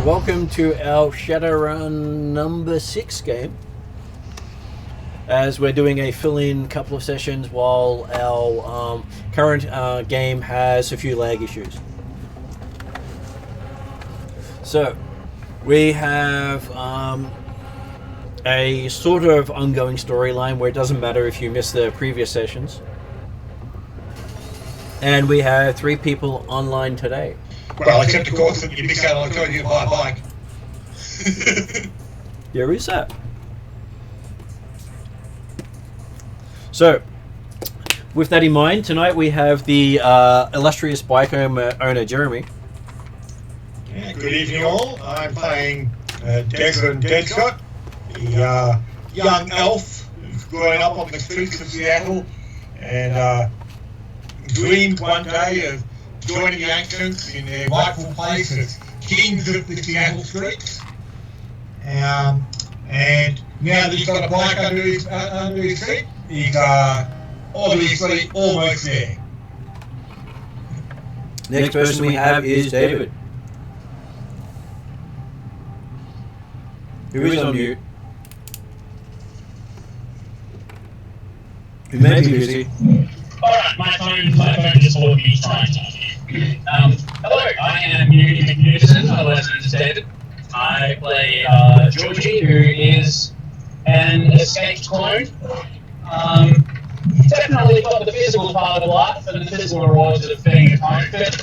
welcome to our Shadowrun number 6 game. As we're doing a fill-in couple of sessions while our current game has a few lag issues. So, we have a sort of ongoing storyline where it doesn't matter if you miss the previous sessions. And we have 3 people online today. Well, except of course that you miss out on telling you to buy a bike. There is that. So, with that in mind, tonight we have the illustrious bike owner Jeremy. Yeah, good evening all. I'm playing Desmond Deadshot, the young elf who's growing up on the streets of Seattle and dreamed one day of joining the ancients in their rightful place as kings of the Seattle streets. And now that he's got a bike under his seat, he's obviously almost there. Next person we have is David. Who is on mute? Who may be busy. Alright, my phone just ordered me trying to. Hello, I am Newton McNewton, otherwise known as David. I play Georgie, who is an escaped clone. Definitely got the physical part of life and the physical rewards of being a clone, but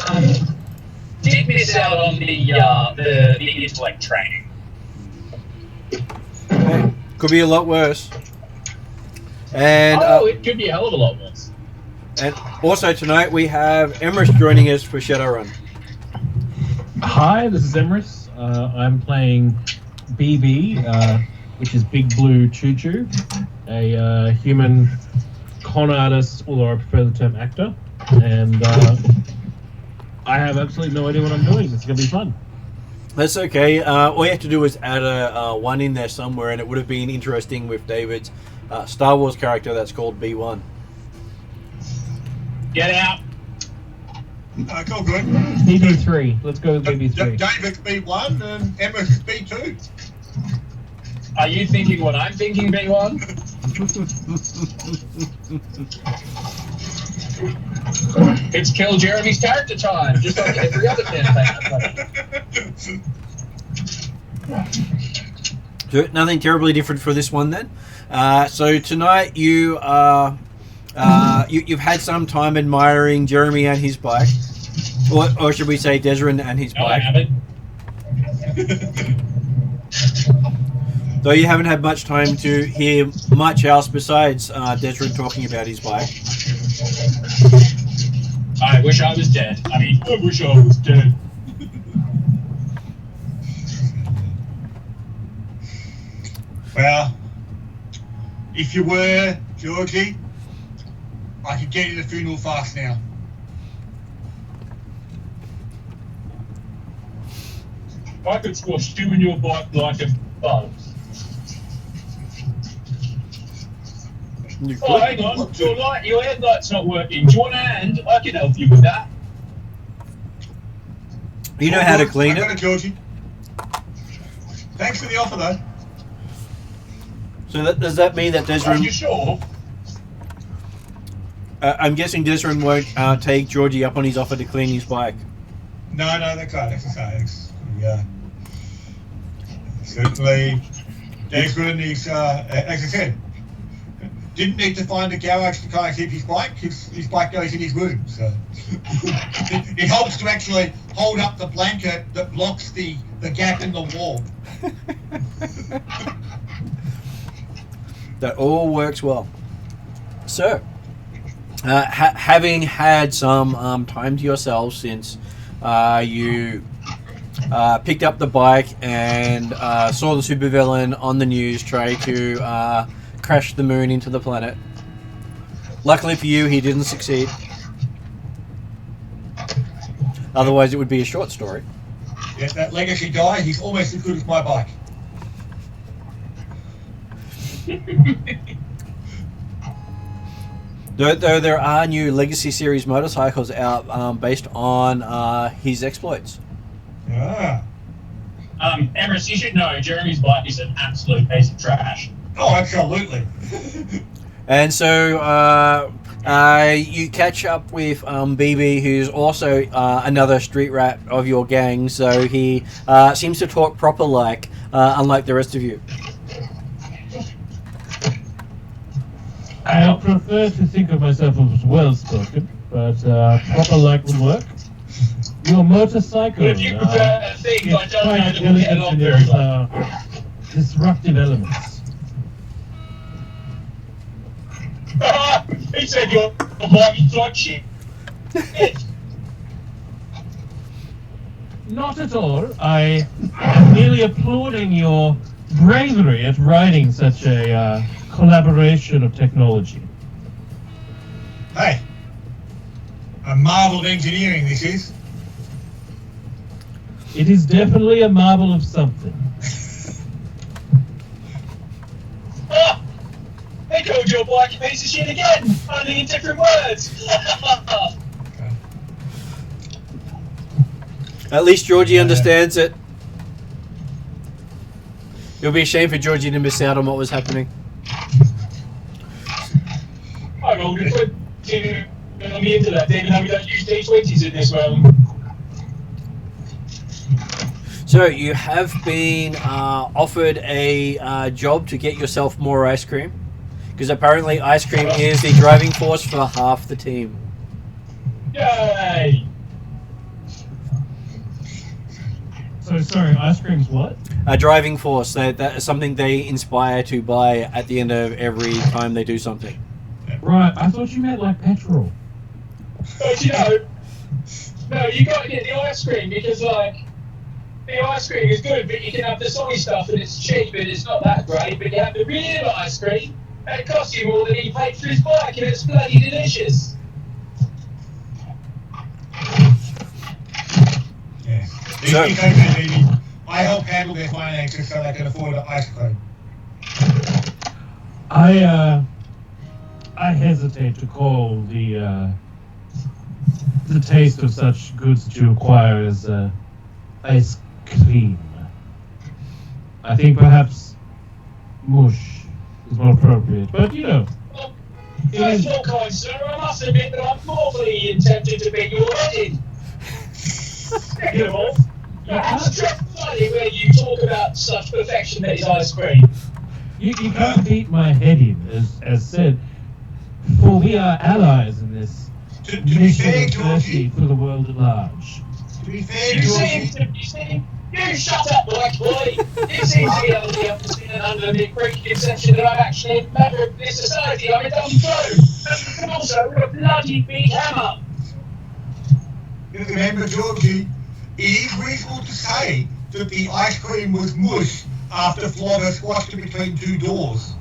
did miss out on the intellect training. Could be a lot worse. And It could be a hell of a lot worse. And also tonight we have Emrys joining us for Shadowrun. Hi, this is Emrys. I'm playing BB, which is Big Blue Choo Choo, a human con artist, although I prefer the term actor. And I have absolutely no idea what I'm doing. It's going to be fun. That's okay. All you have to do is add a 1 in there somewhere, and it would have been interesting with David's Star Wars character that's called B1. Get out! Cool, good. BB3. Let's go with BB3. David's B1 and Emma's is B2. Are you thinking what I'm thinking, B1? It's kill Jeremy's character time, just like every other campaign. So nothing terribly different for this one then. So tonight you've had some time admiring Jeremy and his bike, or should we say Desmond and his bike? I haven't. Though you haven't had much time to hear much else besides Desmond talking about his bike. I wish I was dead. I wish I was dead. Well, if you were, Georgie, I could get you the funeral fast now. I could squash you and your bike like a bug. Oh, hang on. Your headlight's not working. Do you want a hand? I can help you with that. You know how to clean I got it? Georgie. Thanks for the offer, though. So does that mean that Are Desmond... you sure? I'm guessing Desmond won't take Georgie up on his offer to clean his bike. No, that's right. Yeah. Certainly, Desmond is, as I said, didn't need to find a garage to kind of keep his bike. His bike goes in his room, so it helps to actually hold up the blanket that blocks the gap in the wall. That all works well. So, having had some time to yourself since you picked up the bike and saw the supervillain on the news try to crash the moon into the planet. Luckily for you, he didn't succeed. Otherwise, it would be a short story. Yeah, that legacy guy, he's almost as good as my bike. Though there are new Legacy Series motorcycles out based on his exploits. Ah. Emrys, you should know Jeremy's bike is an absolute piece of trash. Oh, absolutely. And so you catch up with BB, who's also another street rat of your gang. So he seems to talk proper like, unlike the rest of you. I prefer to think of myself as well-spoken, but proper like would work. Your motorcycle If you prefer things, I don't know quite that we'll get elegant along in very its well. disruptive elements. He said your bike is like shit. Not at all. I am merely applauding your bravery at writing such a collaboration of technology. Hey, a marvel of engineering this is. It is definitely a marvel of something. They called your bike a piece of shit again, only in different words. At least Georgie understands it. It would be a shame for Georgie to miss out on what was happening. I will be put on the internet, even though we don't use D20s in this realm. So you have been offered a job to get yourself more ice cream, because apparently ice cream is the driving force for half the team. Yay! So sorry, ice cream's what? A driving force. That is something they inspire to buy at the end of every time they do something. Right, I thought you meant like petrol. But you know, no, you got to get the ice cream because, like, the ice cream is good, but you can have the soy stuff and it's cheap and it's not that great. But you have the real ice cream and it costs you more than he paid for his bike and it's bloody delicious. Yeah. So- These people, baby, I help handle their finances so they can afford an ice cream. I hesitate to call the taste of such goods that you acquire as ice cream. I think perhaps mush is more appropriate, but you know. Well, first of all, kind sir, I must admit that I'm mortally tempted to be your wedding. Second of all, it's just funny where you talk about such perfection that is ice cream. You can't beat my head in, as said, for we are allies in this To be mission fair, of mercy Georgie, for the world at large. to be fair, You seem, you shut up, black boy. You seem to be able to understand under the preconception that I'm actually a member of this society. I'm a dumb fool. And also with a bloody big hammer. remember, Georgie, it is reasonable to say that the ice cream was mush after Flogger squashed it between two doors.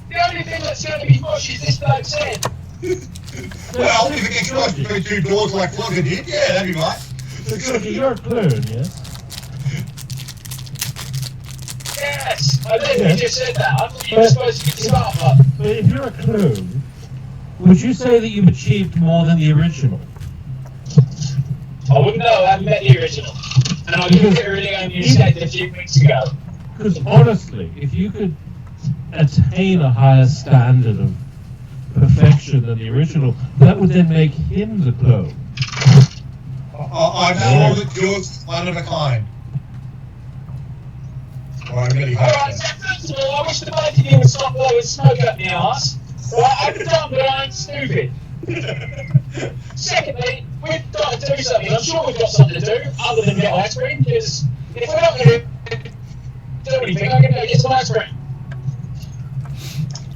The only thing that's going to be mush is this bloke's head. Well, if it gets squashed between two doors like Flogger did, yeah, that'd be right. So you're a clone, yes? Yes, I literally Yeah. just said that. I thought you were supposed to be the smart one. But if you're a clone, would you say that you've achieved more than the original? I wouldn't know, I haven't met the original. And I literally only escaped a few weeks ago. Because honestly, if you could attain a higher standard of perfection than the original, that would then make him the clone. I'm sure that George's one of a kind. Well, I really hope Alright, so. so first of all, I wish the both of you would stop blowing smoke up my arse. Right, I'm dumb, but I ain't stupid. Secondly, we've got to do something. I'm sure we've got something to do other than get ice cream, because if we're not going to do anything, I'm going to go get some ice cream.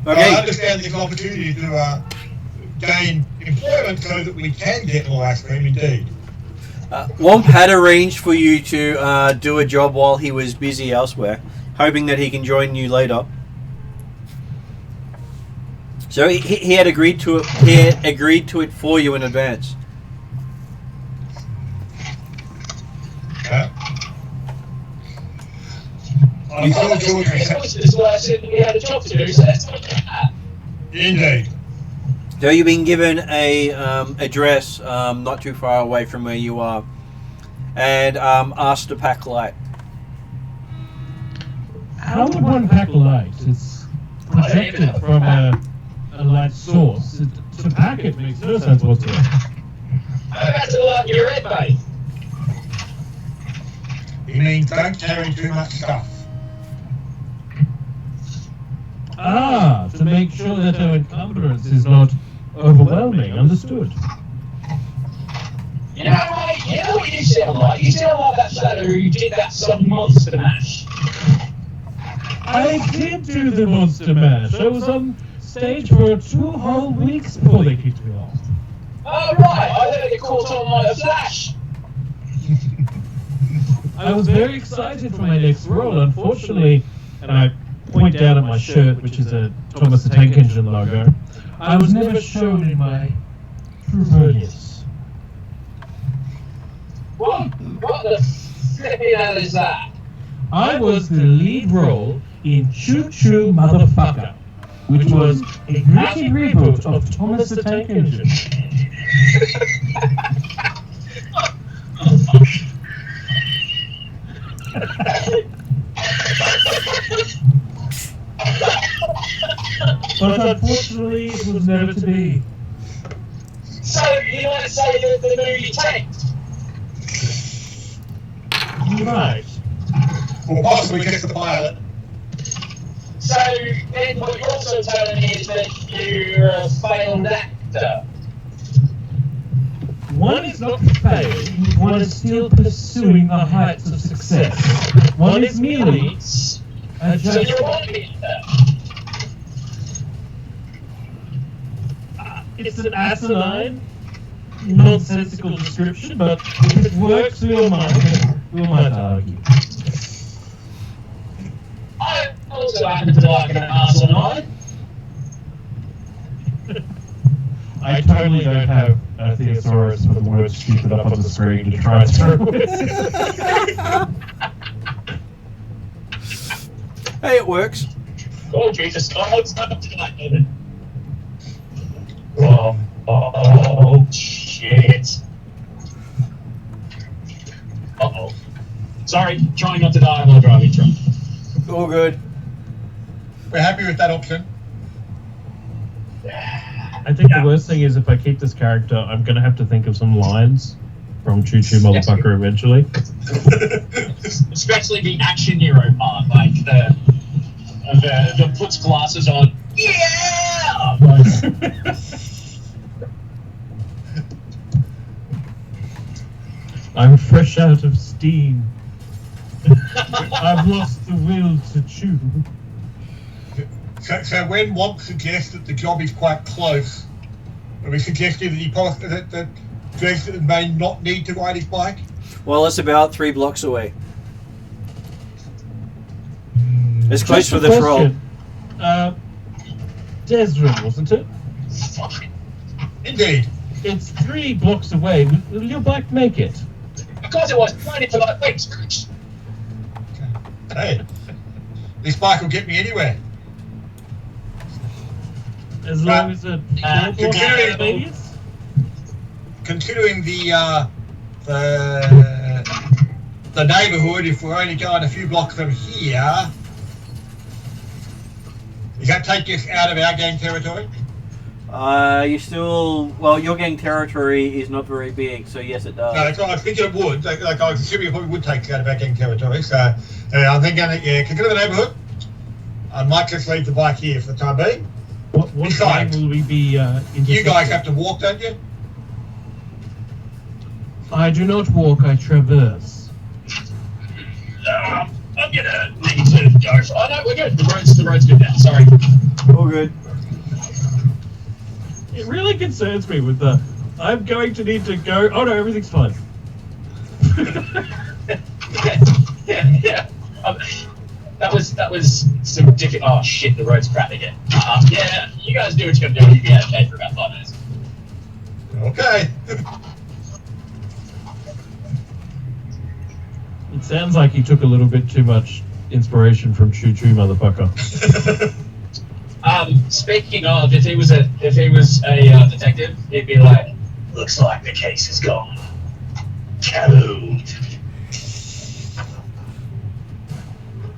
I Okay. understand this opportunity to gain employment so that we can get more ice cream, indeed. Womp had arranged for you to do a job while he was busy elsewhere, hoping that he can join you later. So he had agreed to it. He had agreed to it for you in advance. I'm sure George This is why I said we had a job to do, so let's not do that. Indeed. So you've been given a address not too far away from where you are, and asked to pack light. How would one pack light? It's projected from a light source. To pack it makes no sense whatsoever. That's a lot your head, mate. He means don't carry too much stuff. Ah, to make sure that our encumbrance is not overwhelming. Understood. You know, mate, you know what you sound like? You sound like that shadow who did that some monster mash. I did do the monster mash. I was on stage for 2 whole weeks before they kicked me off. Oh, right, I heard it caught on like a flash. I was very excited for my next role. Unfortunately, and I point down at my shirt, which is a Thomas the Tank Engine logo, I was never shown in my true brilliance. What the flipping hell is that? I was the lead role in Choo Choo Motherfucker, which was a gritty reboot of Thomas the Tank Engine. Oh, fuck. But unfortunately, it was never to be. So, you want to say that the movie tanked? Right. Or possibly just the pilot. So, then what you're also telling me is that you're a failed actor. One is not failing, one is still pursuing the heights of success. One is merely So adjusting. you want me to that? It's an asinine, nonsensical description, but if it works, we might argue. I also happen to like an asinine. I totally don't have a thesaurus for the word stupid up on the screen to try through with. Hey, it works. Oh, Jesus, what's happened to that, David? Oh, shit. Uh-oh. Sorry, trying not to die while driving drunk. All good. We're happy with that option. I think the worst thing is if I keep this character, I'm going to have to think of some lines from Choo Choo Motherfucker eventually. Especially the action hero part, like the puts glasses on. Yeah! I'm fresh out of steam. I've lost the will to chew. So when Womp suggests that the job is quite close, are we suggesting that Dresden may not need to ride his bike? Well, it's about 3 blocks away. It's close for the troll. Desrin, wasn't it? Fuck. Indeed. It's 3 blocks away. Will your bike make it? Of course it was. Running for like wings. Hey, this bike will get me anywhere. As long as it Considering the neighbourhood, if we're only going a few blocks from here, does that take us out of our gang territory? You still... Well, your gang territory is not very big, so yes, it does. No, that's what I was thinking it would. Like I was assuming it probably would take us out of our gang territory. So I'm thinking, consider the neighbourhood. I might just leave the bike here for the time being. What time will we be You guys have to walk, don't you? I do not walk, I traverse. I'm gonna need to go. Oh no, we're good. The road's good now. Sorry. All good. It really concerns me with the, I'm going to need to go, oh no, everything's fine. Yeah. That was some ridiculous. Oh shit, the road's crap again. Yeah, you guys do what you're gonna do. You'll be okay for about 5 minutes. Okay. It sounds like he took a little bit too much inspiration from Choo Choo Motherfucker. Speaking of, if he was a detective, he'd be like, looks like the case is gone. Called.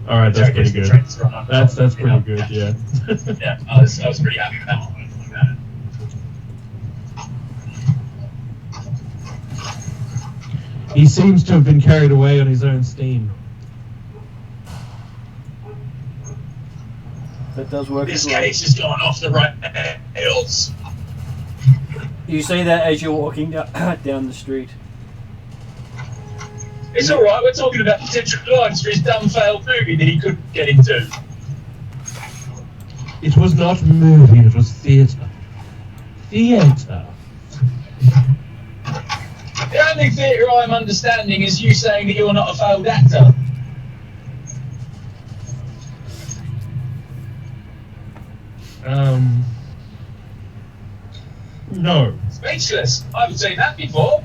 All right, that's pretty good. That's pretty good. Yeah. Yeah, I was pretty happy with that one. He seems to have been carried away on his own steam. That does work This as well. case has gone off the rails. You say that as you're walking down the street. It's alright, we're talking about potential clients for his dumb failed movie that he couldn't get into. It was not a movie, it was theatre. Theatre. The only theatre I'm understanding is you saying that you're not a failed actor. No. Speechless. I haven't seen that before.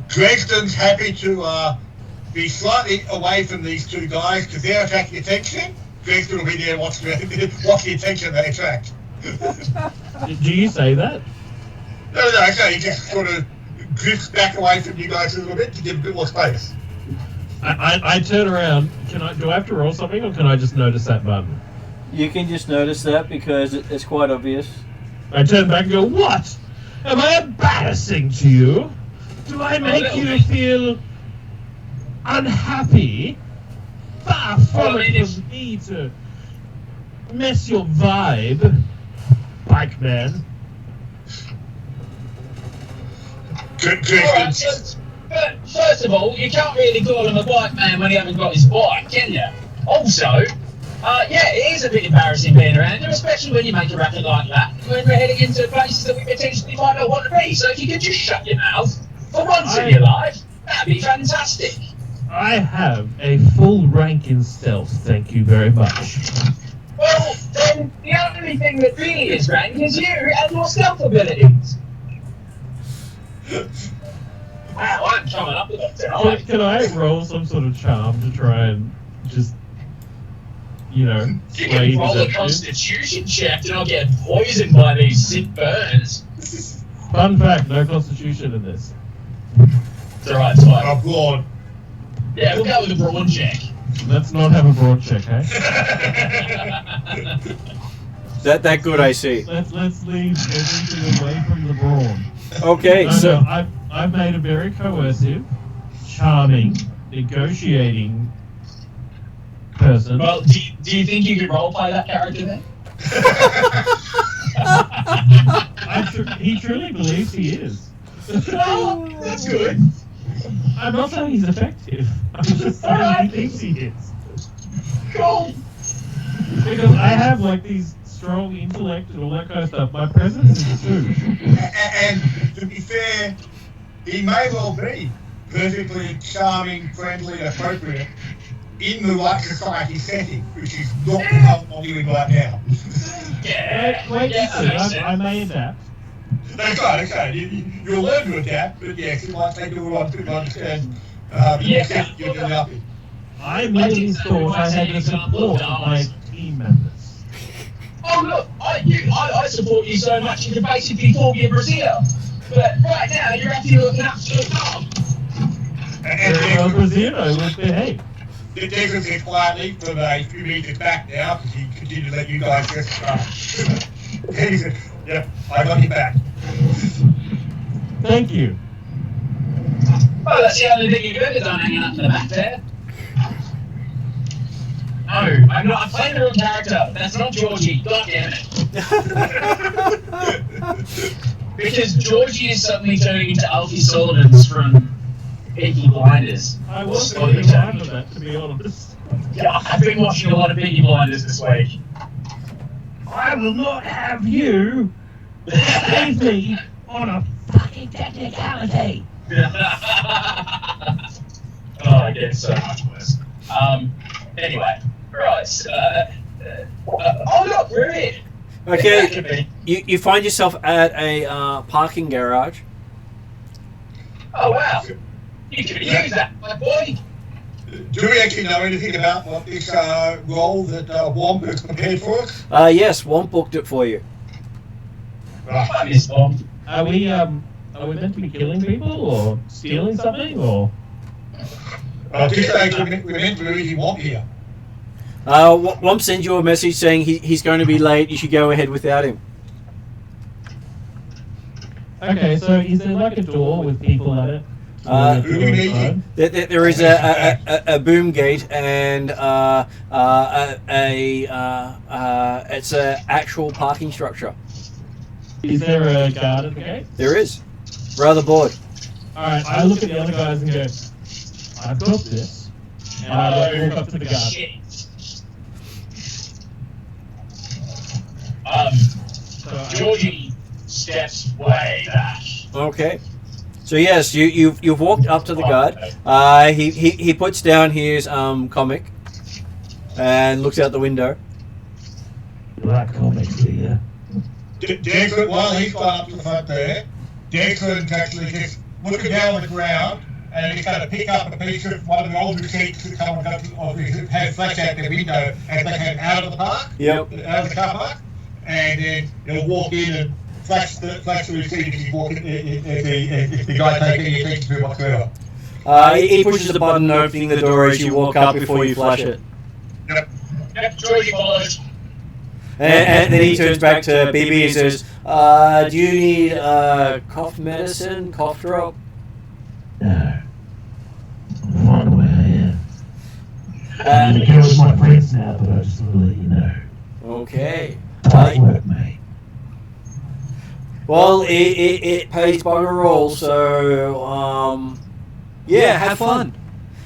Dresden's happy to be slightly away from these two guys because they're attracting attention. Dresden will be there and watch the attention they attract. Do you say that? No, okay, he just sort of drifts back away from you guys a little bit to give a bit more space. I turn around. Do I have to roll something, or can I just notice that button? You can just notice that because it's quite obvious. I turn back and go, what? Am I embarrassing to you? Do I make you feel unhappy? Far from it for me to mess your vibe, bike man. Alright, but first of all, you can't really call him a bike man when he hasn't got his bike, can you? Also, yeah, it is a bit embarrassing being around him, especially when you make a racket like that, when we're heading into places that we potentially might not want to be. So if you could just shut your mouth for once in your life, that'd be fantastic. I have a full rank in stealth, thank you very much. Well, then the only thing that really is rank is you and your stealth abilities. Wow, I'm coming up with that tonight. Can I roll some sort of charm to try and just, You can roll a constitution check and I'll get poisoned by these sick burns. Fun fact, no constitution in this. It's alright, it's fine. Oh, God. Yeah, we'll go with a brawn check. Let's not have a broad check, eh? That good, I see. Let's leave everything away from the brawn. Okay, so I've made a very coercive, charming, negotiating person. Well, do you think you could roleplay that character then? He truly believes he is. Oh, that's good. I'm not saying he's effective. I'm just saying he thinks he is. Cool. Because I have like these strong intellect and all that kind of stuff. My presence is too. And to be fair, he may well be perfectly charming, friendly, and appropriate in the right society setting, which is not what I'm doing right now. Yeah. Wait, yeah, that makes I may adapt. That's right. You'll learn to adapt, but yes, it might take a while to understand Yeah. you're doing nothing. I merely thought I had the support of my team members. Oh look, I support you so much you can basically call me a Brazil. But right now you're actually looking up to the top. And Brazil would behave. Desmond said quietly from a few meters back now, because he continued to let you guys just he said, "Yep, I got you back." Thank you. Well, that's the only thing you could have done hanging up in the back there. No, I'm not. I'm playing the wrong character. That's not Georgie. God damn it. Because Georgie is suddenly turning into Alfie Sullivans from Peaky Blinders. I was thinking of that, to be honest. Yeah, I've been watching a lot of Peaky Blinders this week. I will not have you save me on a fucking technicality. Oh, I get so much worse. Anyway, right. Oh look, we're here. okay, you find yourself at a parking garage. Oh wow. You can use that, my boy. Do we actually know anything about what this role that Womp has prepared for us? Yes, one booked it for you. I miss Bob. Are we meant to be killing people or stealing something or? At this stage, we're meant to really want here. Womp sends you a message saying he's going to be late. You should go ahead without him. Okay, so is there like a door with people at it? There is a boom gate and it's a actual parking structure. Is there a guard at the gate? There is. Rather bored. Alright, I look at the other guys and go, I've got this. And I walk up to the guard. Shit. Georgie steps way back. Okay. So yes, you've walked up to the guard. He puts down his comic and looks out the window. You like comics, do you? Declan, while he's gone up to the front there, Declan's actually just looking down on the ground and he's going to pick up a piece of one of the older seats that someone had flash out their window as they came out of the park, Yep. out of the car park, and then he'll walk in and flash the receipt if he's walking, if the guy takes any attention to him whatsoever. He pushes the button opening the door as you walk up before you flash it. Yep. Yep, Georgie follows. And then he turns back to BB and says, do you need cough medicine, cough drop? No. I'm fine where I am. I'm gonna go with my friends now, but I just want to let you know. Okay. Hard work, mate. Well, it pays by the roll, so yeah, have fun.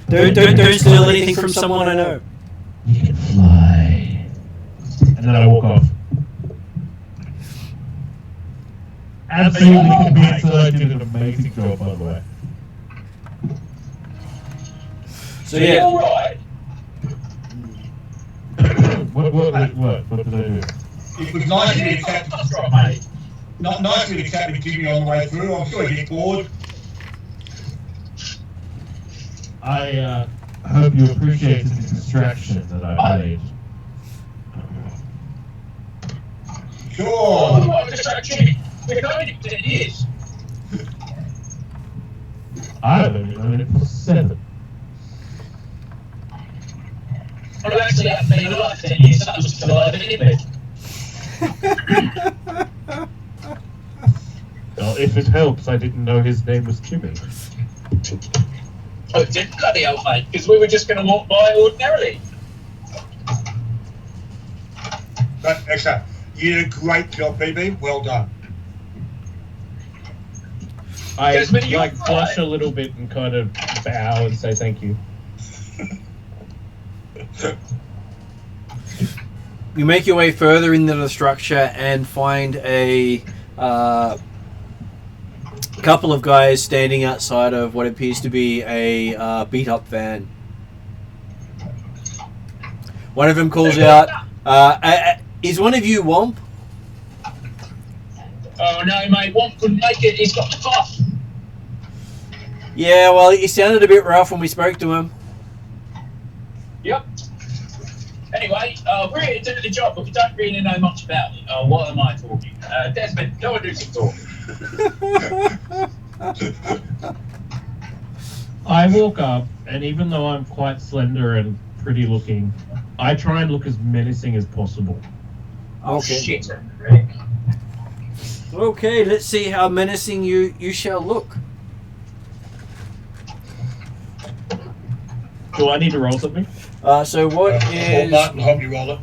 Don't steal anything from someone I know. You can fly. And then I walk off. Absolutely convinced that I did an amazing job, by the way. So yeah. Alright. What did I do? It was nice to be chatting, Mate. not nice to be chatting with Jimmy on the way through. I'm sure he'd get bored. I hope you appreciated the distraction that I made. Sure. What a distraction. We're going to 10 years. I've only known it for 7. Well, actually, I haven't been alive 10 years. That was just alive anyway. Well, if it helps, I didn't know his name was Jimmy. Oh, it did bloody hell, mate, because we were just going to walk by ordinarily. But excellent. You did a great job, BB. Well done. I Desmond, you're like blush right. a little bit and kind of bow and say thank you. You make your way further into the structure and find a couple of guys standing outside of what appears to be a beat-up van. One of them calls out, is one of you Womp? Oh no, mate, Womp couldn't make it. He's got the cough. Yeah, well, he sounded a bit rough when we spoke to him. Yep. Anyway, we're here to do the job, but we don't really know much about it. What am I talking? Desmond, go and do some talking. I walk up, and even though I'm quite slender and pretty looking, I try and look as menacing as possible. Oh Okay. shit, Rick. Okay, let's see how menacing you shall look. Do I need to roll something? So what is Martin, help you roll it.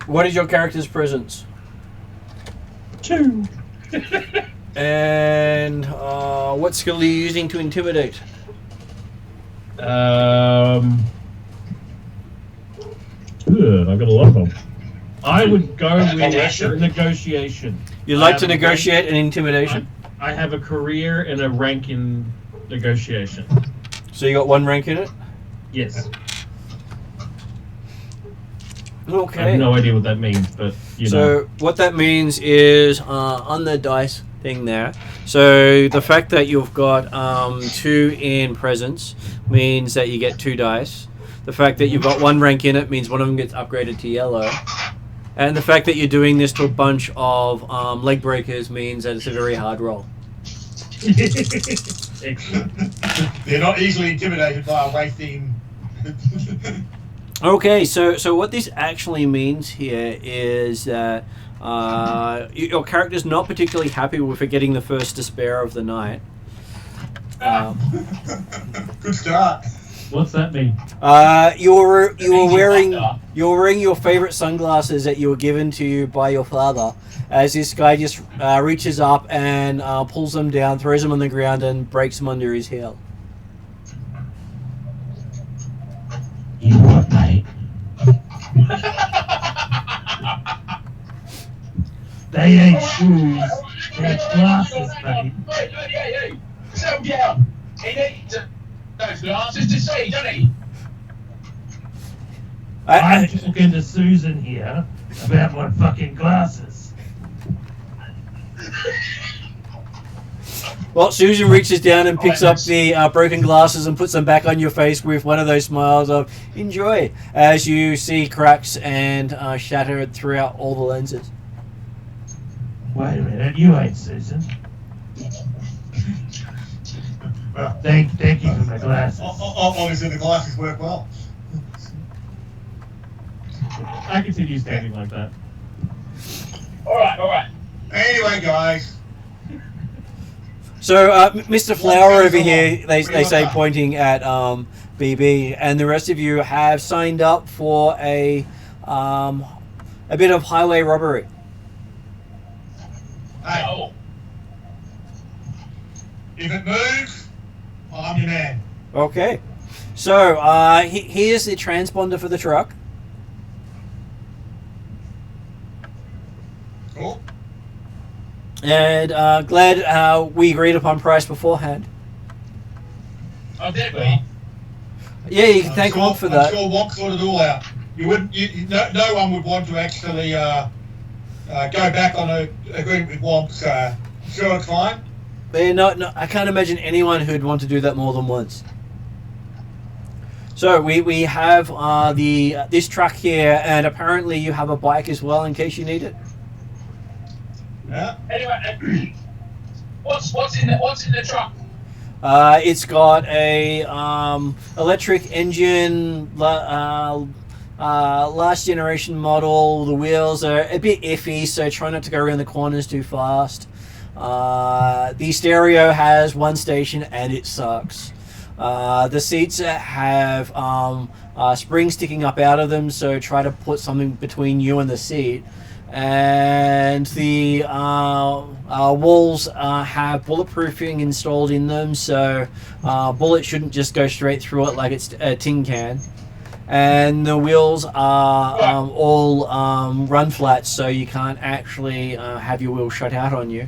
what is your character's presence? 2. And what skill are you using to intimidate? Good. I've got a lot of them. I would go with negotiation. You like to negotiate an intimidation? I have a career and a rank in negotiation. So you got 1 rank in it? Yes. I Okay. have no idea what that means, but you know. So what that means is on the dice thing there. So the fact that you've got 2 in presence means that you get 2 dice. The fact that you've got 1 rank in it means one of them gets upgraded to yellow. And the fact that you're doing this to a bunch of leg breakers means that it's a very hard roll. Excellent. They're not easily intimidated by a racing Okay, so what this actually means here is that your character's not particularly happy with getting the first despair of the night. Good start. What's that mean? You were wearing your favorite sunglasses that you were given to you by your father. As this guy just reaches up and pulls them down, throws them on the ground, and breaks them under his heel. You what, mate? They ain't shoes, they're glasses, mate. Hey, settle down. He needs those glasses to see, doesn't he? I'm talking to Susan here about my fucking glasses. Well, Susan reaches down and picks up the broken glasses and puts them back on your face with one of those smiles of enjoy, as you see cracks and shattered throughout all the lenses. Wait a minute, you ain't Susan. Well, Thank you for my glasses. obviously the glasses work well. I continue standing like that. All right. Anyway, guys. So, Mr. Flower over here, they say, pointing at BB, and the rest of you have signed up for a bit of highway robbery. Hey, Oh, if it moves, I'm your man. Okay. So, here's the transponder for the truck. Cool. And glad we agreed upon price beforehand. oh, did we? Yeah, you can thank Wonk for that. I'm sure Wonk sorted it all out. You wouldn't. No one would want to actually go back on an agreement with Wonk. So sure, it's fine. No, I can't imagine anyone who'd want to do that more than once. So we have this truck here, and apparently you have a bike as well in case you need it. Yeah. Anyway, what's in the truck? It's got a electric engine, last generation model. The wheels are a bit iffy, so try not to go around the corners too fast. The stereo has one station and it sucks. The seats have springs sticking up out of them, so try to put something between you and the seat. And the walls have bulletproofing installed in them, so bullets shouldn't just go straight through it like it's a tin can. And the wheels are all run flat, so you can't actually have your wheels shut out on you.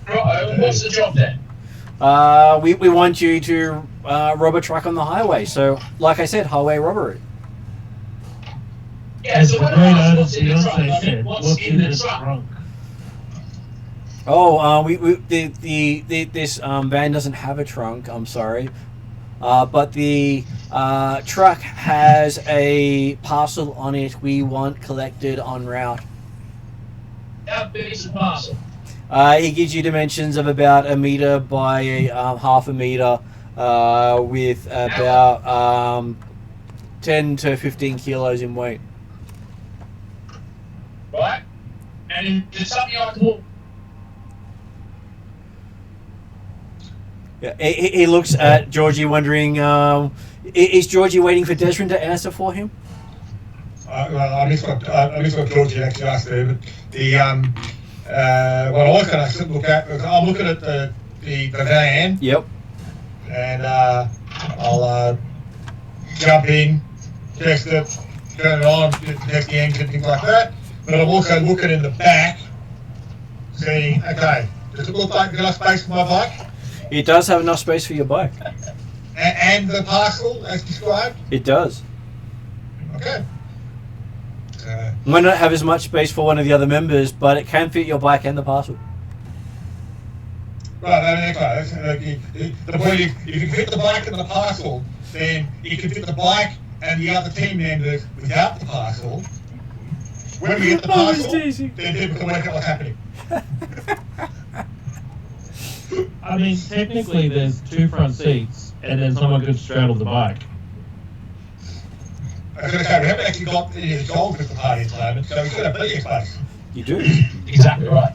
What's the job then? We want you to rob a truck on the highway, so like I said, highway robbery. Yeah, As so the when great I asked artist what's in the truck, Beyonce I said, mean, what's what's in in the this truck? trunk? Oh, this van doesn't have a trunk. I'm sorry, but the truck has a parcel on it we want collected en route. How big is the parcel? He gives you dimensions of about 1 meter by half a meter, with about 10 to 15 kilos in weight. Right? And is it something I can walk? Yeah, he looks at Georgie, wondering, is Georgie waiting for Desmond to answer for him? Well, I missed what Georgie actually asked there, but the what I was going to look at was I'm looking at the van. Yep. And I'll jump in, test it, turn it on, test the engine, things like that. But I'm also looking in the back, seeing, okay, does it look like there's enough space for my bike? It does have enough space for your bike. And the parcel as described? It does. Okay. Might not have as much space for one of the other members, but it can fit your bike and the parcel. Right, okay. The point is, if you can fit the bike and the parcel, then you can fit the bike and the other team members without the parcel. When we get the parcel, then people can work out what's happening. I mean, technically there's 2 front seats, and then someone could straddle the bike. I was going to say, we haven't actually got any of the gold at the party at the moment, so we've got plenty of space. You do. Exactly right.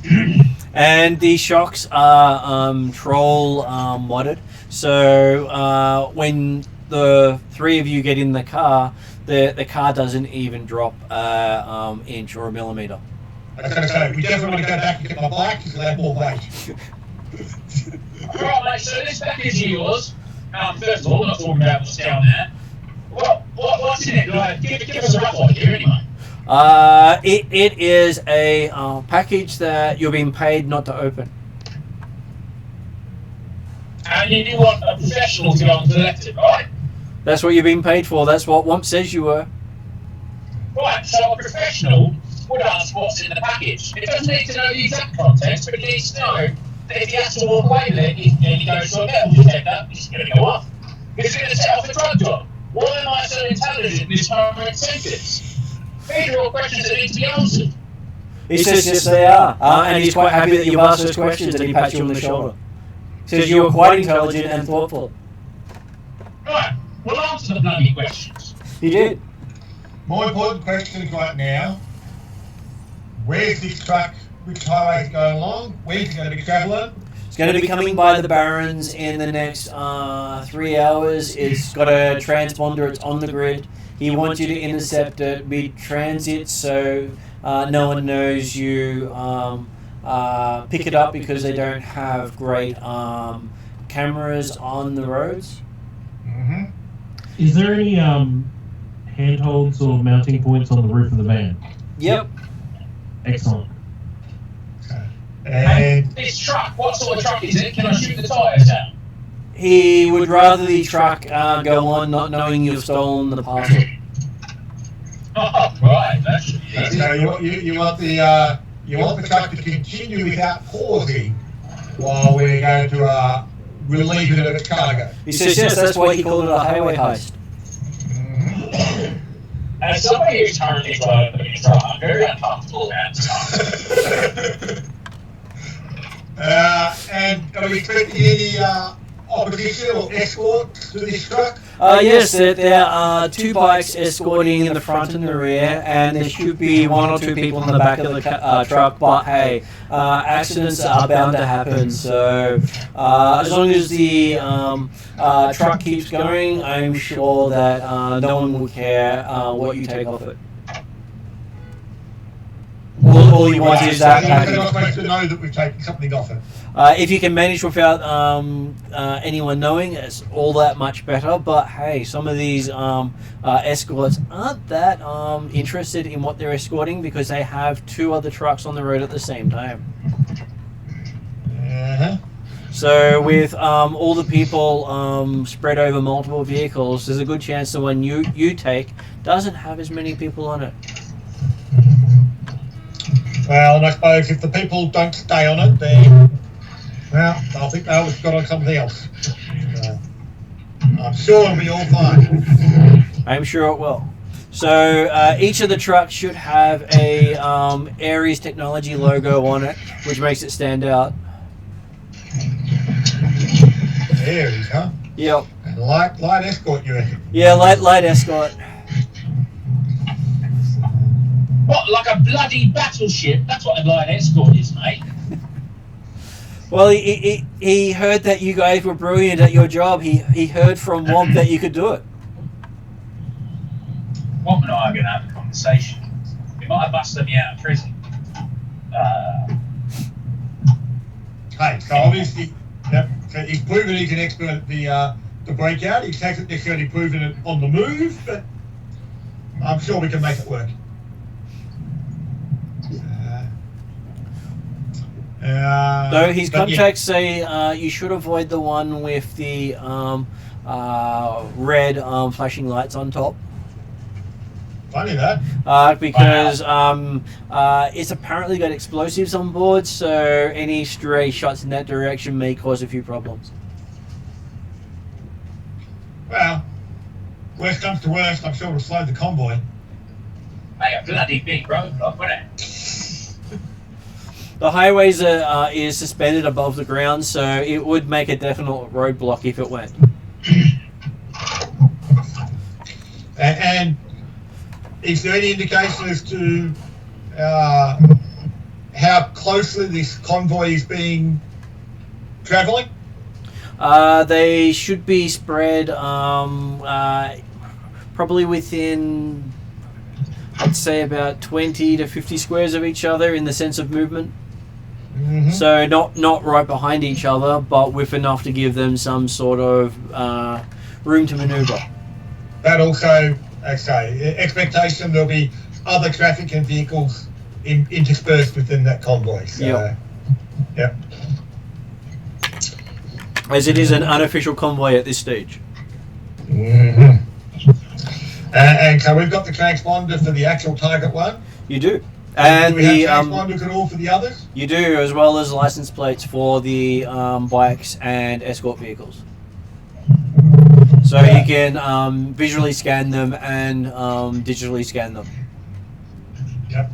And the shocks are troll modded. So when the three of you get in the car doesn't even drop an inch or a millimeter. I was going to say, we definitely want to go back and get my bike because I have more weight. Right, mate, so this package of yours, first of all, I'm not talking about what's down there. What's in it? Give us a rough idea anyway. It is a package that you're being paid not to open. And you want a professional to go and collect it, right? That's what you're being paid for. That's what Womp says you were. Right, so a professional would ask what's in the package. It doesn't need to know the exact context, but it needs to know that if he has to walk away with it, and he goes to a metal detector, he's going to go off. He's going to set off a drug job. Why am I so intelligent in this current sentence? These are all questions that need to be answered. He says yes they are. And he's quite happy that you've asked those questions and he pats you on the shoulder. He says you were quite intelligent and thoughtful. Right, we'll answer the bloody questions. He did. More important questions right now. Where's this truck? Which highway is it going along? Where's it going to be travelling? It's going to be coming by the Barrens in the next 3 hours. It's got a transponder. It's on the grid. He wants you to intercept it mid-transit so no one knows you pick it up because they don't have great cameras on the roads. Mm-hmm. Is there any handholds or mounting points on the roof of the van? Yep. Excellent. And This truck, what sort of truck is it? Can I shoot the tyres out? He would rather the truck go on not knowing you've stolen the parcel. Oh, right, that should be easy. so you want the truck to continue without pausing while we're going to relieve it of its cargo. He says yes, that's why he called it a highway heist. Mm-hmm. As somebody who's currently driving a truck, I'm very uncomfortable about stuff. And are we expecting any opposition or escort to this truck? Yes, there are 2 bikes escorting in the front and the rear, and there should be 1 or 2 people in the back of the truck. But hey, accidents are bound to happen. So as long as the truck keeps going, I'm sure that no one will care what you take off it. All you want is that They're not package. supposed to know that we've taken something off it. If you can manage without anyone knowing, it's all that much better. But hey, some of these escorts aren't that interested in what they're escorting because they have 2 other trucks on the road at the same time. Uh-huh. So with all the people spread over multiple vehicles, there's a good chance the one you take doesn't have as many people on it. Well, and I suppose if the people don't stay on it, then, well, I think they'll have got on something else. I'm sure it'll be all fine. I'm sure it will. So each of the trucks should have a Ares Technology logo on it, which makes it stand out. There he is, huh? Yep. And light escort, you reckon? Yeah, light escort. What, like a bloody battleship? That's what a light escort is, mate. Well, he heard that you guys were brilliant at your job. He heard from Womp that you could do it. Womp and I are going to have a conversation. We might have busted me out of prison. Hey, so obviously, yep, so he's proven he's an expert at the breakout. He hasn't necessarily proven it on the move, but I'm sure we can make it work. Though his but contacts say you should avoid the one with the red flashing lights on top. Funny that. Because it's apparently got explosives on board, so any stray shots in that direction may cause a few problems. Well, worst comes to worst, I'm sure we'll slow the convoy. Hey, a bloody big roadblock, wasn't it? The highways is suspended above the ground, so it would make a definite roadblock if it went. And is there any indication as to how closely this convoy is being travelling? They should be spread probably within, I'd say, about 20 to 50 squares of each other in the sense of movement. Mm-hmm. So not right behind each other, but with enough to give them some sort of room to manoeuvre. That also, okay, expectation there'll be other traffic and vehicles interspersed within that convoy. So, yep. As it is an unofficial convoy at this stage. Mm-hmm. And so we've got the transponder for the actual target one. You do. And do we have transponders at all for the others? You do, as well as license plates for the bikes and escort vehicles. So you can visually scan them and digitally scan them. Yep.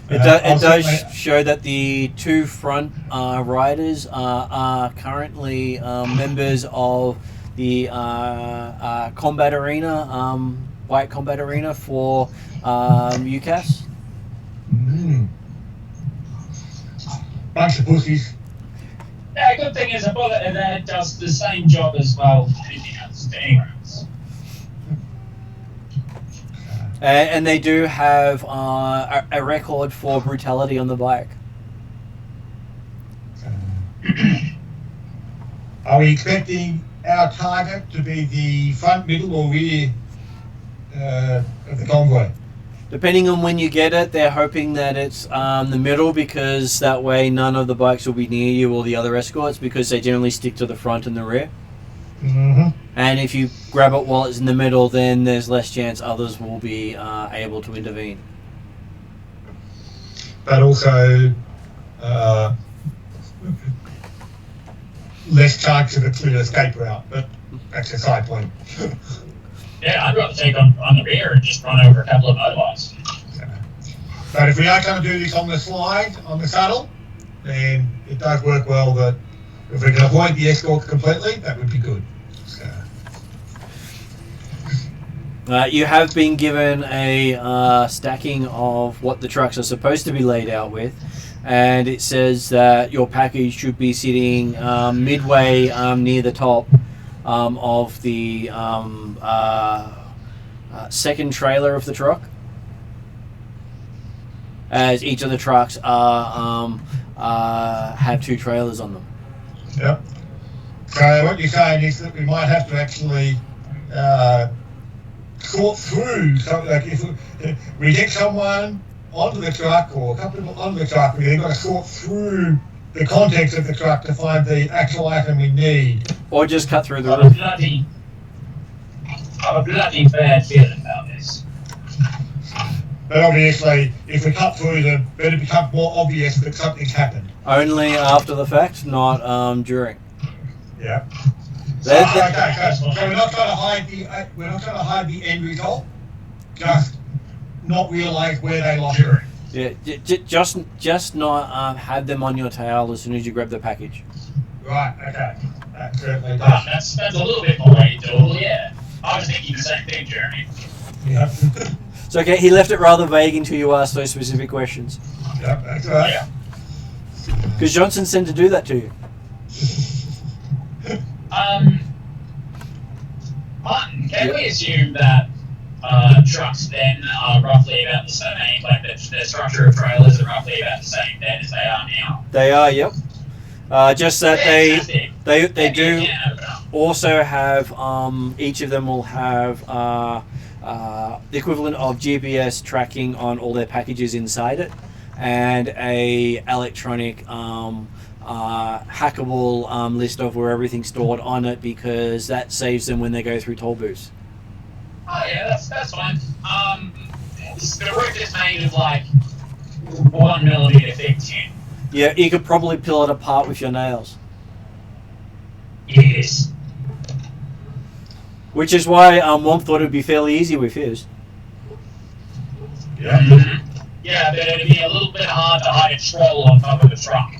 It does show that the two front riders are currently members of the combat arena, bike combat arena for UCAS. Bunch of pussies. Yeah, good thing is a bullet that does the same job as well as anything else, to anyone else. And they do have a record for brutality on the bike. Are we expecting our target to be the front, middle, or rear of the convoy? Depending on when you get it, they're hoping that it's the middle, because that way none of the bikes will be near you or the other escorts, because they generally stick to the front and the rear. Mm-hmm. And if you grab it while it's in the middle, then there's less chance others will be able to intervene. But also less chance of a clear escape route, but that's a side point. Yeah, I'd rather take on the rear and just run over a couple of motorbikes. But if we are going to do this on the slide, on the saddle, then it does work well that if we can avoid the escort completely, that would be good. You have been given a stacking of what the trucks are supposed to be laid out with, and it says that your package should be sitting midway near the top of the second trailer of the truck, as each of the trucks have two trailers on them. Yep. So what you're saying is that we might have to actually sort through, like if we get someone onto the truck or a couple of people onto the truck, we then got to sort through the contents of the truck to find the actual item we need. Or just cut through the I roof. have a bloody bad feeling about this. But obviously, if we cut through them, then it becomes more obvious that something's happened. Only after the fact, not during. Yeah. That- So we're not trying to hide the end result. Just not realise where they lost it. Yeah, just not have them on your tail as soon as you grab the package. Right. Okay. That certainly does. That's a little bit more doable, yeah. I was thinking the same thing, Jeremy. Yeah. It's okay. He left it rather vague until you asked those specific questions. Yep. That's right. Yeah. Because Johnson sent to do that to you. Martin, can we assume that trucks then are roughly about the same, like the structure of trailers are roughly about the same then as they are now? They are, yep. Just that Fantastic. they do Yeah. also have each of them will have the equivalent of GPS tracking on all their packages inside it, and a electronic hackable list of where everything's stored on it, because that saves them when they go through toll booths. Oh yeah, that's fine. The roof is made of like 1mm thick tin. Yeah, you could probably peel it apart with your nails. Yes. Which is why Womp thought it would be fairly easy with his. Yeah. Yeah, but it'd be a little bit hard to hide a troll on top of a truck.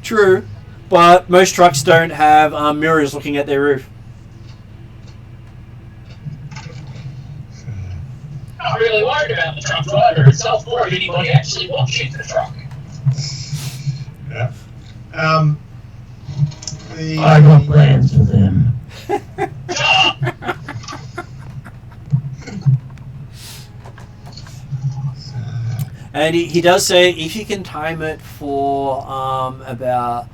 True, But most trucks don't have mirrors looking at their roof. Not really worried about the truck driver itself or if anybody actually walks into the truck. Yeah. I got plans for them. And he does say if you can time it for about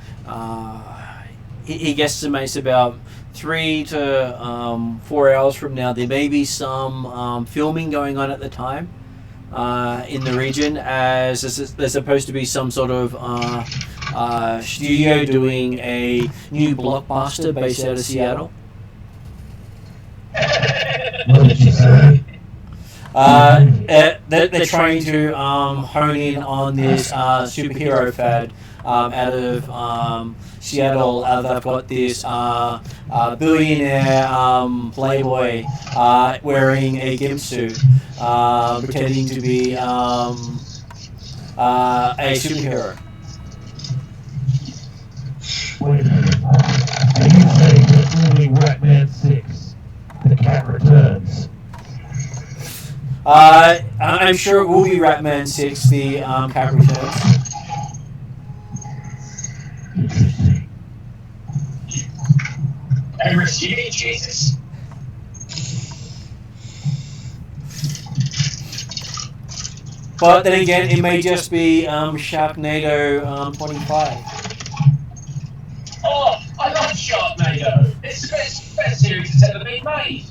he guesstimates about 3 to 4 hours from now, there may be some filming going on at the time in the region, as there's supposed to be some sort of studio doing a new blockbuster based out of Seattle. What did you say? They're trying to hone in on this superhero fad out of Seattle. They've got this billionaire playboy wearing a gimp suit, pretending to be a superhero. Wait a minute. Are you saying that only Ratman 6, the cat returns? I'm sure it will be Ratman 6, the cat returns. Interesting. And receiving Jesus. But then again, it may just be Sharknado 25. Oh, I love Sharknado. It's the best series that's ever been made.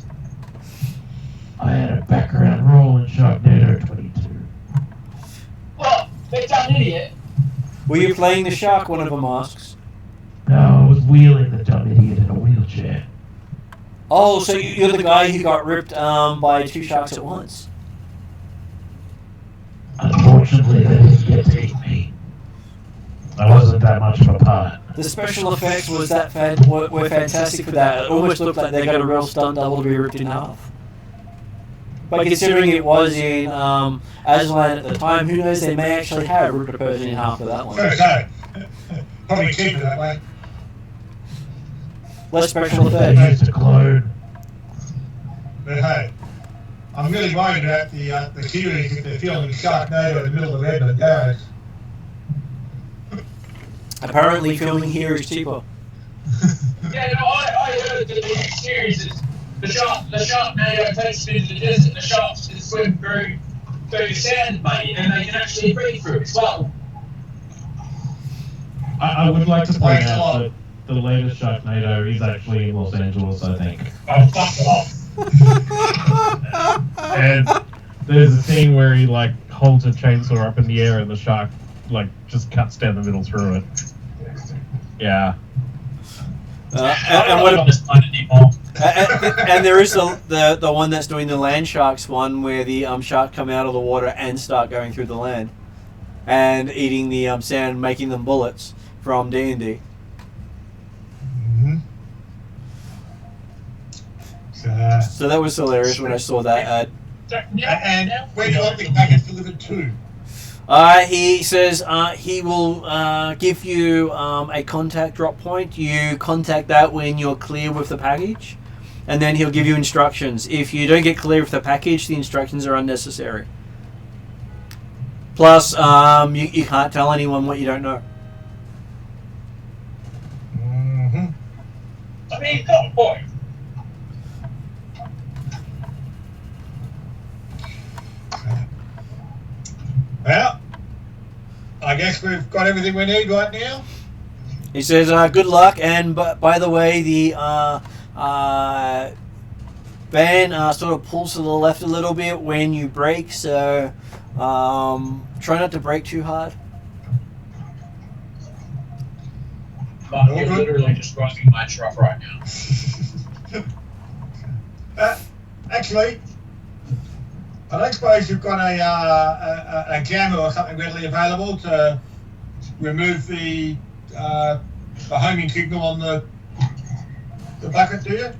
I had a background role in Sharknado 22. What? Big dumb idiot. Were you playing the shark? One of them asks. No, I was wheeling the dumb idiot in a wheelchair. Oh, so you're the guy who got ripped by 2 sharks at once. Unfortunately, they didn't get to eat me. I wasn't that much of a part. The special effects was were fantastic for that. It almost looked like they got a real stunt double to be ripped in half. But considering it was in Aslan at the time, who knows, they may actually have ripped a person in half for that one. So, probably cheaper that way. Less special They effects. used a clone. But hey, I'm really worried about the Kiwis if they're filming Sharknado in the middle of the Redmond Barrens. Apparently filming here is cheaper. Yeah, no, I heard that the series is the Sharknado takes you into the desert and the sharks can swim through the sand, mate, and they can actually breathe through it as well. I would like to point out that the latest Sharknado is actually in Los Angeles, I think. Oh, fuck off. And there's a scene where he like holds a chainsaw up in the air and the shark like just cuts down the middle through it. Yeah. And what on this planet anymore. and there is the one that's doing the land sharks one, where the shark come out of the water and start going through the land and eating the sand, making them bullets from D&D. Mm-hmm. So that was hilarious when I saw that ad. And where do you want the package delivered to? He says he will give you a contact drop point. You contact that when you're clear with the package, and then he'll give you instructions. If you don't get clear with the package, the instructions are unnecessary. Plus, you can't tell anyone what you don't know. Mm-hmm. I mean, got a point. Well, I guess we've got everything we need right now. He says, good luck, and by the way, the van sort of pulls to the left a little bit when you brake, so try not to brake too hard. But you're literally just driving my truck right now. Actually, I don't suppose you've got a jammer or something readily available to remove the homing signal on the bucket, do you?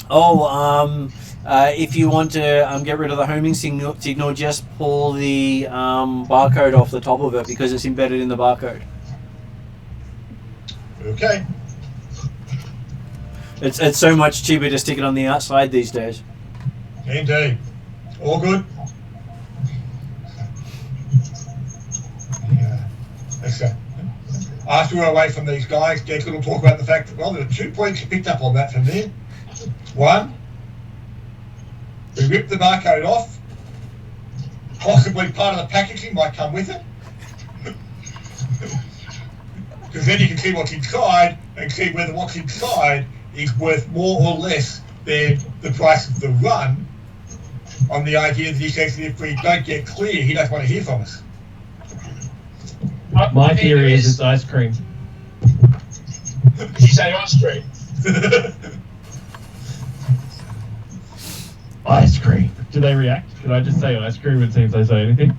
Oh, if you want to get rid of the homing signal, just pull the barcode off the top of it because it's embedded in the barcode. Okay. It's so much cheaper to stick it on the outside these days. Indeed. All good. Yeah. That's it. After we're away from these guys, Declan will talk about the fact that, well, there are 2 points you picked up on that from there. One, we ripped the barcode off. Possibly part of the packaging might come with it. Because then you can see what's inside and see whether what's inside is worth more or less than the price of the run, on the idea that he says that if we don't get clear, he doesn't want to hear from us. My theory is it's ice cream. Did you say ice cream? Ice cream. Do they react? Did I just say ice cream and see if they say anything?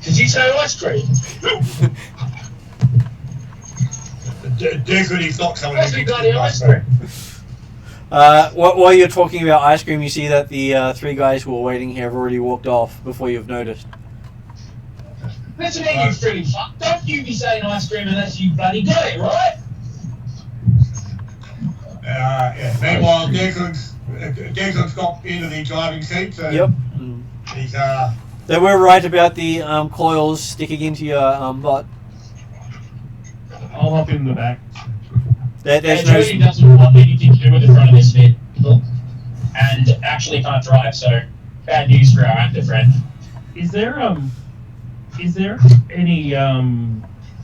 Did you say ice cream? Declan is not someone What's who the bloody ice cream? While you're talking about ice cream, you see that the 3 guys who were waiting here have already walked off before you've noticed. Listen here, you freaking fuck. Don't you be saying ice cream unless you bloody got it, right? Yeah. Meanwhile, Declan's got into the driving seat, so Yep. he's They were right about the coils sticking into your butt. I'll hop in the back. There's And Jody doesn't want anything to do with the front of this vehicle, and actually can't drive, so bad news for our actor friend. Is there any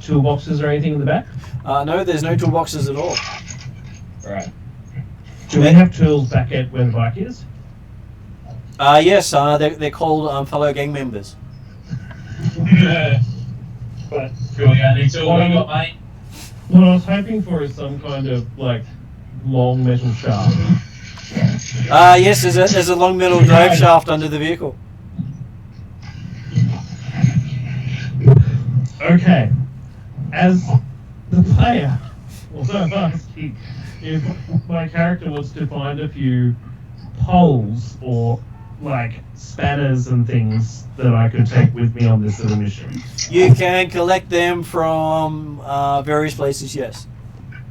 toolboxes or anything in the back? no, there's no toolboxes at all. Right. Do we have tools back at where the bike is? Yes, they're called fellow gang members. But Really only two we got, mate. what I was hoping for is some kind of like long metal shaft. Yes, there's a long metal drive shaft under the vehicle. Okay. As the player, also I'm asking if my character was to find a few poles or like spanners and things that I could take with me on this little mission. You can collect them from various places, yes.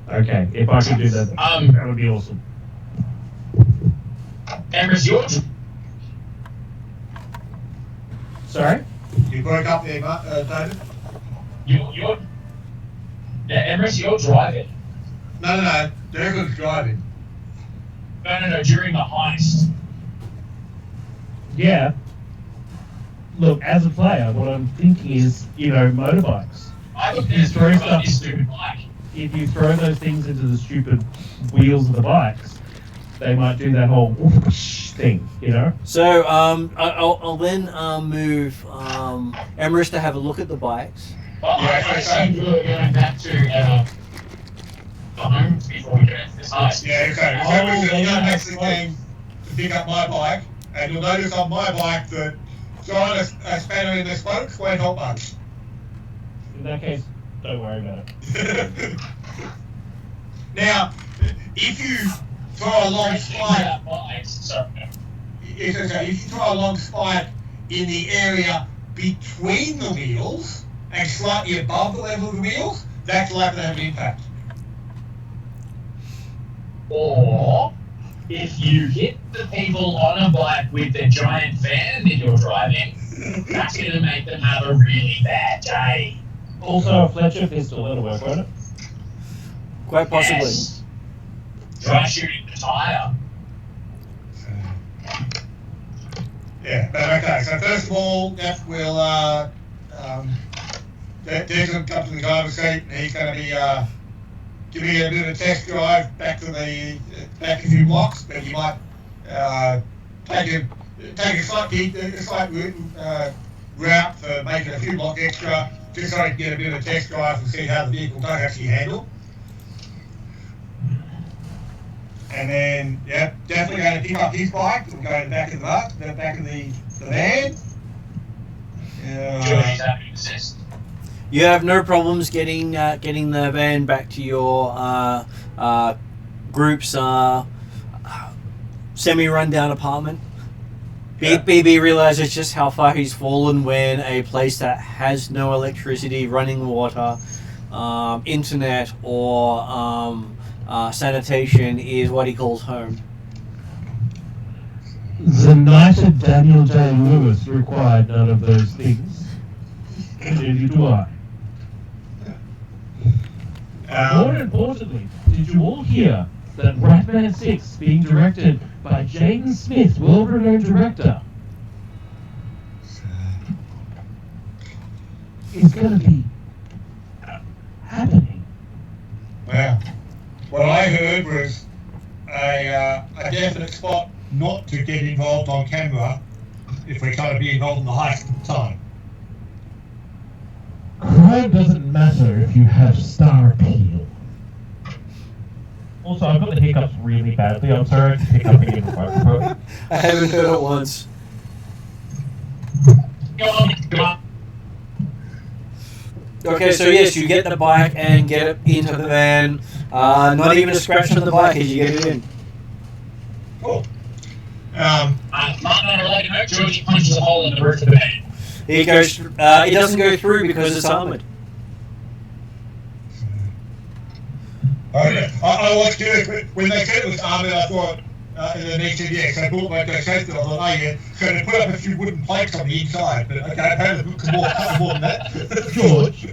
Okay, if I could do that, that would be awesome. Emrys, your Sorry? you broke up there, David. you're Emrys, you're driving. No. Declan's driving. No, during the heist. Yeah. Look, as a player, what I'm thinking is, motorbikes. I think there's Very very stuff. this stupid bike. If you throw those things into the stupid wheels of the bikes, they might do that whole whoosh thing, So I'll then move Emrys to have a look at the bikes. Well, Yeah, I assume we're going back to home before we get this heist. Yeah, okay. Oh, So yeah, I'm that's actually right. came to pick up my bike, and you'll notice on my bike that throwing a spanner in the spokes won't help much. In that case, don't worry about it. Now, if you throw a long spike, if you throw a long spike in the area between the wheels and slightly above the level of the wheels, that's likely to have an impact. Or if you hit the people on a bike with the giant van that you're driving, that's going to make them have a really bad day. Also, a Fletcher pistol, that'll work, won't it? Quite possibly. Yes. Try shooting the tire. Yeah, but okay, so first of all, that will, Declan comes to the driver's seat, and he's going to be giving you a bit of a test drive back a few blocks, but you might take a slight route for making a few blocks extra, just so you can get a bit of a test drive and see how the vehicle does actually handle. And then, yep, definitely going to pick up his bike. We'll go to the back of the back of the van. Jody's happy to assist. You have no problems getting the van back to your group's semi-rundown apartment. Yeah. BB realizes just how far he's fallen when a place that has no electricity, running water, internet or sanitation is what he calls home. The knighted Daniel J. Lewis required none of those things. Neither do I. More importantly, did you all hear that Ratman 6 being directed by Jaden Smith, world-renowned director, is going to be happening? Well, what I heard was a definite spot not to get involved on camera if we're going to be involved in the heist at the time. Crime doesn't matter if you have star appeal. Also, I've got the hiccups really badly. I'm sorry to pick up again in the microphone. I haven't heard it once. Okay, so yes, you get the bike and get it into the van. Not even a scratch on the bike as you get it in. Cool. Georgie punches a hole in the roof of the van. It goes. It doesn't go through because it's armored. Okay. I was curious when they said it was armored. I thought and then they said yes. I thought like they said that. I thought, oh yeah. So they put up a few wooden planks on the inside. But okay, apparently it's more than that.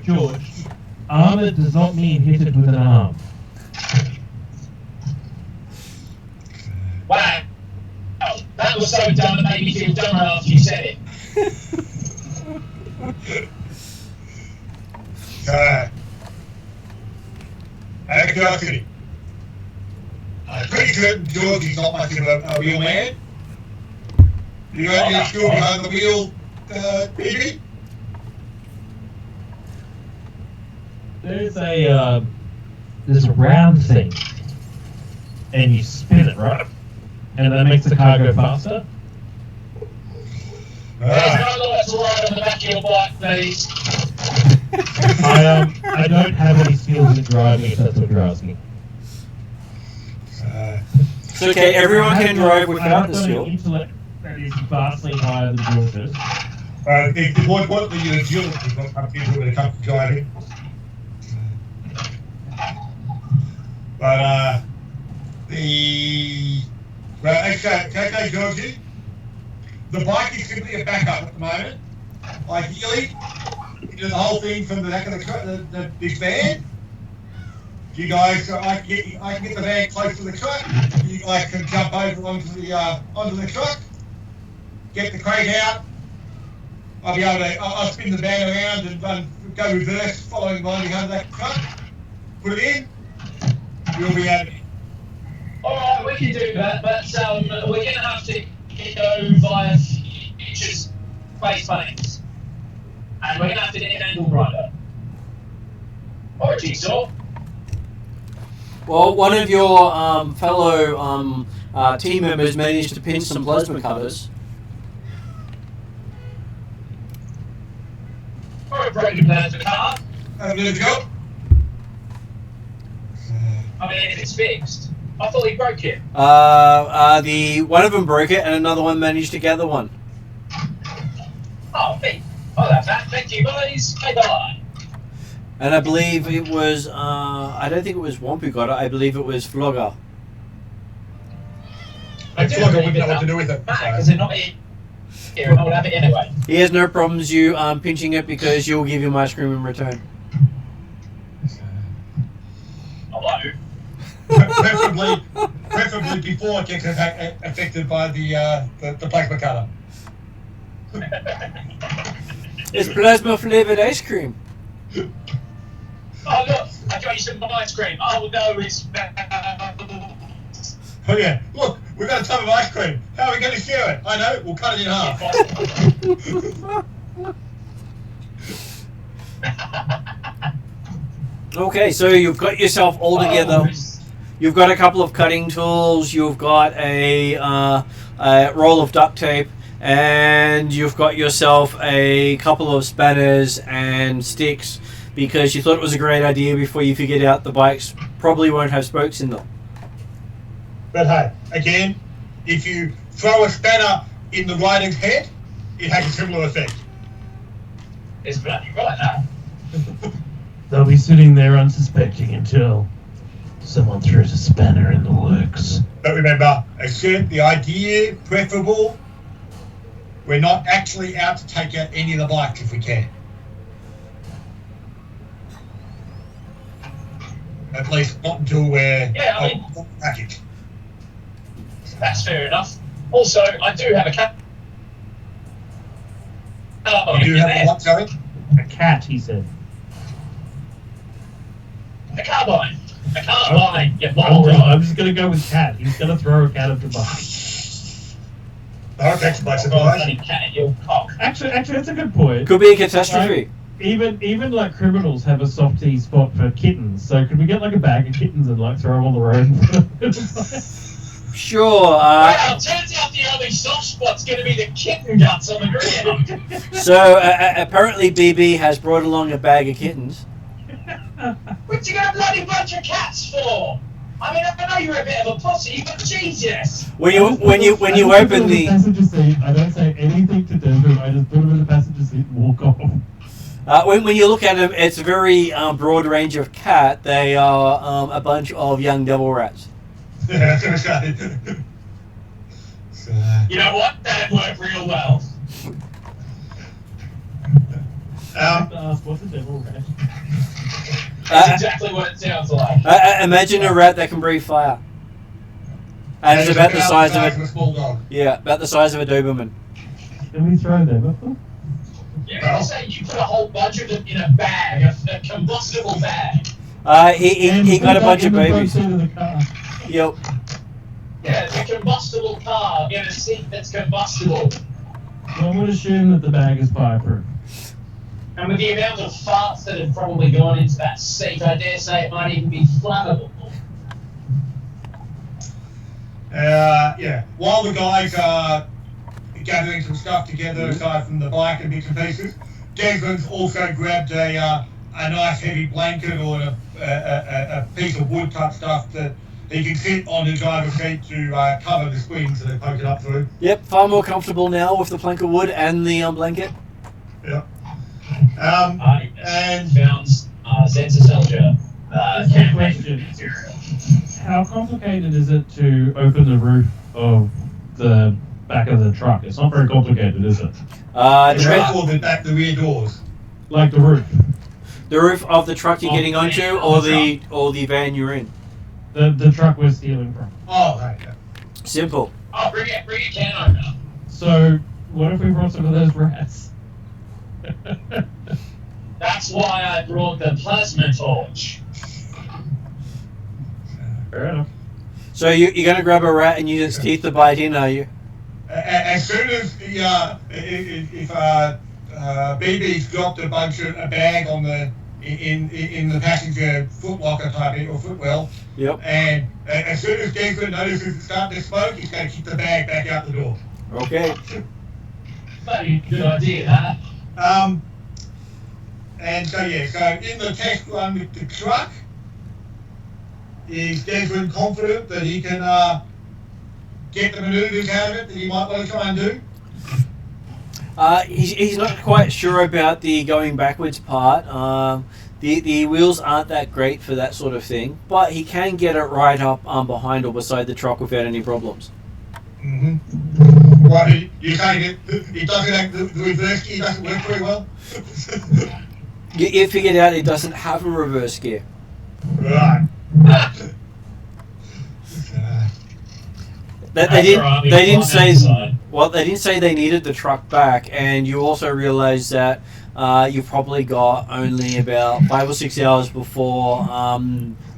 George, armored does not mean hit it with an arm. Wow. That was so dumb it made me feel dumber after you said it. Out of curiosity, I'm pretty certain Georgie's not much of a real man. You know any skill behind the wheel, BB? There's a round thing, and you spin it, right? And that makes the car go faster. There's no lights right on the back of your bike, please. I don't have any skills in driving, if that's what you're asking. It's okay, everyone can drive without the I've got skill. an intellect that is vastly higher than George's. It's more importantly your agility is what comes into it when it comes to driving. But okay, Georgie. The bike is simply a backup at the moment. Ideally, you do the whole thing from the back of the big van. You guys, I can get the van close to the truck. You guys can jump over onto the truck, get the crate out. I'll be able to. I'll spin the van around and go reverse, following line behind that truck. Put it in. You'll be able to. Alright, we can do that, but we're going to have to go via Future's space planes. And we're going to have to get an angle grinder. Or a jigsaw. Well, one of your fellow team members managed to pin some plasma cutters. Or a broken plasma cutter. Have a bit of job. I mean, if it's fixed. I thought he broke it. The one of them broke it, and another one managed to gather one. Oh, me. Oh, that's that. Thank you, guys. Bye-bye. And I believe it was. I don't think it was Womp who got it. I believe it was Flogger. I feel like I wouldn't know what to do with it. Because they're not here, and I would have it anyway. He has no problems you pinching it because you'll give him ice cream in return. Hello. Preferably before it gets affected by the plasma cutter. It's plasma flavored ice cream. Oh, look. I got you some ice cream. Oh, no, it's... Oh, yeah. Look, we've got a tub of ice cream. How are we going to share it? I know. We'll cut it in half. Okay, so you've got yourself all together. You've got a couple of cutting tools. You've got a roll of duct tape. And you've got yourself a couple of spanners and sticks because you thought it was a great idea before you figured out the bikes probably won't have spokes in them. But hey, again, if you throw a spanner in the rider's head, it has a similar effect. It's bloody right now. They'll be sitting there unsuspecting until someone throws a spanner in the works. But remember, accept the idea, preferable. We're not actually out to take out any of the bikes if we can. At least not until we're on the package. That's fair enough. Also, I do have a cat. You do have a what, sorry? A cat, he said. A carbine. A carbine. Okay. I'm just going to go with cat. He's going to throw a cat at the bike. Oh, thanks, by surprise. Cat at your cock. Actually, that's a good point. Could be a catastrophe. Even like criminals have a softy spot for kittens. So could we get like a bag of kittens and like throw them on the road? Sure. Well, turns out the only soft spot's going to be the kitten guts on the ground. So apparently BB has brought along a bag of kittens. What you got a bloody bunch of cats for? I mean, I know you're a bit of a pussy, but Jesus! When you open the passenger seat, I don't say anything to Desmond. I just put him in the passenger seat and walk off. when you look at them, it's a very broad range of cat. They are a bunch of young devil rats. Yeah, You know what? That'd work real well. What's a devil rat? That's exactly what it sounds like. Imagine a rat that can breathe fire. And it's about the size of a small dog. Yeah, about the size of a Doberman. Can we throw them at them? Yeah, I say you put a whole bunch of them in a bag, a combustible bag. He got a bunch of babies. Yep. Yeah, it's a combustible car in a seat that's combustible. One would assume that the bag is fireproof. And with the amount of farts that have probably gone into that seat, I dare say it might even be flammable. Yeah. While the guys are gathering some stuff together aside from the bike and bits and pieces, Desmond's also grabbed a nice heavy blanket or a piece of wood type stuff that he can sit on the driver's seat to cover the swing so they poke it up through. Yep, far more comfortable now with the plank of wood and the blanket. Yeah. And found sensor soldier. Question. How complicated is it to open the roof of the back of the truck? It's not very complicated, is it? The rear doors. Like the roof. The roof of the truck you're getting onto, or the van you're in. The truck we're stealing from. Oh, right. Yeah. Simple. Oh, bring a can opener. So, what if we brought some of those rats? That's why I brought the plasma torch. Fair enough. So you're going to grab a rat and use its teeth to bite in, are you? As soon as if BB's dropped a bag on the in the passenger footlocker type or footwell, Yep. and as soon as Desmond notices it's starting to smoke, he's going to kick the bag back out the door. Okay. Bloody good idea, huh? And so in the test run with the truck, is Desmond confident that he can get the manoeuvres out of it that he might want to try and do? He's not quite sure about the going backwards part. The wheels aren't that great for that sort of thing, but he can get it right up behind or beside the truck without any problems. Mm-hmm. Well, you're saying it doesn't have the reverse gear doesn't work very well? You figured out it doesn't have a reverse gear. Right. They didn't say. Well, they didn't say they needed the truck back, and you also realise that you've probably got only about 5 or 6 hours before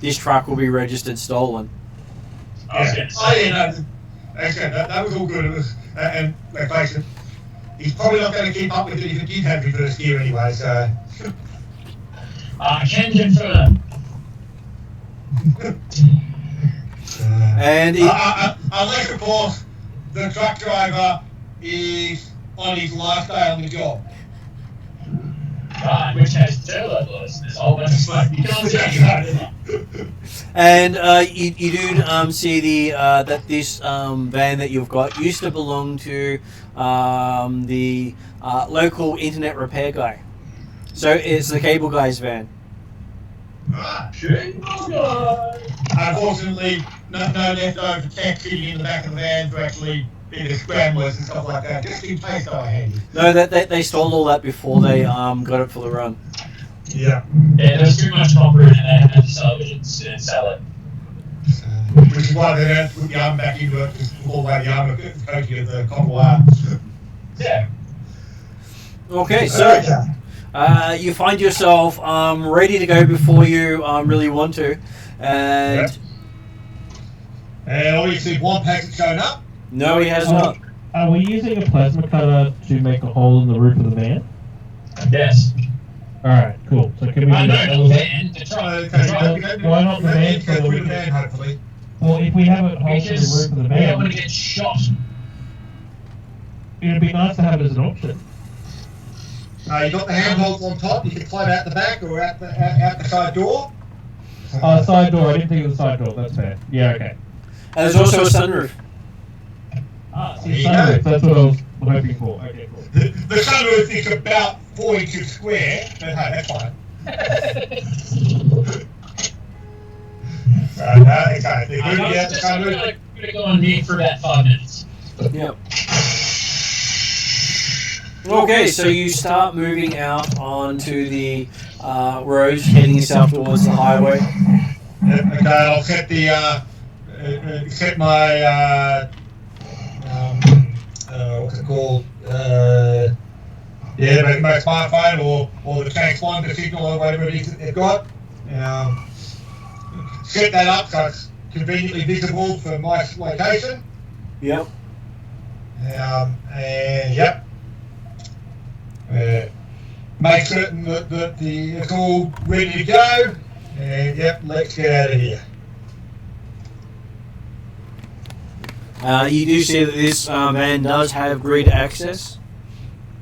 this truck will be registered stolen. Okay, that was all good. It was, and let's face it, he's probably not going to keep up with it if it did have reverse gear anyway. So. I can confirm. And unless, of course, the truck driver is on his last day on the job. Right, which has turbos. There's a whole bunch of smoke. You can't see it. And you do see that this van that you've got used to belong to the local internet repair guy. So it's the cable guy's van. Unfortunately, no leftover tech sitting in the back of the van to actually be the scramblers and stuff like that, just in case they were handy. No, they stole all that before they got it for the run. Yeah. Yeah, there was too much copper in it, they had to salvage it and sell it. Which is why they don't put the arm back into it, just pull away the arm coating of the copper wire. Yeah. Okay, so you find yourself ready to go before you really want to, and Yep. And obviously Wampak has shown up. no, he has not. Are we using a plasma cutter to make a hole in the roof of the van? Yes. Alright, cool. So can we I do know, that? the van, to try Why not the van? Go through the van, hopefully. Well, if we have it hole in the because roof of the we don't want van, to get shot. it'd be nice to have it as an option. You got the handholds on top. You can climb out the back or out the side door. Side door. I didn't think it was side door. That's fair. Yeah, okay. And there's also a sunroof. See, sunroof. That's what I was hoping for. Okay, cool. The sunroof is about 4 inches square, but hey, that's fine. Okay, they're good to get out the sunroof. I'm gonna go on mute for about 5 minutes. Yep. Okay, so you start moving out onto the roads, heading south towards the highway. Okay, I'll set the set my what's it called? My smartphone or the transponder signal or whatever it is that they've got. Set that up so it's conveniently visible for my location. Yep. And yep. Make certain that it's all ready to go. And yep, let's get out of here. You do see that this van does have grid access.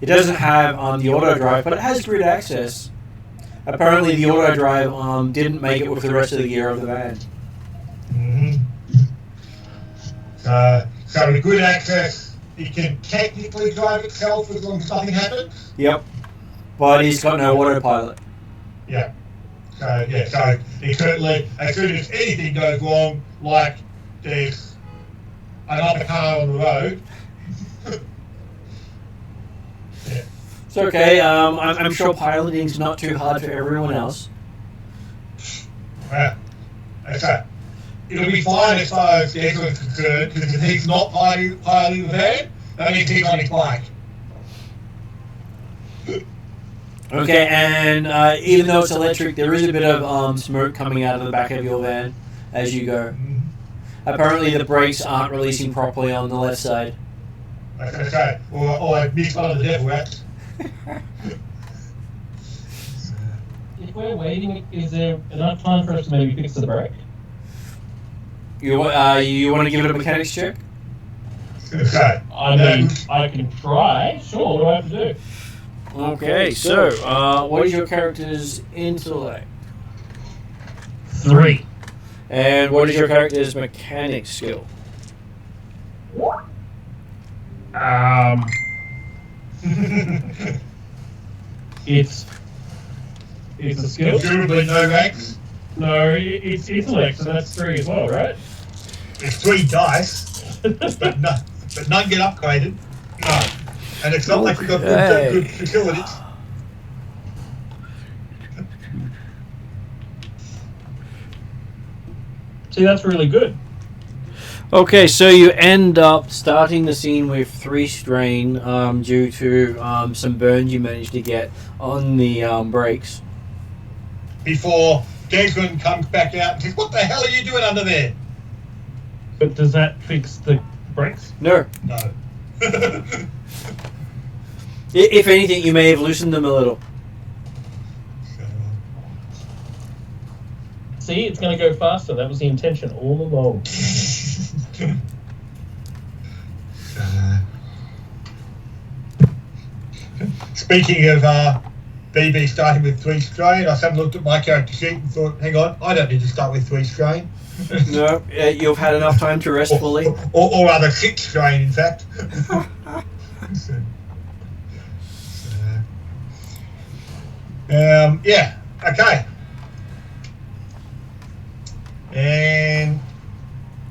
It doesn't have the auto drive, but it has grid access. Apparently, the auto drive didn't make it with the rest of the gear of the van. So with good access, it can technically drive itself as long as nothing happens. Yep. But he's got no autopilot. Yeah. So it certainly, as soon as anything goes wrong, like there's another car on the road. Yeah. It's okay. I'm sure piloting's not too hard for everyone else. Okay. It'll be fine as far as Desmond's concerned, because if he's not piloting the van, that means he's on his bike. Okay, and even though it's electric, there is a bit of smoke coming out of the back of your van as you go. Apparently the brakes aren't releasing properly on the left side. Okay. Or I missed one of the devil rats. If we're waiting, is there enough time for us to maybe fix the brake? You want to give it a mechanics check? Okay. I mean, I can try. Sure, what do I have to do? Okay, so what is your character's intellect? 3. And what is your character's mechanics skill? It's a skill. Presumably no ranks. No, it's intellect, so that's 3 as well, right? It's 3 dice, but none get upgraded. No. And it's not like you've got good facilities. See, that's really good. Okay, so you end up starting the scene with 3 strain due to some burns you managed to get on the brakes. Before Desmond comes back out and says, "What the hell are you doing under there?" But does that fix the brakes? No. No. If anything, you may have loosened them a little. See, it's going to go faster. That was the intention all along. Speaking of BB starting with 3 strain, I suddenly looked at my character sheet and thought, hang on, I don't need to start with 3 strain. No, you've had enough time to rest fully. Or rather 6 strain, in fact. Yeah, okay. And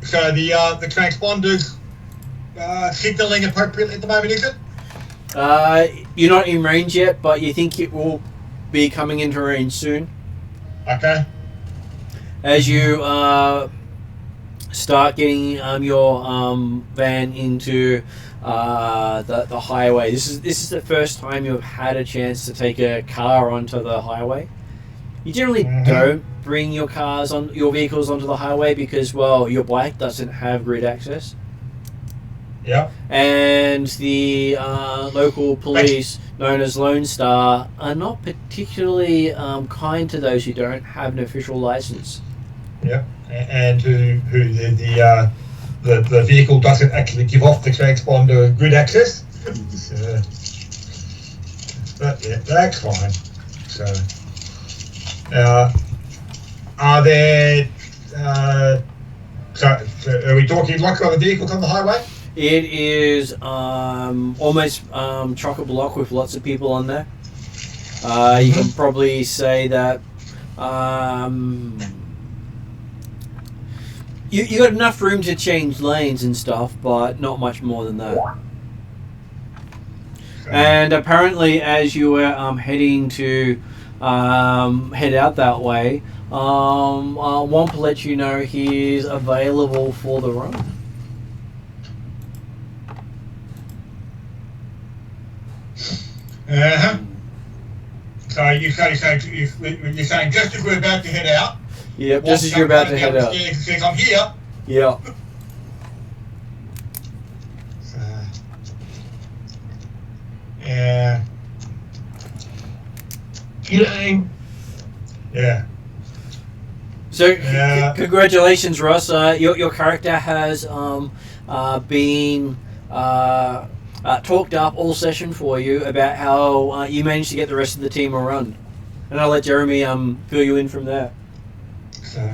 so the transponder's signalling appropriately at the moment, is it? You're not in range yet, but you think it will be coming into range soon. Okay. As you start getting your van into the highway. This is the first time you've had a chance to take a car onto the highway. You generally don't bring your vehicles onto the highway because, well, your bike doesn't have grid access. Yeah. And the local police, known as Lone Star, are not particularly kind to those who don't have an official license. Yeah. And who the vehicle doesn't actually give off the transponder grid access. But yeah, that's fine. So, are there? So are we talking like other vehicles on the highway? It is almost chock-a-block with lots of people on there. You can probably say that you got enough room to change lanes and stuff, but not much more than that. And apparently, as you were heading to head out that way, Womp lets you know he's available for the run. So you're saying just as we're about to head out. Yep, just as you're about to head out. Says, I'm here. Yeah. Yeah. G'day. Yeah. So, congratulations, Ross. Your character has been talked up all session for you about how you managed to get the rest of the team a run. And I'll let Jeremy fill you in from there.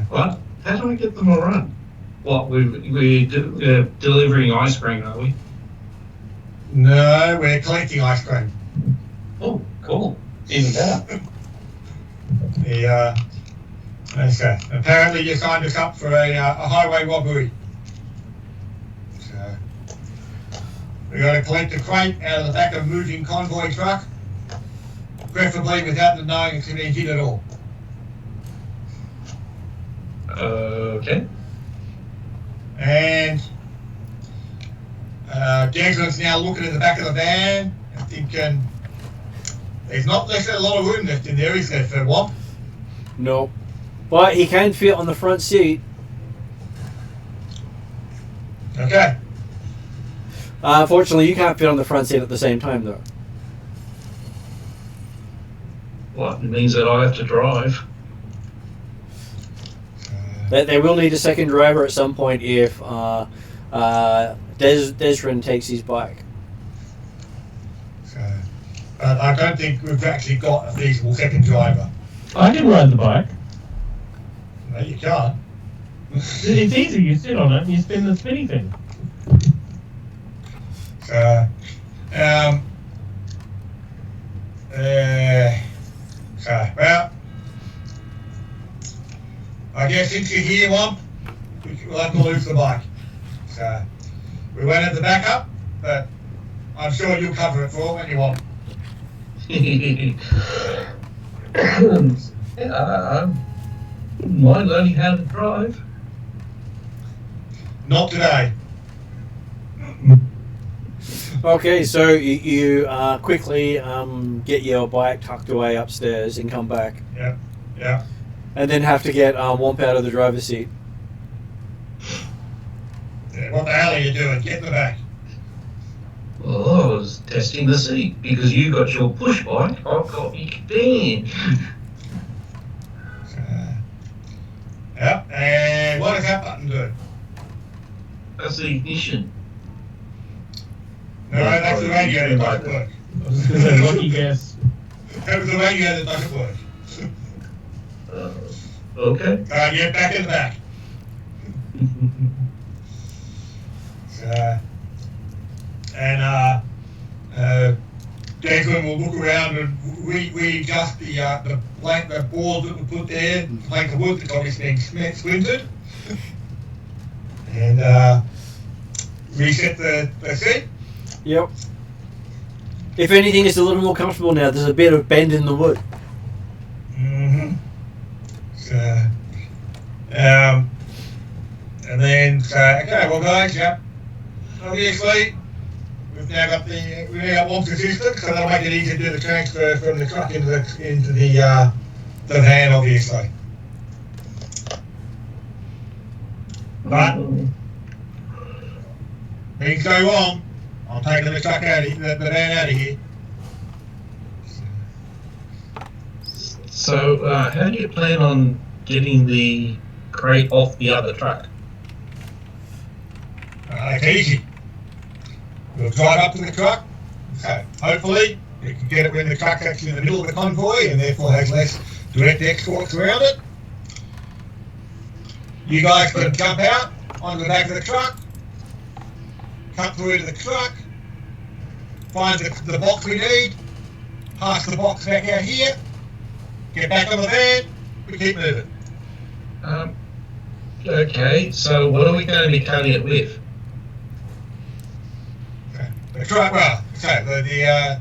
What? How do I get them a run? What, we're delivering ice cream, are we? No, we're collecting ice cream. Oh, cool. Even better. Okay. Apparently you signed us up for a highway robbery. So, we got to collect a crate out of the back of a moving convoy truck, preferably without them knowing it's been hit at all. Okay. And Desmond's now looking at the back of the van and thinking, there's not necessarily a lot of room left in there, is there, for Womp? No. But he can fit on the front seat. Okay. Fortunately, you can't fit on the front seat at the same time, though. What, it means that I have to drive? They will need a second driver at some point if Desrin takes his bike. I don't think we've actually got a feasible second driver. I can ride the bike. No, you can't. It's easy. You sit on it and you spin the spinny thing. Well, I guess since you're here, Womp, we'll have to lose the bike. So, we won't have the backup, but I'm sure you'll cover it for all when you want. I wouldn't mind learning how to drive. Not today. Okay, so you quickly get your bike tucked away upstairs and come back. Yeah. And then have to get Womp out of the driver's seat. Yeah, what the hell are you doing? Get in the back. Well, I was testing the seat because you got your push bike. I've got me van. Yeah, and what does that button do? That's the ignition. No, that's the radio that doesn't work. I was just going to say, lucky guess. That was the radio that doesn't work. Okay. Get back in the back. Declan will look around and readjust the board that we put there, the plank of wood that's obviously being splintered. And reset the seat. Yep. If anything, it's a little more comfortable now. There's a bit of bend in the wood. Mm-hmm. So, and then, okay, well, guys, yeah. Obviously, we've now got Orks assistance, so that'll make it easier to do the transfer from the truck into the van, obviously. But things go wrong. I'm taking the truck out of here, the van out of here. So, how do you plan on getting the crate off the other truck? It's easy. We'll drive up to the truck. So hopefully, we can get it when the truck's actually in the middle of the convoy and therefore has less direct escorts around it. You guys can jump out onto the back of the truck, cut through to the truck, find the box we need, pass the box back out here, get back on the van, we keep moving. Okay, so what are we going to be cutting it with? The truck, well, so the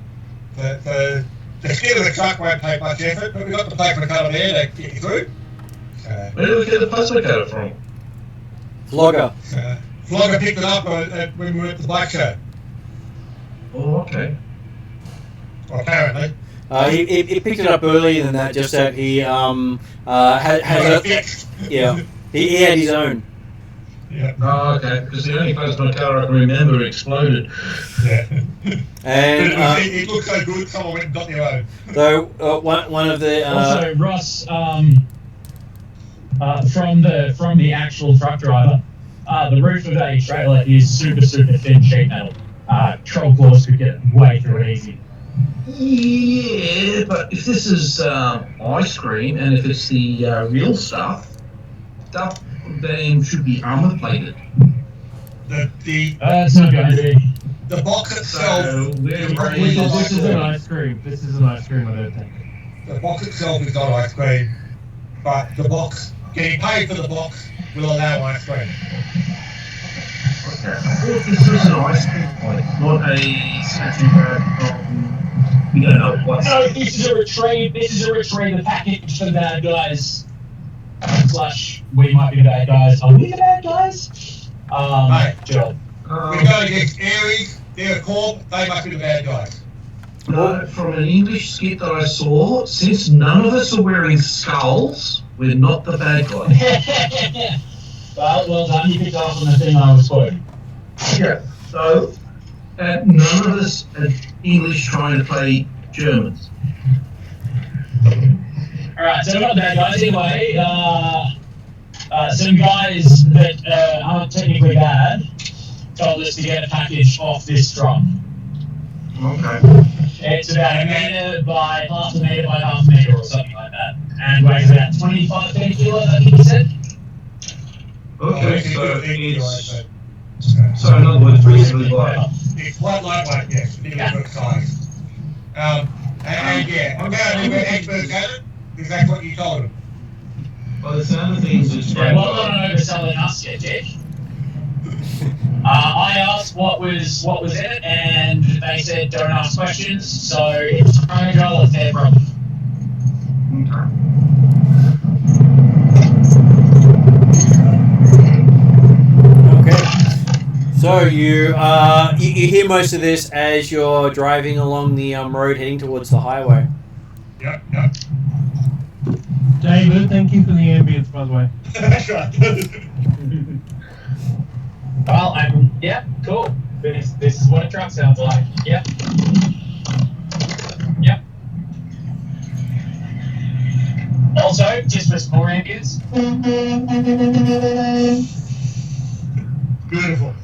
skin of the truck won't take much effort, but we've got the plasma cutter there to get you through. Where do we get the plasma cutter from? Flogger. Flogger picked it up when we were at the bike show. Oh, okay. Well, apparently. He picked it up earlier than that, just that he has yeah, he had his own. Yeah. Oh, okay, because the only plasma cutter I can remember exploded. Yeah. And it looks so good, someone went and got their own. so one of the Also, Ross, from the actual truck driver, the roof of a trailer is super thin sheet metal. Troll claws could get way through it easy. Yeah, but if this is ice cream and if it's the real stuff, then should be armor plated. It's not going to be. The box itself. So This is an ice cream. This is an ice cream, I don't think. The box itself is not ice cream, but the box, getting paid for the box, will allow ice cream. Okay. I thought this was an ice cream point, not a statue bag from. We don't know what's. No, this is a retrieve the package for the bad guys. / we might be the bad guys. Are we the bad guys? Right. Joel. We're going against Aries, they're a corp, they must be the bad guys. No, from an English skit that I saw, since none of us are wearing skulls, we're not the bad guys. Well done, you picked up on the thing I was quoting. Yeah, so none of us are English trying to play Germans. Alright, so we're not the bad guys. Anyway, some guys that aren't technically bad told us to get a package off this truck. Okay. It's about a metre by half a metre by half a metre or something like that. And weighs about 25 kilos, I think he said. Okay, so it's... So in other words, reasonably light. It's quite lightweight, yes, medium size. And yeah, I'm going to do an expert at it, because that's what you told them. By the sound of things, it's Yeah, well, not overselling us yet, Dick. I asked what was in it, and they said don't ask questions, so it's trying to draw a fair problem. okay. So you hear most of this as you're driving along the road heading towards the highway. Yep. David, thank you for the ambience, by the way. That's right. Well, yeah, cool. This is what a truck sounds like. Yep. Also, just for some more ambience. Beautiful.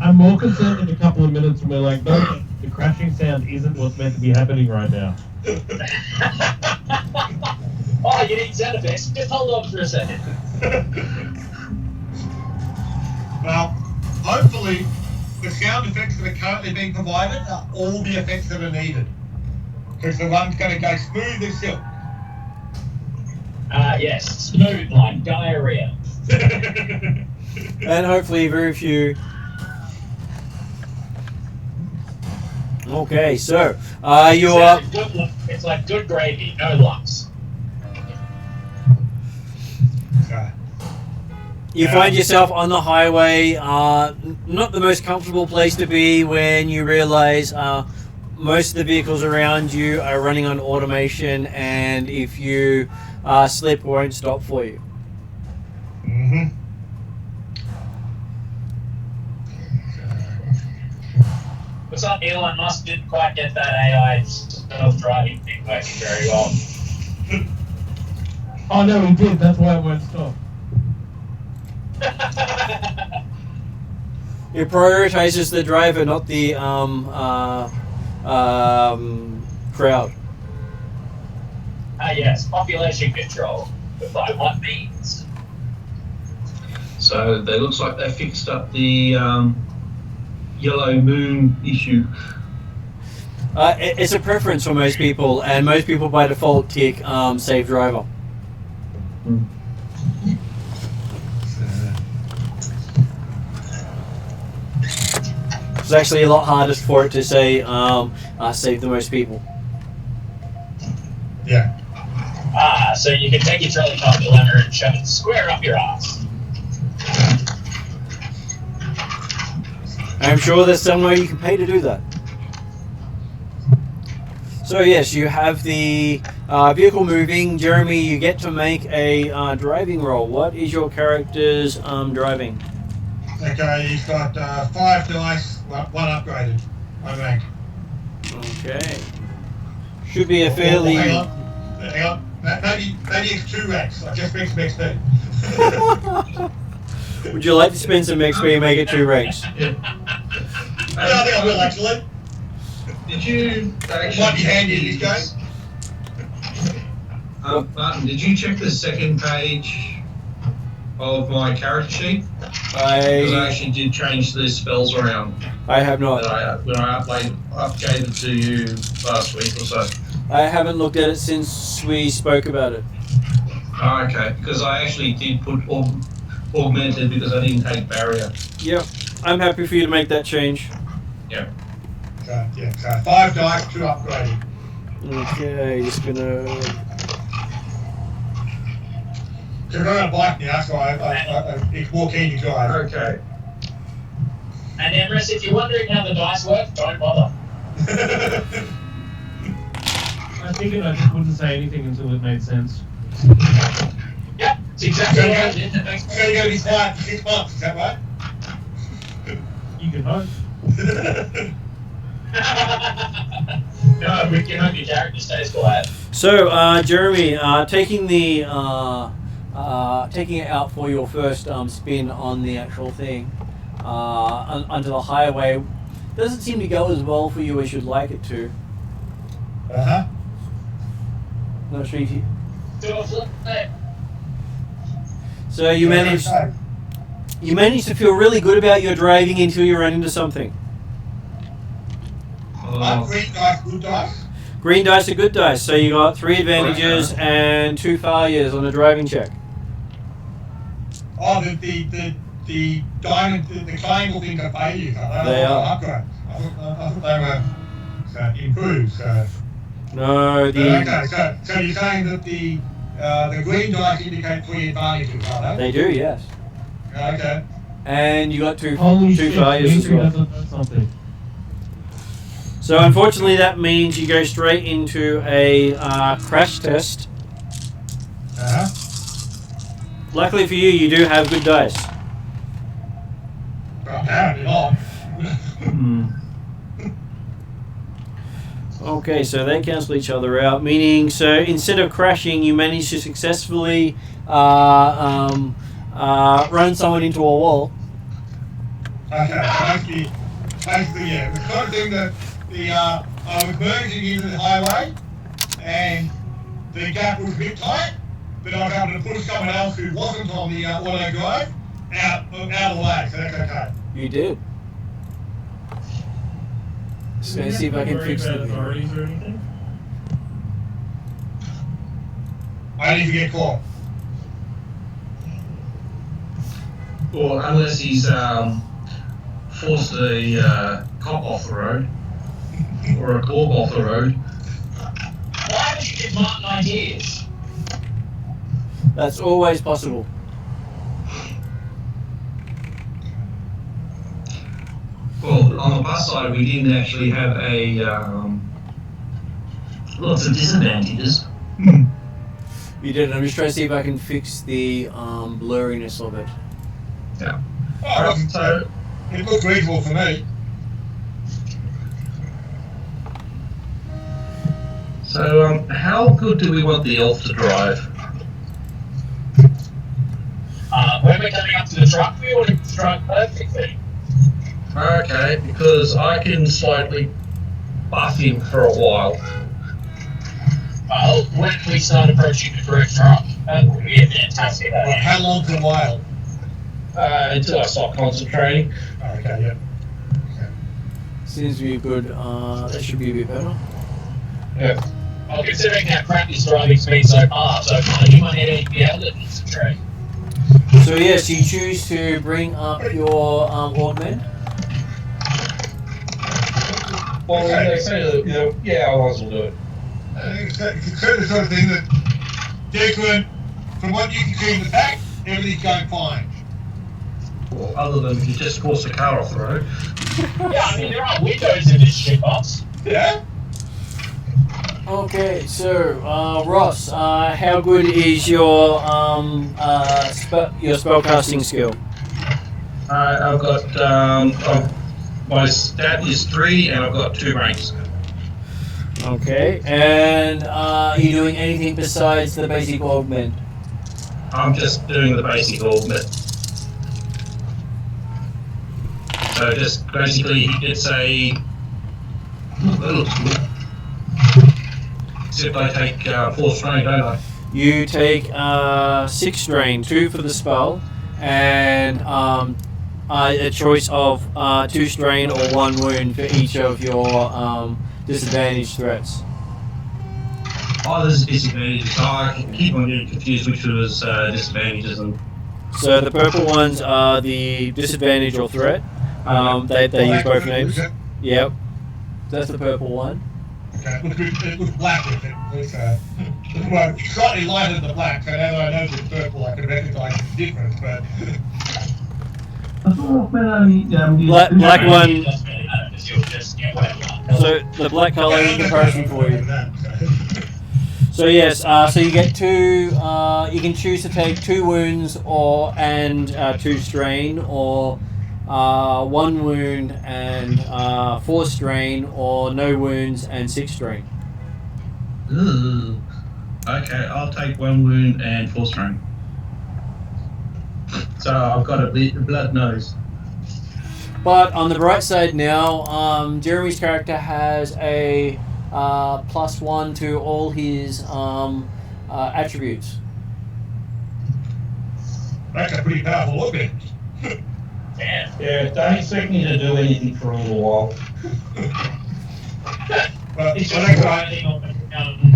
I'm more concerned in a couple of minutes when we're like, no, the crashing sound isn't what's meant to be happening right now. Oh, you need sound effects? Just hold on for a second. Well, hopefully, the sound effects that are currently being provided are all the effects that are needed. Because the one's going to go smooth as silk. Yes, smooth like diarrhea. And hopefully very few. Okay, so you are. It's like good gravy, no lumps. Okay. You find yourself on the highway, not the most comfortable place to be when you realize most of the vehicles around you are running on automation, and if you slip, won't stop for you. Mm-hmm. But some Elon Musk didn't quite get that AI self-driving thing working very well. Oh no, he did. That's why it won't stop. It prioritizes the driver, not the crowd. Yes, population control. But by what means? So it looks like they fixed up the yellow moon issue. It's a preference for most people, and most people by default tick save driver. It's actually a lot harder for it to say save the most people. Yeah. So you can take your trolley car dilemma and shove it square up your ass. I'm sure there's some way you can pay to do that. So yes, you have the vehicle moving. Jeremy, you get to make a driving roll. What is your character's driving? Okay, he's got 5 dice, one upgraded. One rank. Okay. Should be a fairly... Hang on. Maybe it's 2 ranks. I just make some XP. Would you like to spend some XP and make it 2 ranks? Yeah, I think I will actually. Did you actually Might be handy in this game. Martin, did you check the second page of my character sheet? Because I actually did change the spells around. I have not. When I updated to you last week or so. I haven't looked at it since we spoke about it. Oh, okay, because I actually did put augmented because I didn't take barrier. Yep. I'm happy for you to make that change. Yeah. Okay, yeah, so 5 dice, 2 upgraded. Okay, just gonna... So we're on a bike now, so it's more keen to drive. Okay. And Emrys, if you're wondering how the dice work, don't bother. I figured I just wouldn't say anything until it made sense. Yep, it's exactly what I did. Thanks. So you're going to be quiet for 6 months, is that right? You can hope. No, we can hope your character stays quiet. So, Jeremy, taking the taking it out for your first spin on the actual thing onto the highway doesn't seem to go as well for you as you'd like it to. Uh-huh. Not sure if you... Do a flip. So you managed to feel really good about your driving until you ran into something. Green dice, good dice. Green dice are good dice, so you got 3 advantages and 2 failures on a driving check. Oh, the diamond, the triangle things are failures. They are. Upgrades. I thought they were improved. So. No, the... Okay, so you're saying that the green dice indicate 3 advantages, are they? They do, yes. Okay. And you got 2 Holy shit, failures as Dimitri well. doesn't know something. So unfortunately that means you go straight into a crash test. Uh-huh. Luckily for you, you do have good dice. Well, apparently not. Okay, so they cancel each other out, meaning so instead of crashing, you manage to successfully run someone into a wall. Okay, basically, yeah. The kind of thing that I was merging into the highway, and the gap was a bit tight, but I was able to push someone else who wasn't on the auto drive out of the way, so that's okay. You did. So let's see if I can fix it. authorities or anything? I need to get caught. Or unless he's forced a cop off the road, or a corp off the road. Why would you give Martin ideas? That's always possible. Well, on the plus side, we didn't actually have a lots of disadvantages. You did. I'm just trying to see if I can fix the blurriness of it. Yeah. So it looked reasonable for me. So, how good do we want the elf to drive? When we're coming up to the truck, we want to drive perfectly. Okay, because I can slightly buff him for a while. Well, when we start approaching the correct truck, that would be a fantastic Well, idea. how long's a while? Until I stop concentrating. Okay, yeah. Seems to be good. That should be a bit better. Yeah. Well, considering how crap his driving's been so far, you might need to be able to concentrate. So yes, you choose to bring up your augment. Well, Okay. they say that, yeah, I was will do it. It's the sort of thing that, Declan, from what you can see in the back, everything's going fine. Well, other than if you just force the car off the road. Yeah, I mean, there are windows in this shitbox. Yeah? Okay, so Ross, how good is your spellcasting skill? I've got, my stat is 3 and I've got 2 ranks. Okay, and are you doing anything besides the basic augment? I'm just doing the basic augment. So just basically he gets a... Except I take 4 strain, don't I? You take 6 strain, 2 for the spell, and a choice of 2 strain or 1 wound for each of your disadvantaged threats. Oh, there's disadvantages. So I keep on getting confused which was disadvantages and... So the purple ones are the disadvantage or threat. They use both names. Yep, that's the purple one. Okay, it looks black with it. It's, well, slightly lighter than the black, so now that I know it's purple, I can recognise the difference, but... Black one. So the black colour in comparison for you. So yes, so you get 2. You can choose to take 2 wounds and 2 strain, or 1 wound and 4 strain, or no wounds and 6 strain. Ooh. Okay, I'll take 1 wound and 4 strain. So I've got a blood nose. But on the bright side now, Jeremy's character has a +1 to all his attributes. That's a pretty powerful augment. Damn. Yeah, don't expect me to do anything for a little while. Well, It's well, just that's grinding on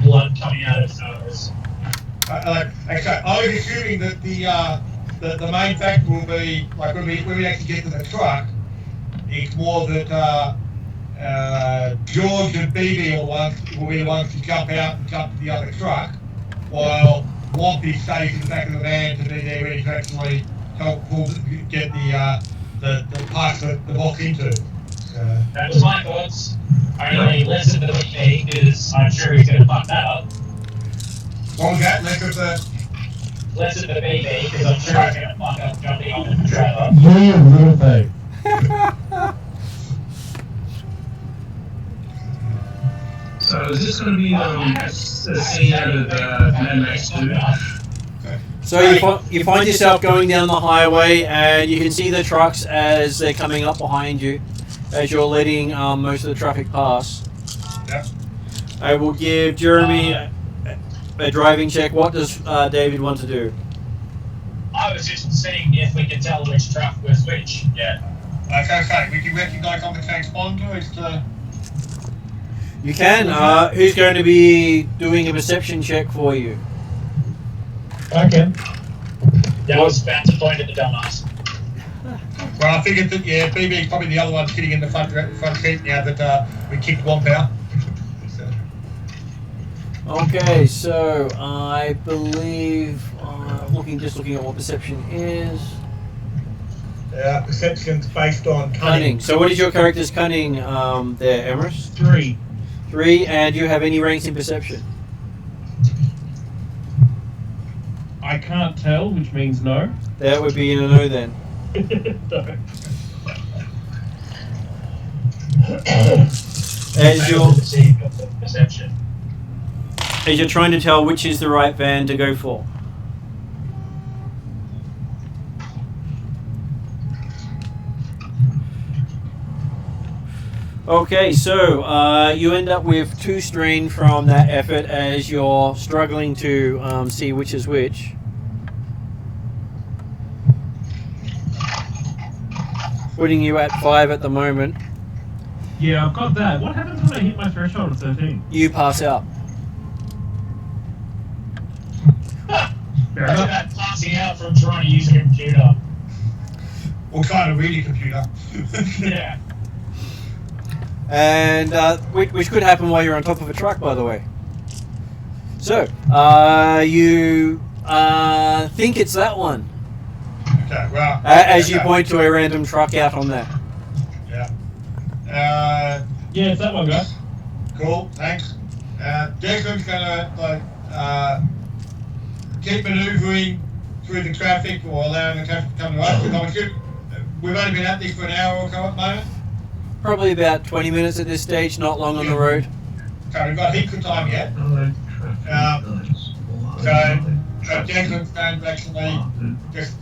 blood coming out of his nose. actually, I was assuming that the main factor will be, like when we actually get to the truck, it's more that George and BB will be the ones to jump out and jump to the other truck, while Lumpy stays in the back of the van to be there ready to actually help get the parts of the box into. So, That was my thoughts. Only listen to the BB, because I'm sure he's going to fuck that up. what was that? Listen to the BB, because I'm sure he's going to fuck up jumping onto the trailer. Yeah, real thing. So is this going to be a scene out of Mad Max 2? So you find yourself going down the highway, and you can see the trucks as they're coming up behind you, as you're letting most of the traffic pass. Yep. I will give Jeremy a driving check. What does David want to do? I was just seeing if we could tell which truck was which. Yeah. Okay, we can recognise on the transponder as to... You can. Who's going to be doing a perception check for you? I can. That was about to point at the dumbass. Well, I figured that, yeah, BB's probably the other one sitting in the front seat now that we kicked Womp out. So. Okay, so I believe, looking at what perception is. Perception's based on cunning. So what is your character's cunning there, Emrys? 3. 3, and do you have any ranks in perception? I can't tell, which means no. That would be a no then. No. Perception. As you're trying to tell which is the right van to go for. Okay, so you end up with 2 strain from that effort as you're struggling to see which is which. Putting you at 5 at the moment. Yeah, I've got that. What happens when I hit my threshold of 13? You pass out. Fair Imagine enough. that passing out from trying to use a computer. Or trying to read a computer. Yeah. And which could happen while you're on top of a truck, by the way. So, you think it's that one. Okay, well. As you point to a random truck out on there. Yeah. Yeah, it's that one, guys. Cool, thanks. Declan's gonna keep manoeuvring through the traffic or allowing the traffic to come to us. Because we've only been at this for an hour or so at the moment. Probably about 20 minutes at this stage, not long on the road. So we've got heaps of time yet. So Declan's going to actually just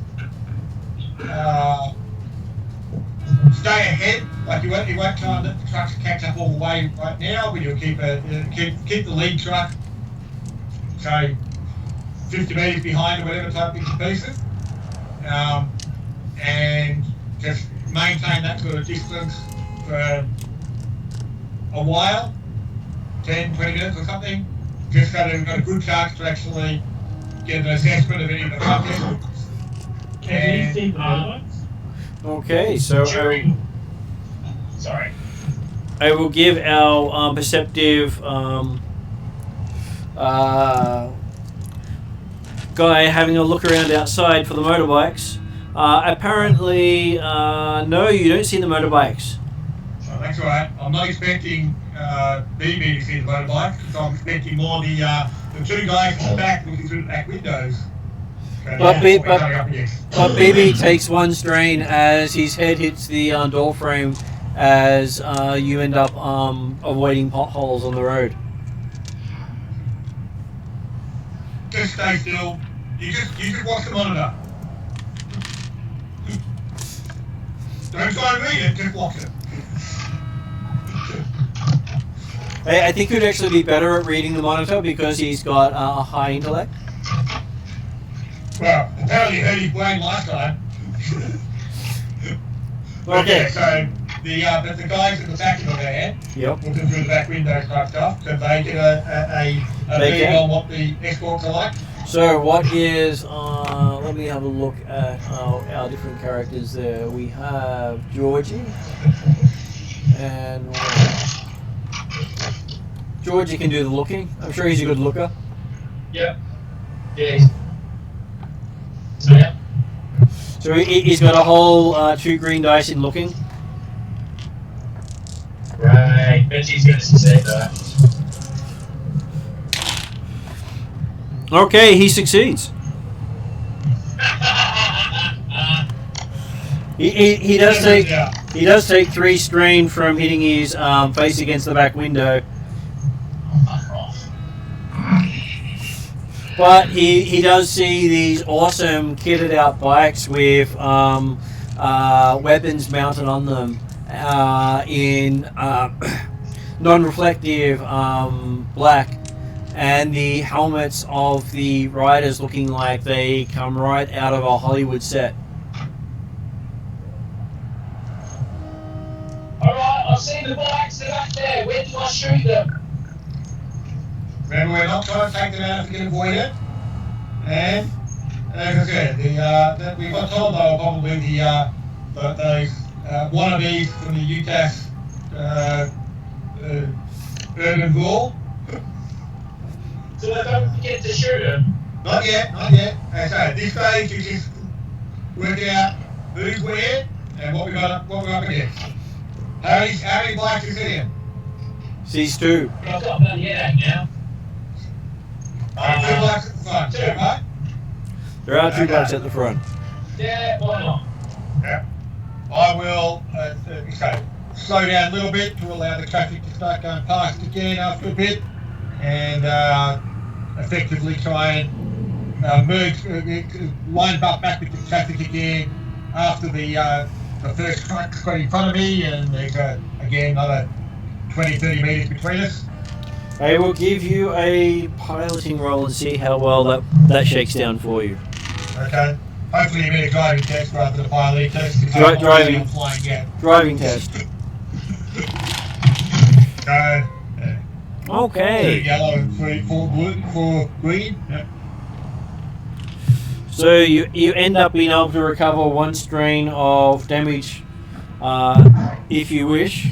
stay ahead. Like you won't try and let the trucks catch up all the way right now, but you'll keep the lead truck, say 50 metres behind or whatever type of pieces, and just maintain that sort of distance for a while, 10, 20 minutes or something, just so that we've got a good chance to actually get an assessment of any of the traffic. Can you see the motorbikes? Okay, so Sorry. I will give our perceptive guy having a look around outside for the motorbikes. Apparently, no, you don't see the motorbikes. So that's all right. I'm not expecting BB to see the motorbike, because I'm expecting more the 2 guys in the back looking through the back windows. Okay, But that's what we're coming up against. But BB takes 1 strain as his head hits the door frame as you end up avoiding potholes on the road. Just stay still. You just watch the monitor. Don't try and read it, just watch it. I think he'd actually be better at reading the monitor because he's got a high intellect. Well, apparently you heard his brain last time. Okay. So the guys at the back of the van, Yep. looking through the back window type stuff, can they get a They read can. on what the escorts are like? So what is, let me have a look at our different characters there. We have Georgie, and Georgie can do the looking. I'm sure he's a good looker. Yep. Yeah. So, yeah. So he's got a whole 2 green dice in looking. Right. Bet he's going to succeed though. Okay, he succeeds. He does take 3 strain from hitting his face against the back window. But he does see these awesome kitted out bikes with weapons mounted on them in non-reflective black, and the helmets of the riders looking like they come right out of a Hollywood set. Alright, I've seen the bikes, they're up there. Where do I shoot them? Remember, we're not trying to take them out if we can avoid it. And, as I said, we got told they were probably the but those wannabes from the UTAS urban brawl. So I don't get to shoot him. Not yet, not yet. So at this stage, you just work out who's where and what we're up against. How many blacks is it in? Sees two. I've got about headache now. Two blacks at the front, Two. right? There are two blacks at the front. Yeah, why not? Yeah. I will slow down a little bit to allow the traffic to start going past again after a bit, and effectively try and merge, line back with the traffic again after the first truck's got in front of me, and there's again another 20-30 meters between us. I will give you a piloting roll and see how well that shakes down for you. Okay. Hopefully you mean a driving test rather than a piloting test. Driving. I'm flying yet. Driving test. So, Okay. 2 yellow and 4 green. Yep. So you end up being able to recover 1 strain of damage, if you wish.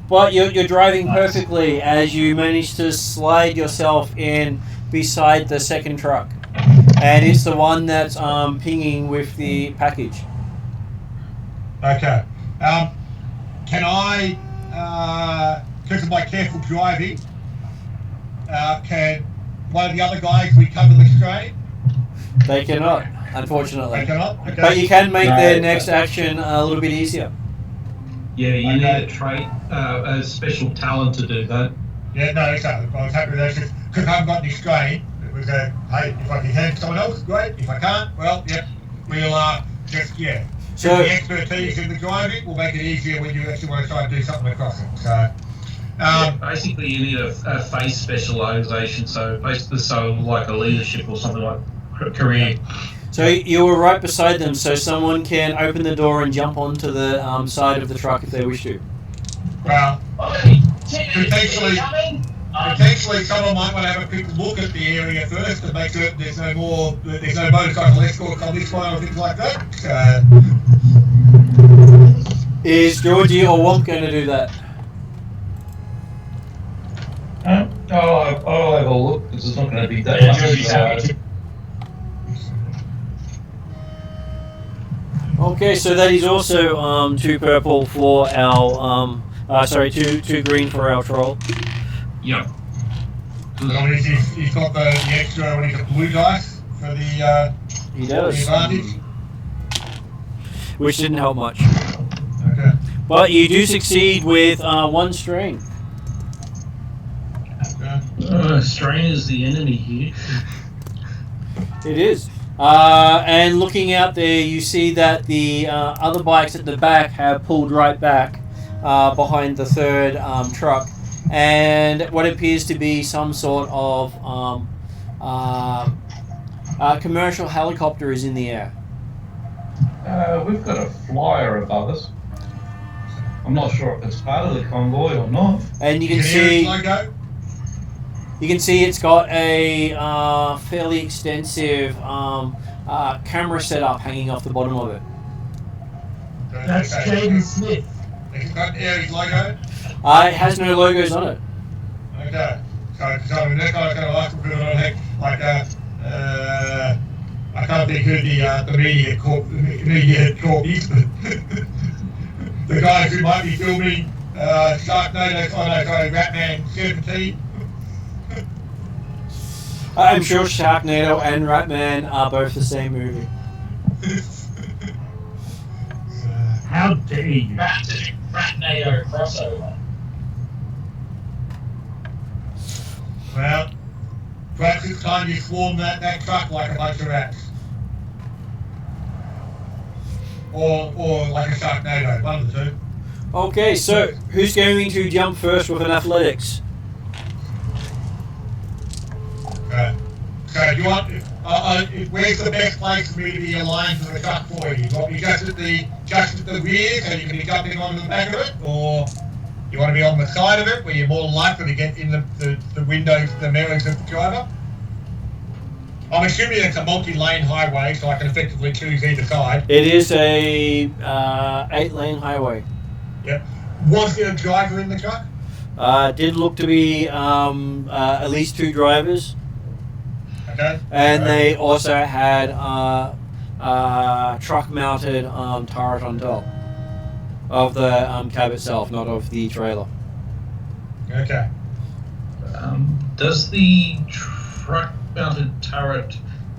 But you're driving perfectly as you manage to slide yourself in beside the second truck. And it's the one that's pinging with the package. Okay. Can I, because of my careful driving, can one of the other guys recover the strain? They cannot, unfortunately. They cannot? Okay. But you can make their next action a little bit easier. Yeah, you need a trait, a special talent to do that. Yeah, no, okay. I was happy with that because I haven't got any strain. It was hey, if I can hand someone else, great. If I can't, well, yep, we'll just, yeah. So the expertise in the driving will make it easier when you actually want to try and do something across it. So, Yeah, basically, you need a face specialisation, so basically, like a leadership or something like career. So you were right beside them, so someone can open the door and jump onto the side of the truck if they wish to. well, Potentially. potentially someone might want to have a quick look at the area first to make certain there's no motorcycle escorts on this one or things like that. Is Georgie or Womp going to do that? I'll have a look because it's not going to be that Yeah, much. Georgie's happy to. Okay, so that is also 2 purple for our two green for our troll. Yep. He's got the extra when he's got blue dice for the He does, advantage. which didn't help much. Okay. But you do succeed with 1 strain. Strain is the enemy here. It is. And looking out there, you see that the other bikes at the back have pulled right back behind the third truck, and what appears to be some sort of commercial helicopter is in the air. We've got a flyer above us. I'm not sure if it's part of the convoy or not. And you can see it's got a fairly extensive camera setup hanging off the bottom of it. That's Jaden Smith. It's got Aries logo. It has no logos on it. Okay. So that's what I was going to ask a bit of I can't think who the media corp is, but the guys who might be filming Sharknado, Ratman 17. I'm sure Sharknado and Ratman are both the same movie. How dare you? Ratnado crossover. Well, perhaps it's time you swarm that truck like a bunch of rats. Or like a Sharknado, one of the two. Okay, so who's going to jump first with an athletics? So do you want? Where's the best place for me to be aligned to the truck for you? You want me just at the rear, so you can be jumping onto the back of it, or you want to be on the side of it, where you're more likely to get in the windows, the mirrors of the driver? I'm assuming it's a multi-lane highway, so I can effectively choose either side. It is a 8-lane highway. Yep. Was there a driver in the truck? Did look to be at least 2 drivers. Okay. And they also had truck-mounted turret on top of the cab itself, not of the trailer. Okay. Does the truck-mounted turret,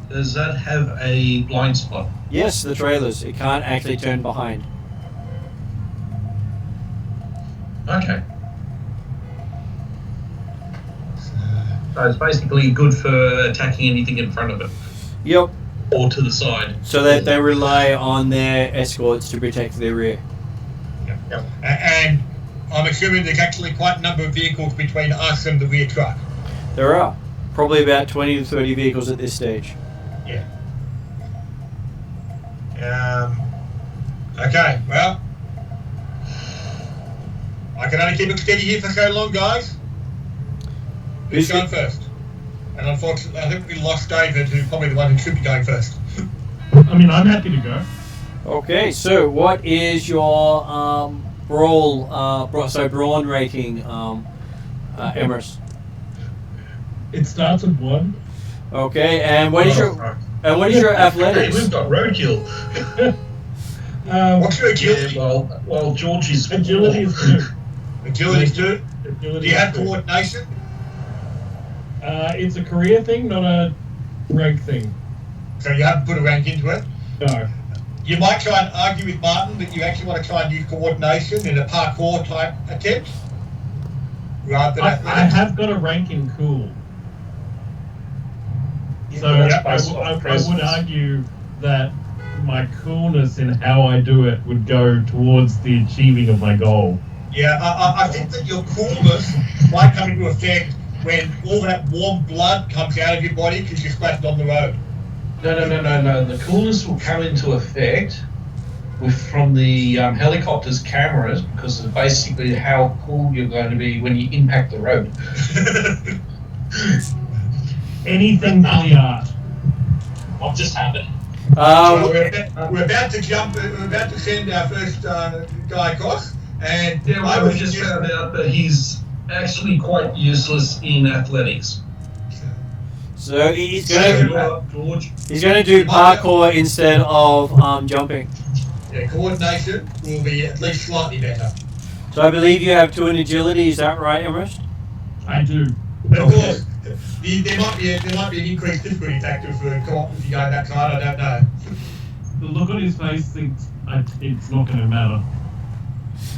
does that have a blind spot? Yes, the trailers. It can't actually turn behind. Okay. So it's basically good for attacking anything in front of it. Yep. Or to the side. So they rely on their escorts to protect their rear. Yep. And I'm assuming there's actually quite a number of vehicles between us and the rear truck. There are. Probably about 20 to 30 vehicles at this stage. Yeah. Okay, well, I can only keep it steady here for so long, guys. Who's going first? And unfortunately, I think we lost David, who's probably the one who should be going first. I mean, I'm happy to go. Okay, so what is your brawn rating, Emrys? It starts at 1. Okay, and what is your Hey, athletics? we've got roadkill. What's your agility? Yeah, well, Georgie's Agility is 2. Agility's 2. Do Agility you have is 2. coordination? It's a career thing, not a rank thing. So you haven't put a rank into it? No. You might try and argue with Martin that you actually want to try and use coordination in a parkour type attempt, rather than I athletics. have got a rank in cool. So Yep. I would argue that my coolness in how I do it would go towards the achieving of my goal. Yeah, I think that your coolness might come into effect when all that warm blood comes out of your body because you're splashed on the road. No. The coolness will come into effect from the helicopter's cameras because of basically how cool you're going to be when you impact the road. Anything for the art. What just happened? So we're about to jump. We're about to send our first guy across, and Yeah, well, we just found out that he's actually quite useless in athletics. So he's going George. to do parkour instead of jumping. Yeah, coordination will be at least slightly better. So I believe you have 2 in agility. Is that right, Emrys? I do. But of course, there might be an increased difficulty factor for co-op if you go that side. I don't know. The look on his face thinks it's not going to matter.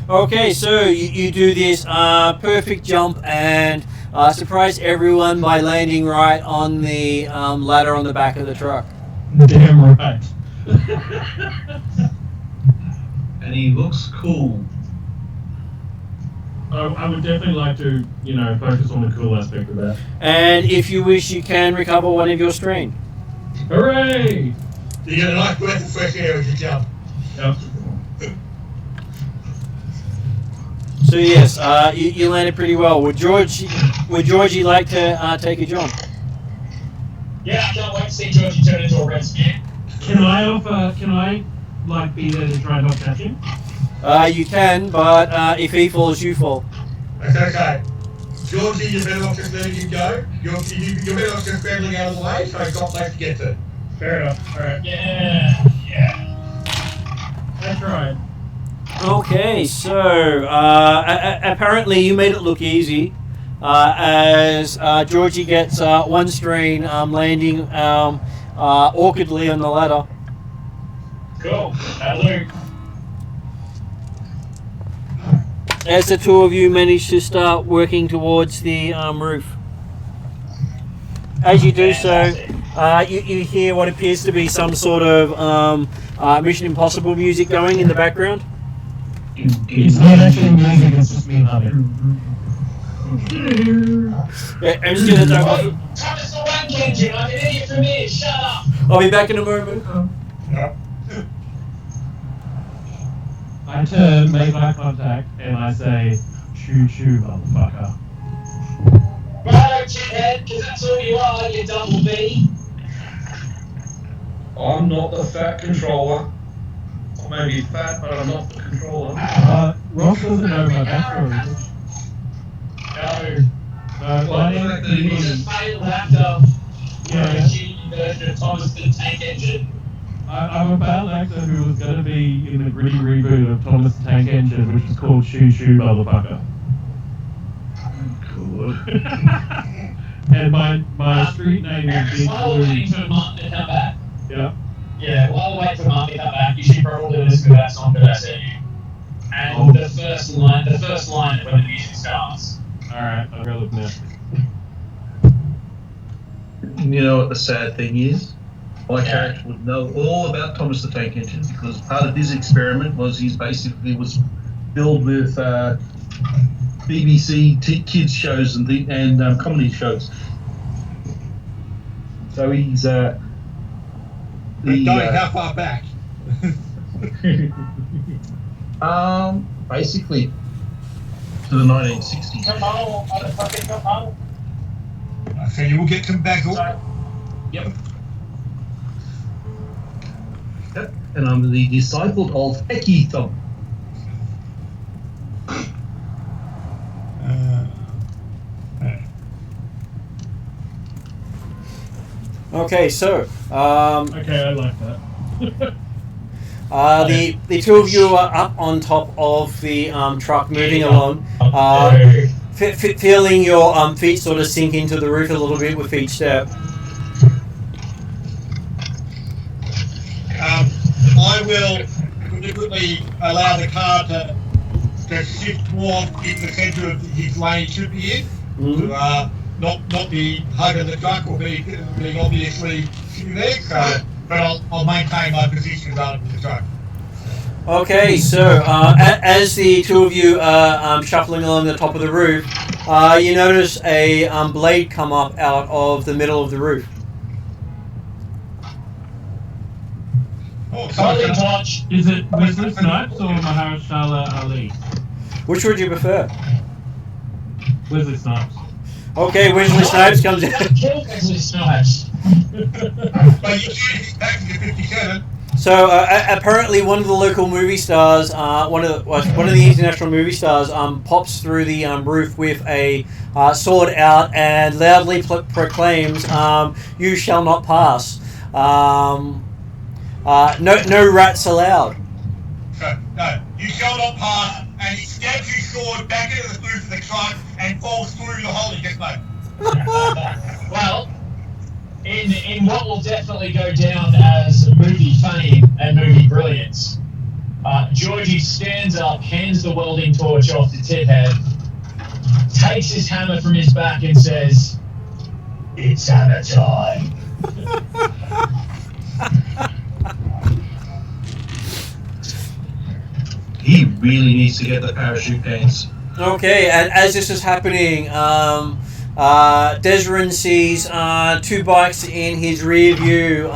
Okay, so you do this perfect jump and surprise everyone by landing right on the ladder on the back of the truck. Damn right. And he looks cool. I would definitely like to, focus on the cool aspect of that. And if you wish, you can recover 1 of your strain. Hooray! You get a nice breath of fresh air as you jump. Yep. So yes, you landed pretty well. Would Georgie like to take a jump? Yeah, I can't wait to see Georgie turn into a red spear. Can I be there to try and help catch him? You can, but if he falls, you fall. That's okay. Georgie, you're better off just letting him go. You're better off just battling out of the way, so he's got place to get to. Fair enough. All right. Yeah. I tried. Okay, so apparently you made it look easy, as Georgie gets 1 strain landing awkwardly on the ladder. Cool. That'll do. As the 2 of you manage to start working towards the roof. As you do so, you hear what appears to be some sort of Mission Impossible music going in the background. It's not actually music, it's just me humming. Yeah, I'm just gonna talk. Thomas the Wank Engine, I'm an idiot from here, shut up! I'll be back in a moment. Yep. I turn, make eye contact, and I say, choo choo, motherfucker. Righto, shithead, because that's all you are, you double B. I'm not the fat controller. I may be fat, but I'm not the controller. Ross doesn't know my backstory. No. My name He's a is failed actor. Yeah. A cheating version of Thomas the Tank Engine. I'm a failed actor who was going to be in the gritty reboot of Thomas the Tank Engine, which is called Shoo Shoo Motherfucker. Good. And my street name is Big While we're Blue. waiting for Mark to come back. Yeah. Yeah, while we're waiting for Mark to come back, you should probably listen to that song that I sent you. And the first line when the music starts. Alright, I'll go look now. You know what the sad thing is? My character would know all about Thomas the Tank Engine because part of his experiment was he's basically was filled with BBC kids shows and comedy shows. So he's But going how far back? basically to the 1960s. Come on, motherfucker, come on. So you will get some bagel. Yep. Yep. And I'm the disciple of Keyfoge. Okay, so Okay, I like that. the two of you are up on top of the truck, moving along, feeling your feet sort of sink into the roof a little bit with each step. I will deliberately allow the car to shift more in the centre of his lane it should be in. To not be hugging the truck or being obviously sitting there. So, but I'll maintain my position rather than the truck. Okay, so as the two of you are shuffling along the top of the roof, you notice a blade come up out of the middle of the roof. Oh, Solid touch. Is it Wesley Snipes or Mahershala Ali? Which would you prefer? Wesley Snipes. Okay, Wesley Snipes comes in. Kill Wesley Snipes. But you can't back to 57. So apparently, one of the local movie stars, one of the international movie stars, pops through the roof with a sword out and loudly proclaims, "You shall not pass. No rats allowed." No, you shall not pass. And he stabs his sword back into the roof of the truck and falls through the hole he just made. Well, in what will definitely go down as movie fame and movie brilliance, Georgie stands up, hands the welding torch off to Tiphead, takes his hammer from his back and says, "It's hammer time." He really needs to get the parachute pants. Okay, and as this is happening, Desrin sees two bikes in his rear view,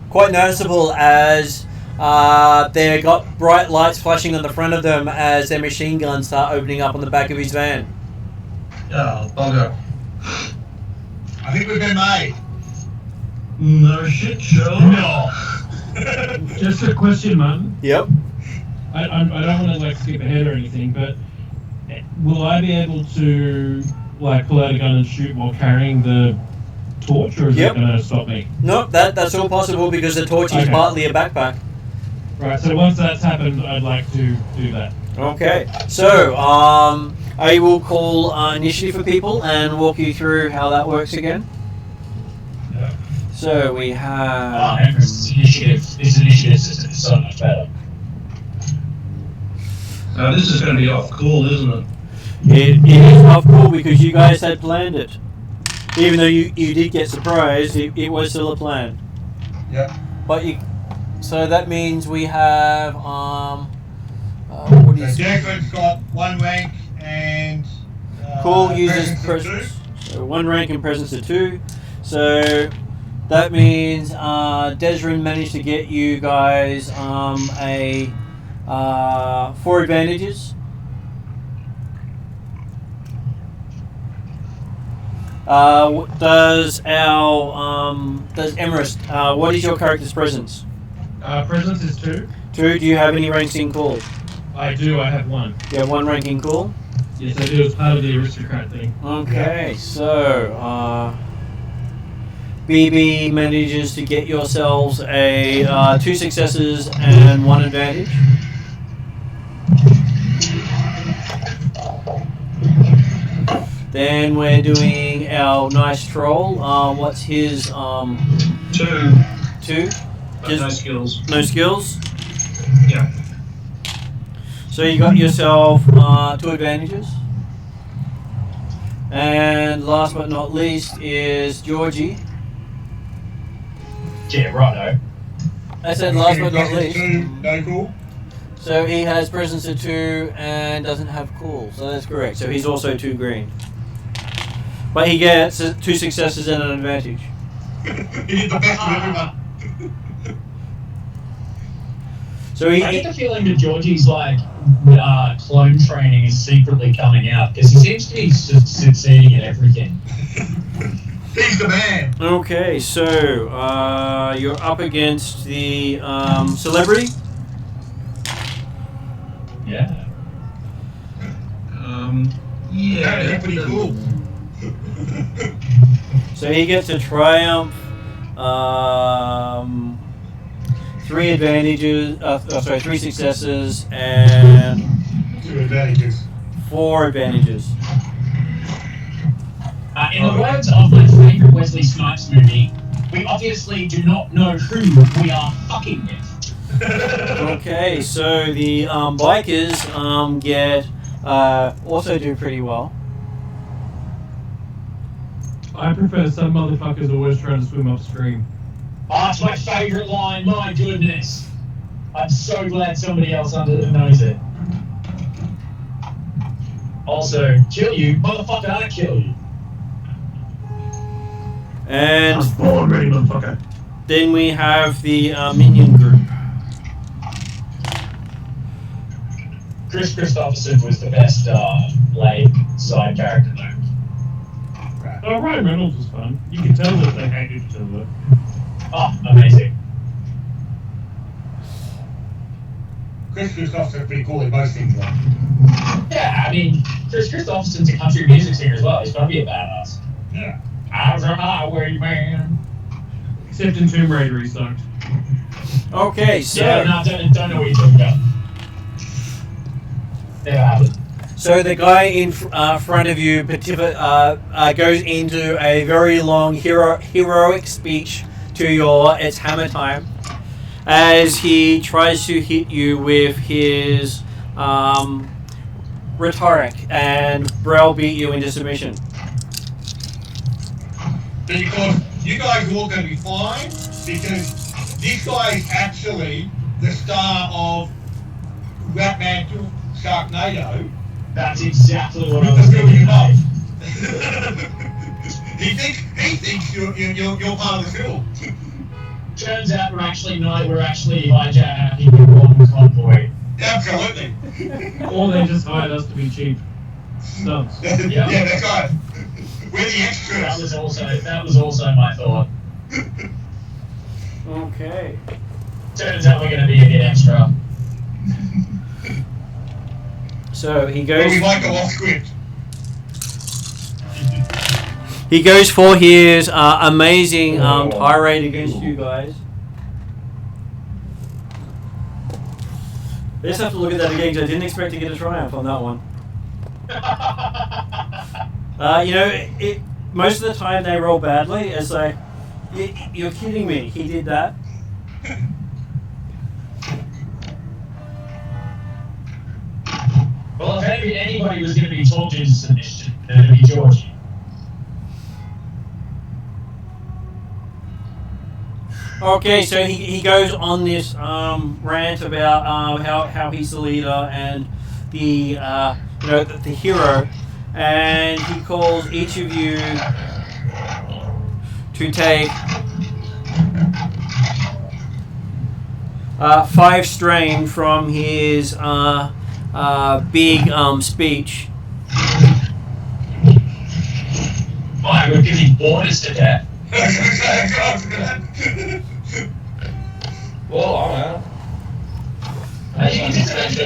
quite noticeable as they've got bright lights flashing on the front of them as their machine guns start opening up on the back of his van. Oh, bugger. I think we've been made. No shit, Sherlock. No. Just a question, man. Yep. I don't want to skip ahead or anything, but will I be able to pull out a gun and shoot while carrying the torch, or is it going to stop me? Nope, that's all possible because the torch is partly a backpack. Right. So once that's happened, I'd like to do that. Okay. So I will call initiative for people and walk you through how that works again. Yeah. So we have. This initiative system is so much better. This is going to be off cool, isn't it? It is off cool because you guys had planned it. Even though you did get surprised, it was still a plan. Yeah. But so that means we have what is Declan's got 1 rank and Cool uses presence. presence. So 1 rank and presence of 2. So that means Desrin managed to get you guys 4 advantages. Does Emerus? What is your character's presence? Presence is 2. 2. Do you have any ranks in call? I do. I have 1. You have 1 rank in call. Yes, I do. It's part of the aristocrat thing. Okay, so BB manages to get yourselves a 2 successes and 1 advantage. Then we're doing our nice troll. What's his 2. 2? But no skills. No skills. Yeah. So you got yourself 2 advantages. And last but not least is Georgie. Yeah, righto. I said last but not least. 2, no cool. So he has presence of 2 and doesn't have cool. So that's correct. So he's also 2 green. But he gets 2 successes and an advantage. He did the best of everyone. So I get the feeling that Georgie's clone training is secretly coming out because he seems to be succeeding at everything. He's the man. Okay, so you're up against the celebrity. Yeah. Yeah, that's pretty cool. So he gets a triumph. 3 advantages. 3 successes and 2 advantages. 4 advantages. In the words of my favourite Wesley Snipes movie, we obviously do not know who we are fucking with. Okay, so the bikers get also do pretty well. I prefer some motherfuckers always trying to swim upstream. Oh, it's my favourite line, my goodness. I'm so glad somebody else knows it. Also, kill you, motherfucker, I kill you. And Born ready, motherfucker. then we have the minion group. Chris Christopherson was the best late side character though. Oh, Ryan Reynolds was fun. You can tell that they hated each other. Oh, amazing. Chris Christopher's pretty cool in most things, right? Yeah, I mean, Chris Christopherson's a country music singer as well. He's gonna be a badass. Yeah. I was a highwayman. Except in Tomb Raider, he sucked. Okay, so Yeah, no, don't know what you're talking about. Never happened. so the guy in front of you goes into a very long heroic speech to your it's hammer time as he tries to hit you with his rhetoric and browbeat you into submission. Because you guys are all going to be fine, because this guy is actually the star of Batman Sharknado. That's exactly what I was thinking of. He thinks you're part of the film. Turns out we're actually not. We're actually hijacking the wrong convoy. Absolutely. Or they just hired us to be cheap stunts. Yeah, that's right. We're the That extras. was also my thought. Okay. Turns out we're going to be a bit extra. So he But goes. we might go off script. He goes for his amazing tirade against you guys. I just have to look at that again because I didn't expect to get a triumph on that one. Most of the time they roll badly. It's like, you're kidding me. He did that. Well, if anybody was going to be talked into submission, then it would be Georgie. Okay, so he goes on this rant about how he's the leader and the the hero, and he calls each of you to take 5 strain from his big speech. I would because he bored us to death. Well, I'm out.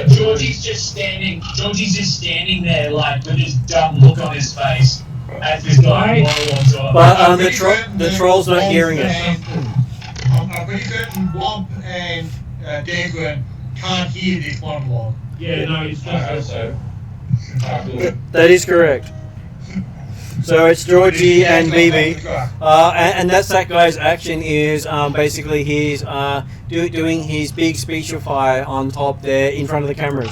Georgie's just standing there, like, with his dumb look on his face as this guy walks off. But the troll's not hearing it. I'm pretty certain Womp and Dagran can't hear this monologue. Yeah, no, he's I hope so. That is correct. So it's Georgie and BB, and that's that guy's action is basically he's doing his big speechify on top there in front of the cameras.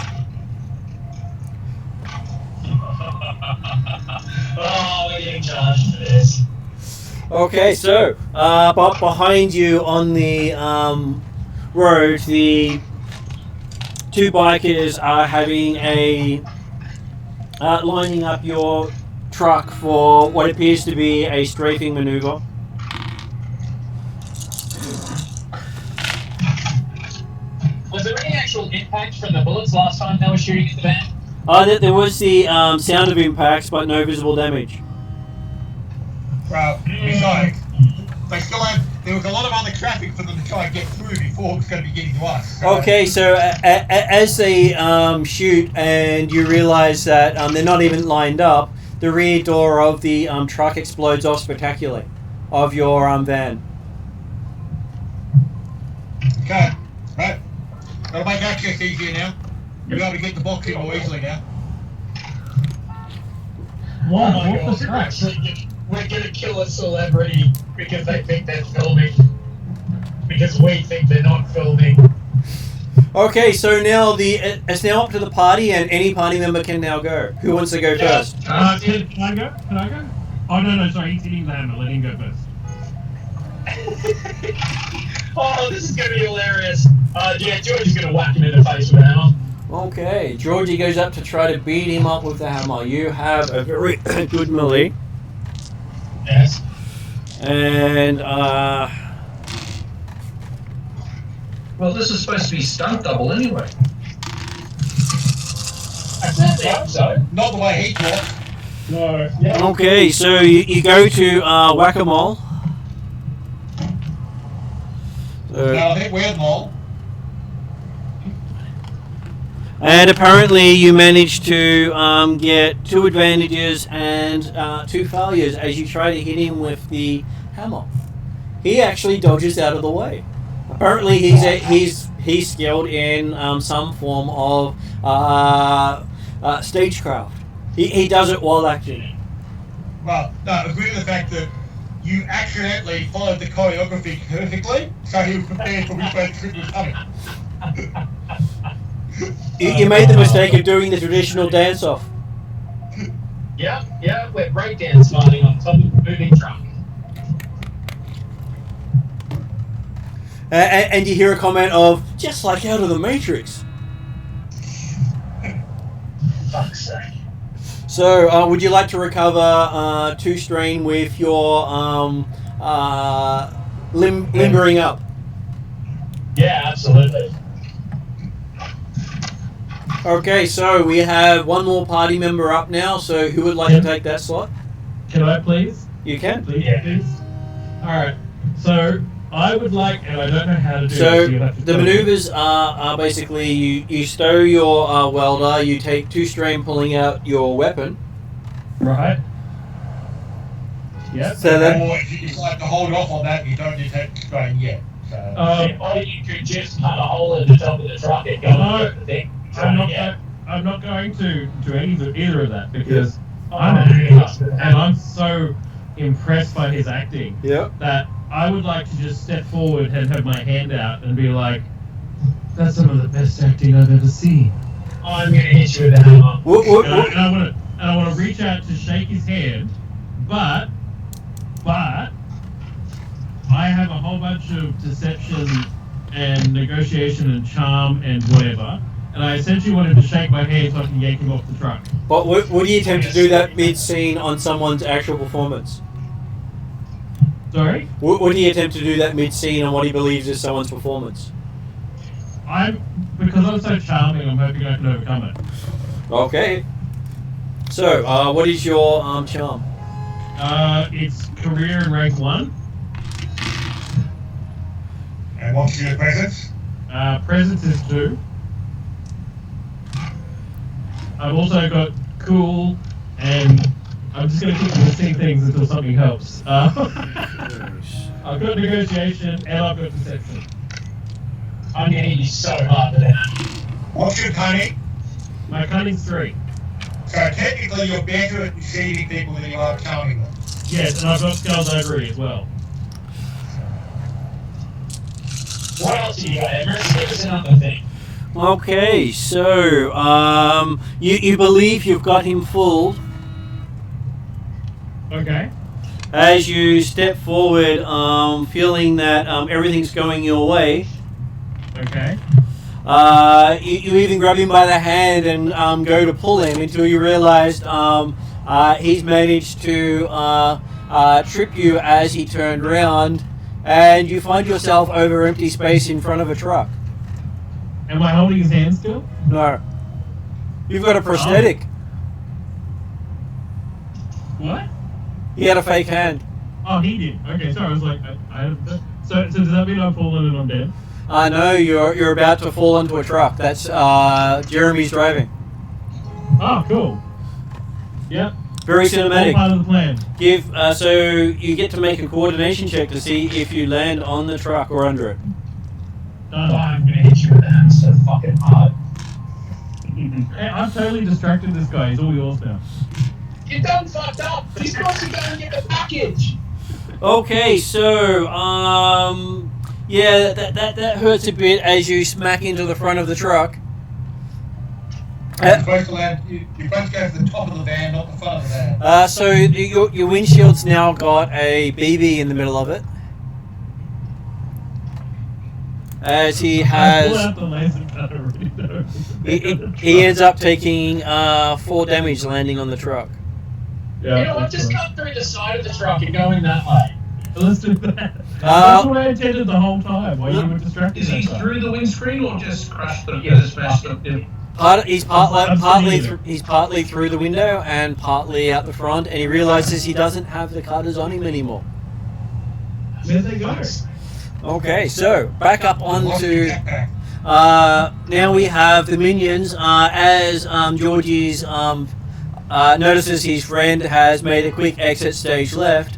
Oh, we're getting charged for this. Okay, so but behind you on the road, the two bikers are having a lining up your truck for what appears to be a strafing maneuver. Was there any actual impact from the bullets last time they were shooting at the van? There was the sound of impacts, but no visible damage. Well, besides, there was a lot of other traffic for them to try and get through before it was going to be getting to us. Okay, so as they shoot and you realise that they're not even lined up, the rear door of the truck explodes off spectacularly of your van. Okay, right. Gotta make access easier now. You'll be able to get the box in more easily now. We're gonna kill a celebrity because they think they're filming. Because we think they're not filming. Okay, so now it's now up to the party, and any party member can now go. Who wants to go first? Can I go? Can I go? Oh, no, sorry, he's hitting the hammer. Let him go first. Oh, this is gonna be hilarious. Yeah, Georgie's gonna whack him in the face with a hammer. Okay, Georgie goes up to try to beat him up with the hammer. You have a very good melee. Yes. And, Well, this is supposed to be stunt double anyway. I certainly hope so. Not the way he talks. No. Yeah. okay, so you go to Whack-A-Mole. Now I think we're the mole. And apparently you managed to get 2 advantages and 2 failures as you try to hit him with the hammer. He actually dodges out of the way. Apparently he's skilled in some form of stagecraft. He does it while acting. Well, no, agree to the fact that you accidentally followed the choreography perfectly, so he was prepared for which way the trick was coming. You made the mistake of doing the traditional dance-off. Yeah, we're breakdance smiling on top of the moving truck. And you hear a comment of, just like out of the Matrix. Fuck's sake. So, would you like to recover 2 strain with your limbering up? Yeah, absolutely. Okay, so we have one more party member up now, so who would like to take that slot? Can I please? You can. Please, Yeah. please. Alright, so I would like, and I don't know how to do So, this. You'll have to the tell me. maneuvers are basically you stow your welder, you take 2 strain pulling out your weapon. Right. Yep. So then, Or if you decide to hold off on that, you don't detect strain yet. So. Or you could just cut a hole in the top of the truck and go and get the thing. I'm not going to do either of that because I'm I'm so impressed by his acting yeah. that I would like to just step forward and have my hand out and be like, "That's some of the best acting I've ever seen." I'm gonna hit you with a hammer. And I want to reach out to shake his hand, but I have a whole bunch of deception and negotiation and charm and whatever, and I essentially wanted to shake my hand so I can yank him off the truck. But would you attempt to do that mid-scene on someone's actual performance? Sorry? Would he attempt to do that mid-scene on what he believes is someone's performance? Because I'm so charming, I'm hoping I can overcome it. Okay. So, what is your charm? It's career and rank 1. And what's your presence? Presence is 2. I've also got cool, and I'm just going to keep listing things until something helps. I've got negotiation, and I've got deception. I'm going to hit you so hard for that. What's your cunning? My cunning's 3. So technically you're better at deceiving people than you are charming them. Yes, and I've got skullduggery as well. What else do you got, Emirates? Give us another thing. Okay, so you believe you've got him fooled. Okay. As you step forward, feeling that everything's going your way, Okay. you even grab him by the hand and go to pull him until you realized he's managed to trip you as he turned around, and you find yourself over empty space in front of a truck. Am I holding his hand still? No. You've got a prosthetic. What? He had a fake hand. Oh, he did. Okay, sorry. I was like, so does that mean I've fallen and I'm dead? I know you're about to fall into a truck. That's Jeremy's driving. Oh, cool. Yep. Very All cinematic. part of the plan. So you get to make a coordination check to see if you land on the truck or under it. Oh, I'm going to hit you with that so fucking hard. Hey, I've totally distracted this guy. He's all yours now. You done fucked up. He's got to go and get the package. Okay, so yeah, that hurts a bit as you smack into the front of the truck. You're supposed to land, you're supposed to go to the top of the van, not the front of the van. So your windshield's now got a BB in the middle of it. As he I pull has, out the laser cutter already, though. he ends up taking 4 damage landing on the truck. Yeah, You know what? Just cut through the side of the truck and go in that way. Let's do that. That's what I intended the whole time while you were distracted. Is he that time. through the windscreen or just crushed them? Yeah. Just smashed them? Yeah. He's I'm partly seeing it. he's partly through the window and partly out the front, and he realizes he doesn't have the cutters on him anymore. Where'd they go? Okay, so back up onto. Now we have the minions. As Georgie's notices his friend has made a quick exit stage left,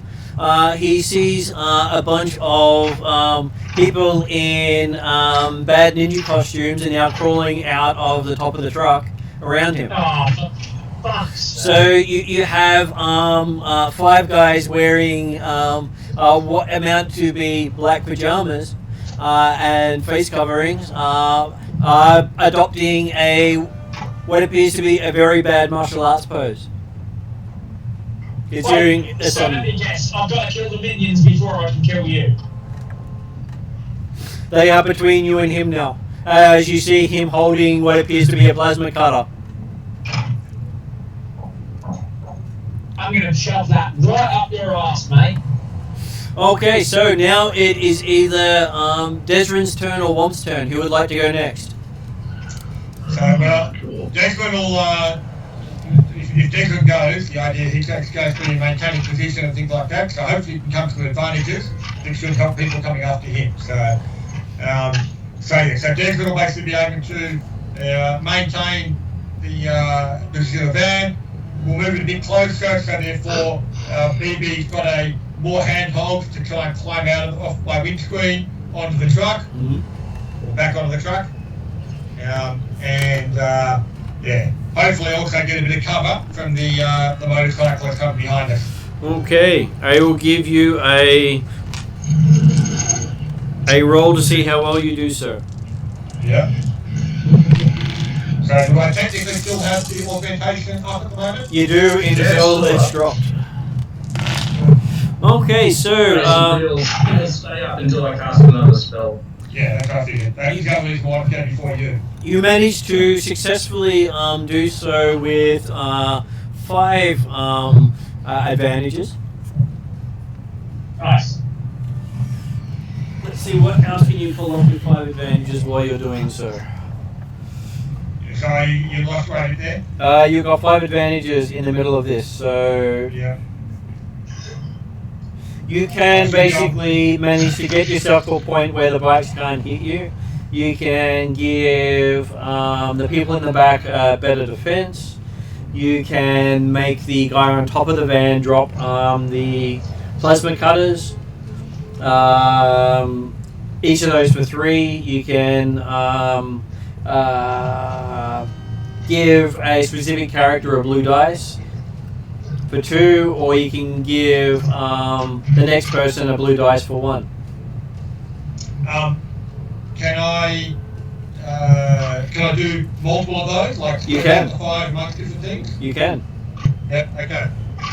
he sees a bunch of people in bad ninja costumes and now crawling out of the top of the truck around him. Oh, for fuck's So sake. you have 5 guys wearing what amount to be black pajamas and face coverings, adopting what appears to be a very bad martial arts pose. Considering Wait, there's so some, let me guess. I've got to kill the minions before I can kill you. they are between you and him now, as you see him holding what appears to be a plasma cutter. I'm going to shove that right up your ass, mate. Okay, so now it is either Desrin's turn or Womp's turn. Who would like to go next? So, Desmond will, if Desmond goes, the idea he goes through maintaining position and things like that, so hopefully he can come to the advantages that should help people coming after him. So, so Desmond will basically be able to maintain the position of the van. We'll move it a bit closer, so therefore BB's got a more handholds to try and climb off my windscreen onto the truck, or back onto the truck. Yeah, hopefully also get a bit of cover from the motorcyclist coming behind us. Okay, I will give you a roll to see how well you do so. Yeah. So do I technically still have the augmentation up at the moment? You do until it's dropped. Okay, so It'll stay up until I cast another spell. Yeah, that's what I figured. That's the other reason why I'm going before you. you managed to successfully do so with 5 advantages. Nice. Let's see, what else can you pull off with 5 advantages while you're doing so? So you lost right there? You've got 5 advantages in the middle of this, so Yeah. You can basically manage to get yourself to a point where the bikes can't hit you. You can give the people in the back better defense. You can make the guy on top of the van drop the plasma cutters. Each of those for 3. You can give a specific character a blue dice for 2, or you can give the next person a blue dice for 1. Can I do multiple of those? Like You can. 5 amongst different things? You can. Yep, okay.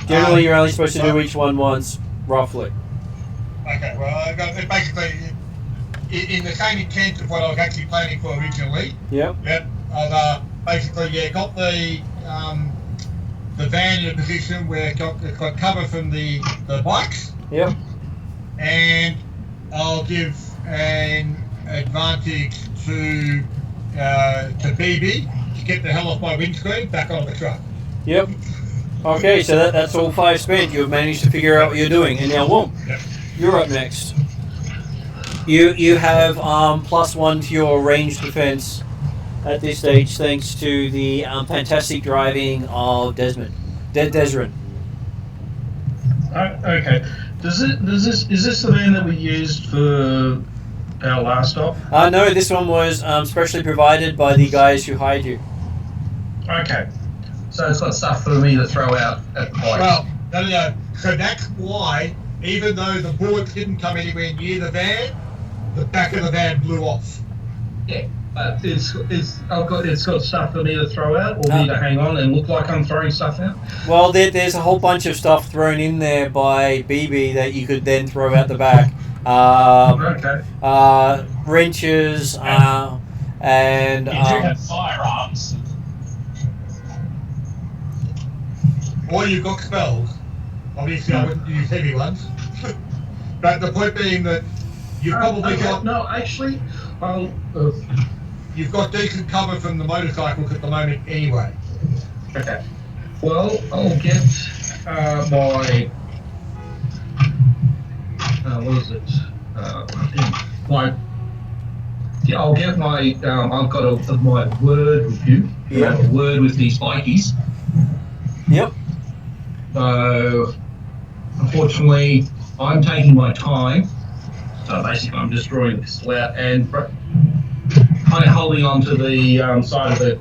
Generally, you're only supposed to do each one once, roughly. Okay, well, I got basically in the same intent of what I was actually planning for originally. Yep. Yep. I've basically got the van in a position where it's got cover from the bikes. Yep. And I'll give an advantage to BB to get the hell off my windscreen back on the truck. Yep. Okay, so that's all 5 spent. You've managed to figure out what you're doing, and now Womp, you're up next. You have +1 to your ranged defense at this stage, thanks to the fantastic driving of Desrin. Okay. Is this the van that we used for our last stop? No, this one was specially provided by the guys who hired you. Okay. So it's got stuff for me to throw out at the bikes. Well, no. So that's why, even though the bullets didn't come anywhere near the van, the back of the van blew off. Yeah, but it's got stuff for me to throw out, or me to hang on and look like I'm throwing stuff out. Well, there's a whole bunch of stuff thrown in there by BB that you could then throw out the back. Okay. Wrenches and You do have firearms. Or you've got spells. Obviously, I wouldn't use heavy ones. But the point being that you've probably got... No, actually, You've got decent cover from the motorcycles at the moment anyway. okay. Well, I'll get my... what is it? I'll get my... I've got my word with you. Yeah. A word with these bikies. Yep. So, unfortunately, I'm taking my time. So basically, I'm just drawing the pistol out and kind of holding onto the side of the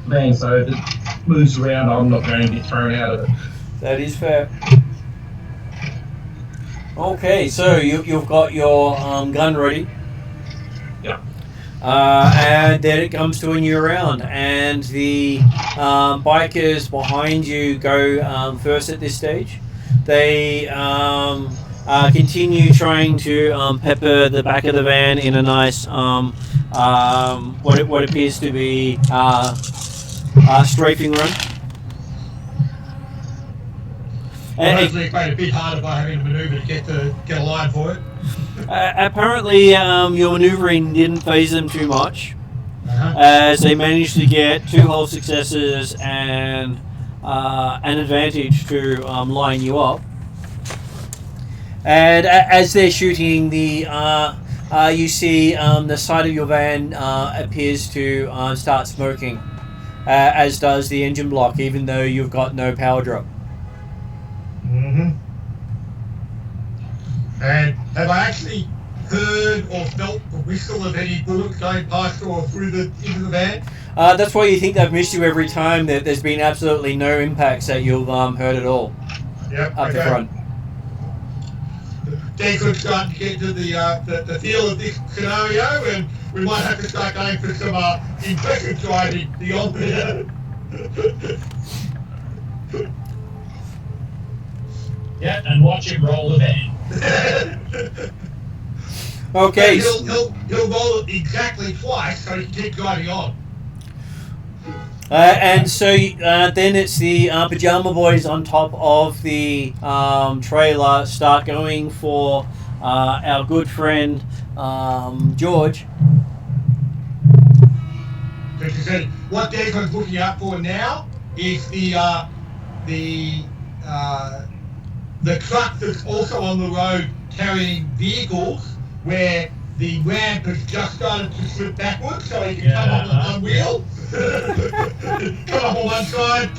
van, so if it moves around, I'm not going to get thrown out of it. That is fair. Okay, so you've got your gun ready. Yeah. And then it comes to a new round, and the bikers behind you go first at this stage. They continue trying to pepper the back of the van in a nice what appears to be strafing run. Hopefully it's made a bit harder by having to manoeuvre to get a line for it. Apparently, your manoeuvring didn't phase them too much, as they managed to get 2 whole successes and an advantage to line you up. And as they're shooting, you see the side of your van appears to start smoking, as does the engine block, even though you've got no power drop. Mm-hmm. And have I actually heard or felt the whistle of any bullets going past or into the van? That's why you think they've missed you every time. That there's been absolutely no impacts that you've heard at all. Yep. Up the front. Declan's starting to get to the feel of this scenario, and we might have to start going for some impressive driving beyond there. Yeah, and watch him roll the van. Okay. He'll roll it exactly twice so he can keep driving on. And so then it's the pajama boys on top of the trailer start going for our good friend George. As you said, what Declan's looking out for now is the the truck that's also on the road carrying vehicles where the ramp has just started to slip backwards, so he can come up on one wheel, come up on one side,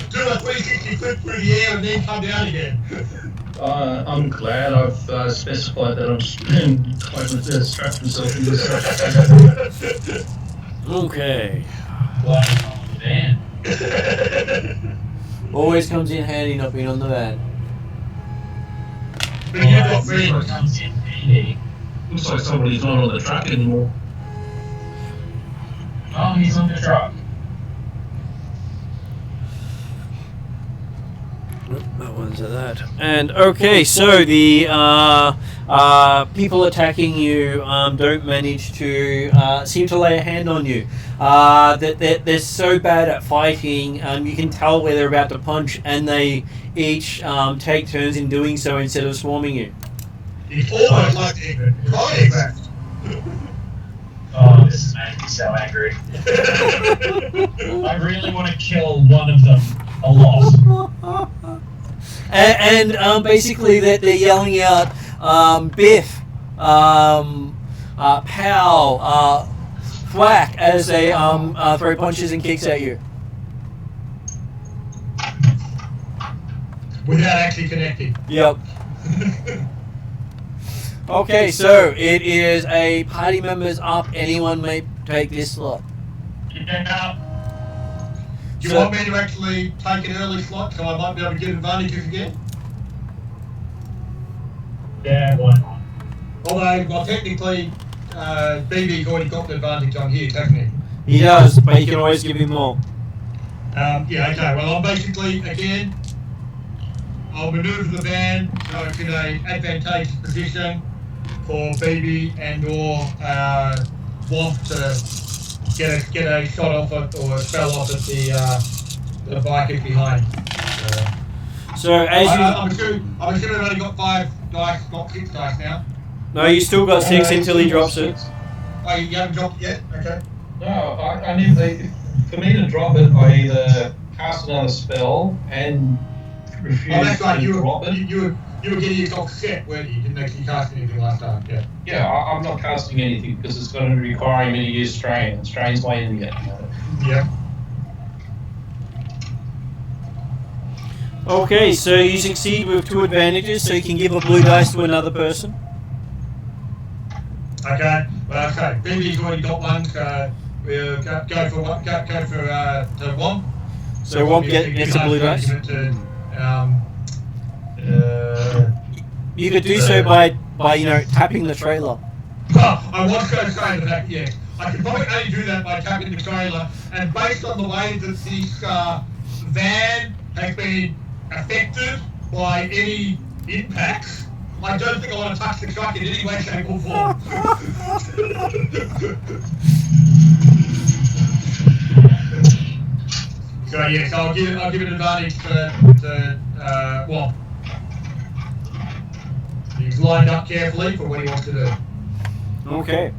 do a 360 flip through the air, and then come down again. I'm glad I've specified that I'm trying to strap myself into this. Okay. Man. Always comes in handy not being on the van. But you've got friends. Comes in handy. Looks like somebody's not on the truck anymore. Oh, he's on the truck. That one's at that. And okay, so the people attacking you don't manage to seem to lay a hand on you. They're so bad at fighting, you can tell where they're about to punch, and they each take turns in doing so instead of swarming you. He's almost like a choreographed. Oh, this is making me so angry. I really want to kill one of them a lot. And basically they're yelling out Biff, Pow, Thwack as they throw punches and kicks at you. Without actually connecting. Yep. Okay, so it is a party members up. Anyone may take this slot. Yeah. Do you want me to actually take an early slot so I might be able to get advantages again? Yeah, why not? Although, well, technically, BB's already got the advantage on here, hasn't he? He does, but you can always give him more. Yeah, okay. Well, I'm basically, again, I'll maneuver the van so it's in an advantageous position for BB and or Womp to get a shot off it or a spell off at the bike is behind. So as you... I'm assuming I've only got 5 dice, not 6 dice now. No, you still got 6 until he drops it. Oh, you haven't dropped it yet? Okay. No, I need for me to drop it, I either cast another spell and refuse That's right. to You drop were it. getting yourself set, weren't you? You didn't actually cast anything last time. Yeah. Yeah, I'm not casting anything because it's going to require me to use strain, and strain's way in yet. Yeah. Okay, so you succeed with 2 advantages, so you can give a blue dice to another person. Okay. Well, okay. BB's already got one, so we'll go for one. Go for the Womp. So Womp gets a blue dice. You could do so by tapping the trailer. I was going to say that, yeah. I could probably only do that by tapping the trailer, and based on the way that this van has been affected by any impacts, I don't think I want to touch the truck in any way, shape or form. So yes, I'll give it advantage to Womp. He's lined up carefully for what he wants to do. Okay.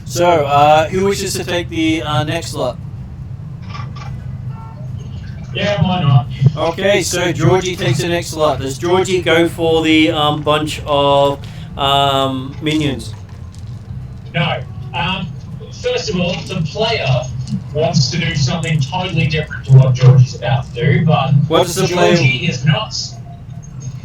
So, who wishes to take the next slot? Yeah, why not? Okay, so Georgie takes the next slot. Does Georgie go for the bunch of minions? No. First of all, the player wants to do something totally different to what Georgie's about to do, but What's the player?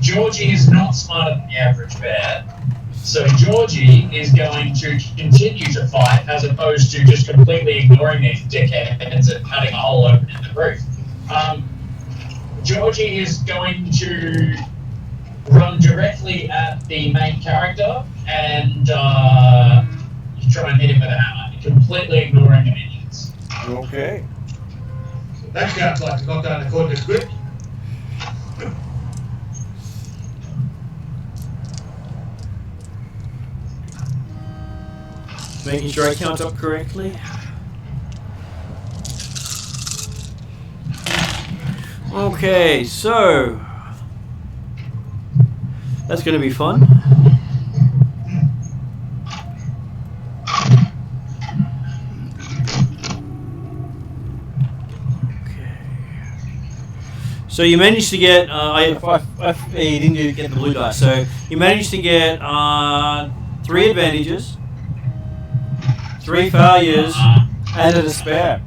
Georgie is not smarter than the average bear, so Georgie is going to continue to fight as opposed to just completely ignoring these dickheads and cutting a hole open in the roof. Georgie is going to run directly at the main character and try and hit him with a hammer, completely ignoring the minions. Okay. That sounds like it's not done according to script. Making sure I count up correctly. Okay, so that's going to be fun. Okay. So you managed to get. You didn't get the blue dice. So you managed to get 3 advantages, 3 failures, and a despair.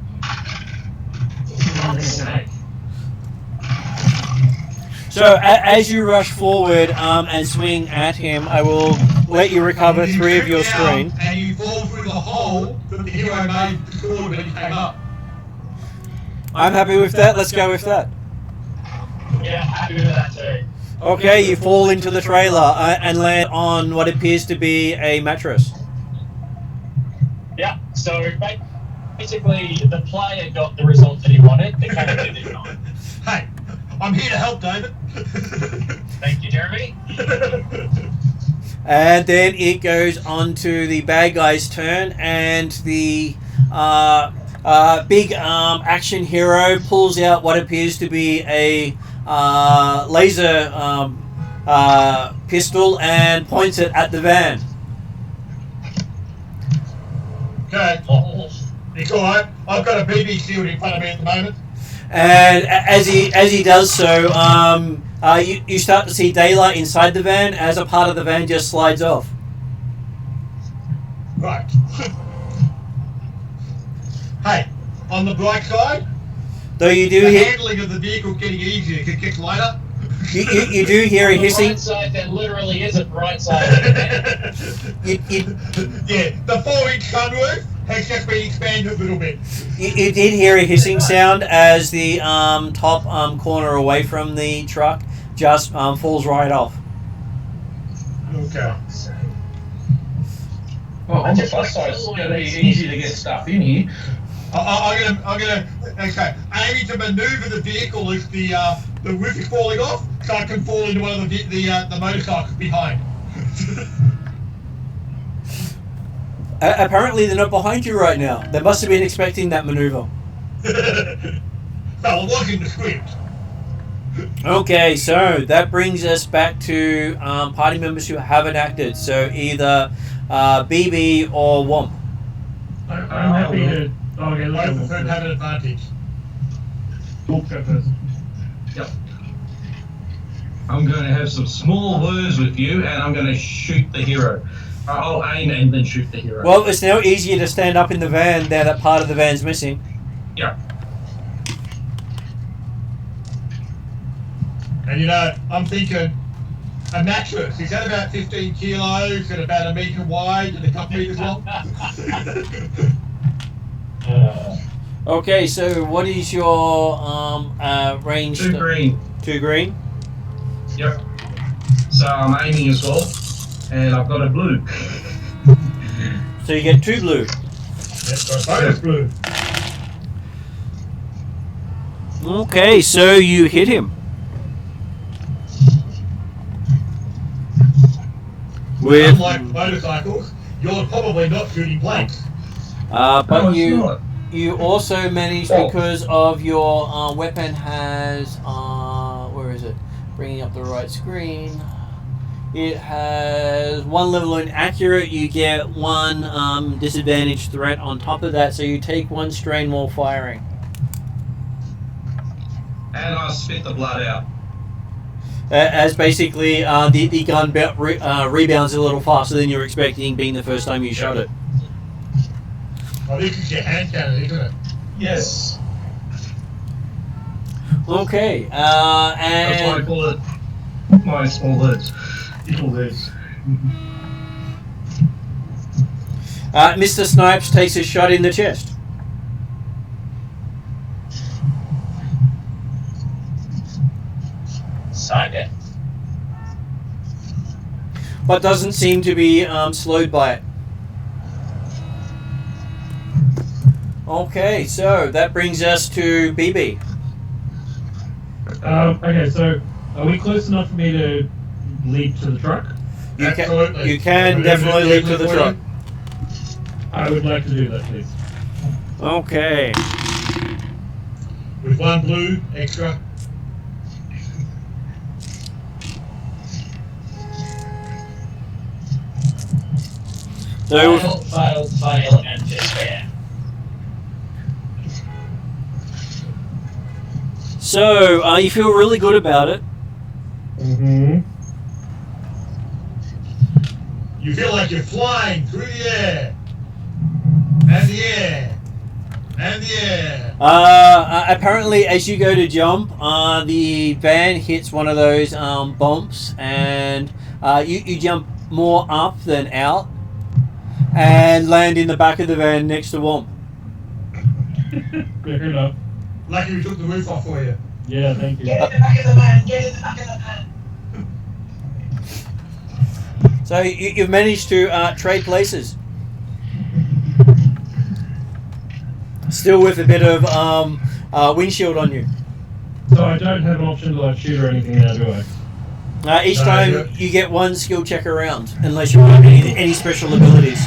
So as you rush forward and swing at him, I will let you recover 3 of your strain. And you fall through the hole that the hero made the sword when he came up. I'm happy with that. Let's go with that. Yeah, happy with that too. Okay, you fall into the trailer and land on what appears to be a mattress. Yeah, so basically the player got the result that he wanted, the character did not. Hey, I'm here to help, David. Thank you, Jeremy. And then it goes on to the bad guy's turn, and the big action hero pulls out what appears to be a laser pistol and points it at the van. Okay. It's alright. I've got a BB shield in front of me at the moment. And as he does so, you start to see daylight inside the van as a part of the van just slides off. Right. Hey, on the bright side, Though you do the hear, handling of the vehicle getting easier. It gets lighter. you do hear a On the hissing. bright side, there literally is a bright side. You Yeah, the 4-inch sunroof has just been expanded a little bit. did hear a hissing sound as the top corner away from the truck just falls right off. Okay. Well, on the plus side, it's gonna be easy to get stuff in here. I'm gonna. Okay, aiming to maneuver the vehicle as the roof is falling off, so I can fall into one of the motorcycles behind. Apparently, they're not behind you right now. They must have been expecting that maneuver. Well, it was in the script. Okay, so that brings us back to party members who haven't acted. So either BB or Womp. I'm happy to. Okay, Both let's of go. them have an advantage. Go first. Yep. I'm going to have some small words with you, and I'm going to shoot the hero. I'll aim and then shoot the hero. Well, it's now easier to stand up in the van now that part of the van's missing. Yeah. And you know, I'm thinking a mattress. Is that about 15 kilos and about 1 metre wide and a couple metres long? Okay, so what is your range? 2 green. 2 green. Yep. So I'm aiming as well, and I've got a blue. So you get 2 blue. Yes, bonus blue. Okay, so you hit him. With, Unlike motorcycles, you're probably not shooting blanks. but No, it's you not. you also managed because of your weapon has where is it? Bringing up the right screen. It has 1 level in accurate. You get 1 disadvantage threat on top of that, so you take 1 strain while firing. And I spit the blood out. As basically the gun rebounds a little faster than you're expecting, being the first time you shot it. Oh, this is your hand cannon, isn't it? Yes. Okay, That's why I and call it my small words. Little words. Mr. Snipes takes a shot in the chest. Signed it. But doesn't seem to be slowed by it. Okay, so that brings us to BB. Okay, so are we close enough for me to leap to the truck? Absolutely. You can definitely leap to the truck. I would like to do that, please. Okay. With 1 blue extra. So Fail, and despair. So, you feel really good about it. Mm-hmm. You feel like you're flying through the air. And the air. And the air. Apparently, as you go to jump, the van hits one of those bumps, and you jump more up than out, and land in the back of the van next to Womp. Fair enough. Lucky we took the roof off for you. Yeah, thank you. Get in the back of the van. Get in the back of the van. So you've managed to trade places. Still with a bit of windshield on you. So I don't have an option to like shoot or anything now, do I? Each time you get one skill check around, unless you've got any special abilities.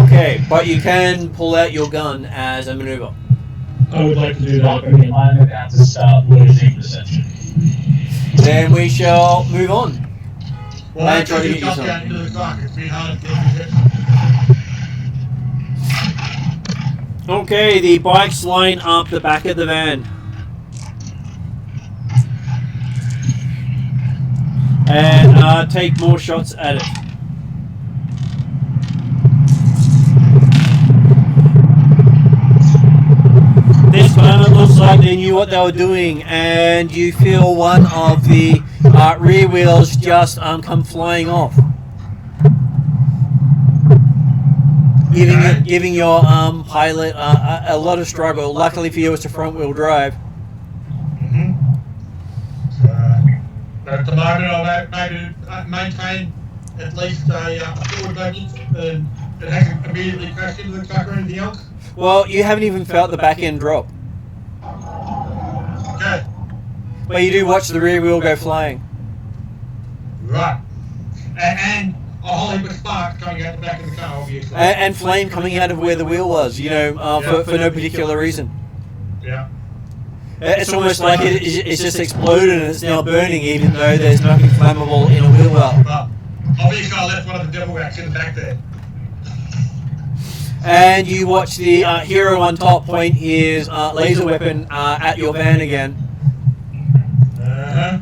Okay, but you can pull out your gun as a maneuver. I would like to do that. Okay, I'm about to start losing perception. Then we shall move on. Well, I I tried tried to to get you jump some. out into the clock. It's been hard to get you. Okay, the bikes line up the back of the van. And take more shots at it. This time it looks like they knew what they were doing, and you feel one of the rear wheels just come flying off. Giving your pilot a lot of struggle. Luckily for you, it's a front wheel drive. But at the moment, I'll maintain at least a forward momentum, and it hasn't immediately crashed into the truck or anything else. Well, you haven't even felt the back end drop, Okay, but you do watch the rear wheel go flying. right. And a whole heap of sparks coming out the back of the car, obviously. And flame coming out of where the wheel was, for no particular reason. Yeah. It's almost like it's just exploded and it's now burning, even though there's nothing flammable in a wheel well. But obviously, I left one of the devil racks in the back there. And you watch the hero on top point his laser weapon at your van again. Uh-huh.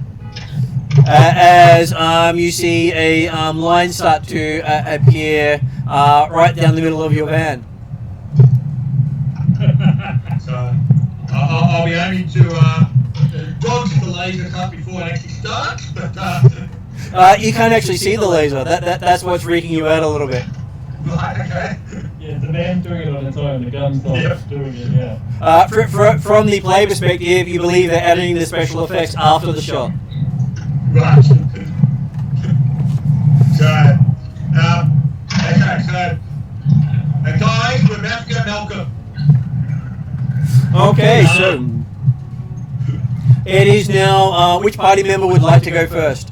As you see a line start to appear right down the middle of your van. So I'll be aiming to dodge the laser cut before it actually starts. But You can't actually see the laser. That's what's freaking you out a little bit. right, okay. Yeah, the van's doing it on its own. The gun's not doing it. Yeah. From the play perspective, you believe they're adding the special effects after the shot. Right. So, okay, so, guys, we're about to go Malcolm. Okay, so it is now. Which party member would like to go first?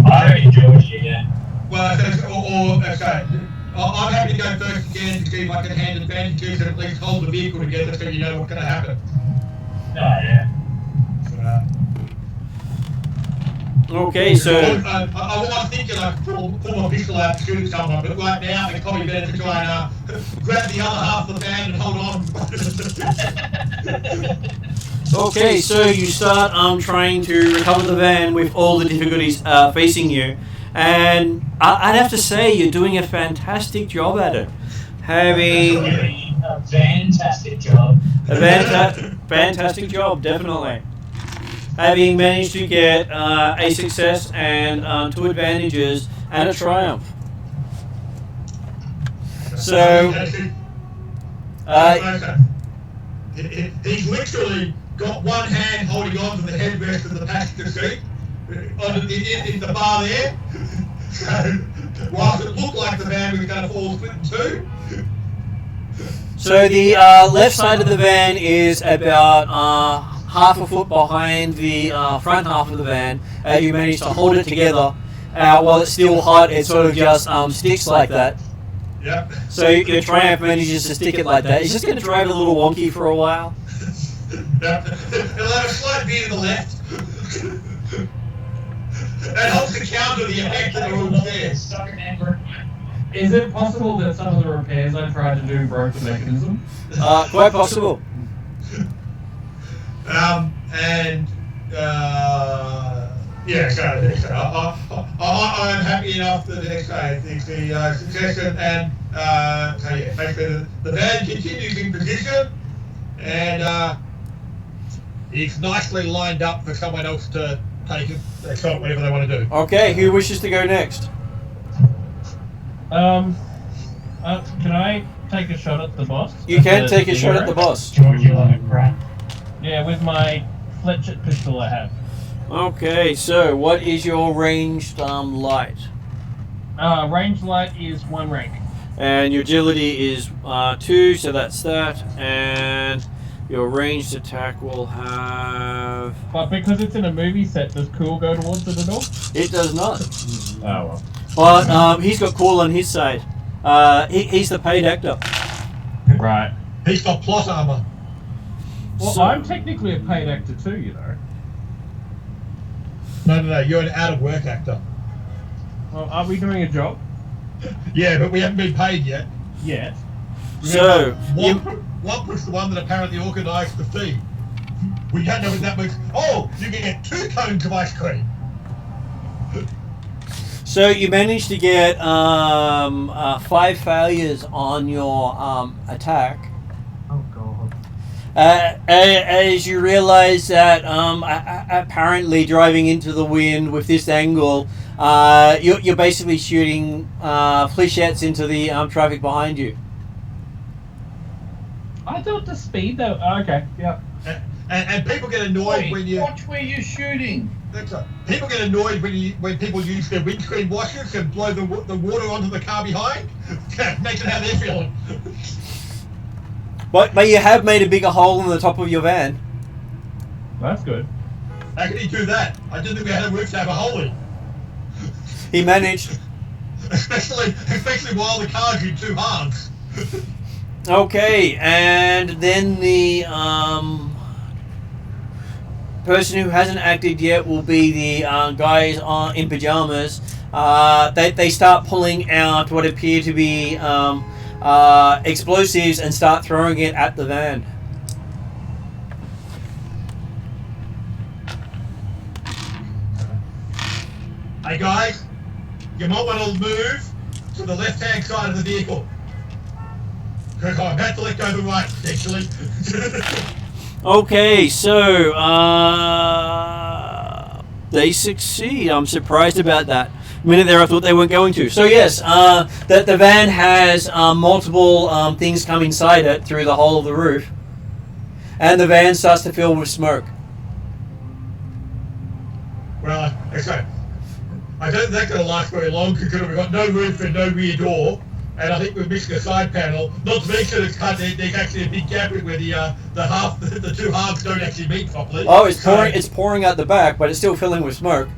I reckon Georgie again. Well, okay. I'm happy to go first again to see if I can hand advantage to you and at least hold the vehicle together so you know what's going to happen. Oh, yeah. Okay, so I was thinking I could pull my pistol out and shoot at someone, but right now it's probably better to try and grab the other half of the band and hold on. okay, so you start trying to recover the van with all the difficulties facing you, and I'd have to say you're doing a fantastic job at it. Having A fantastic job. fantastic job, definitely. Having managed to get a success and 2 advantages and a triumph. So, he's literally got one hand holding on to the headrest of the passenger seat in the bar there. So, whilst it looked like the van was going to fall split in two. So the left side of the van is about half a foot behind the front half of the van. You manage to hold it together. While it's still hot, it sort of just sticks like that. Yep. So your Triumph manages to stick it like that. It's just going to drive a little wonky for a while. Yep. It'll have a slight veer to the left. That helps to counter the effect of the rules there. Stuck in amber. Is it possible that some of the repairs I tried to do broke the mechanism? Quite possible. And yeah, so I'm happy enough that the next day the suggestion and so yeah, basically the van continues in position and it's nicely lined up for someone else to take it, whatever they want to do. Okay, who wishes to go next? Can I take a shot at the boss? You can take a shot at the boss. Georgie like crap. Yeah, with my fletchet pistol I have. Okay, so what is your ranged light? Range light is 1 rank. And your agility is 2, so that's that. And your ranged attack will have... But because it's in a movie set, does cool go towards it at all? It does not. Oh well. But he's got cool on his side. He's the paid actor. Right. He's got plot armor. Well, So- I'm technically a paid actor too, you know. No, you're an out of work actor. Well, are we doing a job? Yeah, but we haven't been paid yet. Yet. So, One was the one that apparently organised the fee. We don't know what that means. Oh, you can get 2 cones of ice cream. So you managed to get 5 failures on your attack. Oh god. As you realise that apparently driving into the wind with this angle, you're basically shooting flechettes into the traffic behind you. I thought the speed though. Okay, yeah. And people get annoyed when you. Watch where you're shooting. That's right. People get annoyed when people use their windscreen washers and blow the water onto the car behind. Makes it how they're feeling. But you have made a bigger hole in the top of your van. That's good. How can he do that? I didn't think we had a roof to have a hole in. He managed. Especially while the car's in 2 halves. Okay, and then the person who hasn't acted yet will be the guys in pajamas. They start pulling out what appear to be explosives and start throwing it at the van. Hey guys, you might want to move to the left-hand side of the vehicle. Because I'm about to let go the right, actually. Okay, so they succeed. I'm surprised about that. A minute there, I thought they weren't going to. So yes, the van has multiple things come inside it through the hole of the roof, and the van starts to fill with smoke. Well, okay. I don't think that's going to last very long because we've got no roof and no rear door, and I think we're missing a side panel. Not to mention it's cut. There's actually a big gap where the 2 halves don't actually meet properly. Oh, it's pouring. It's pouring out the back, but it's still filling with smoke.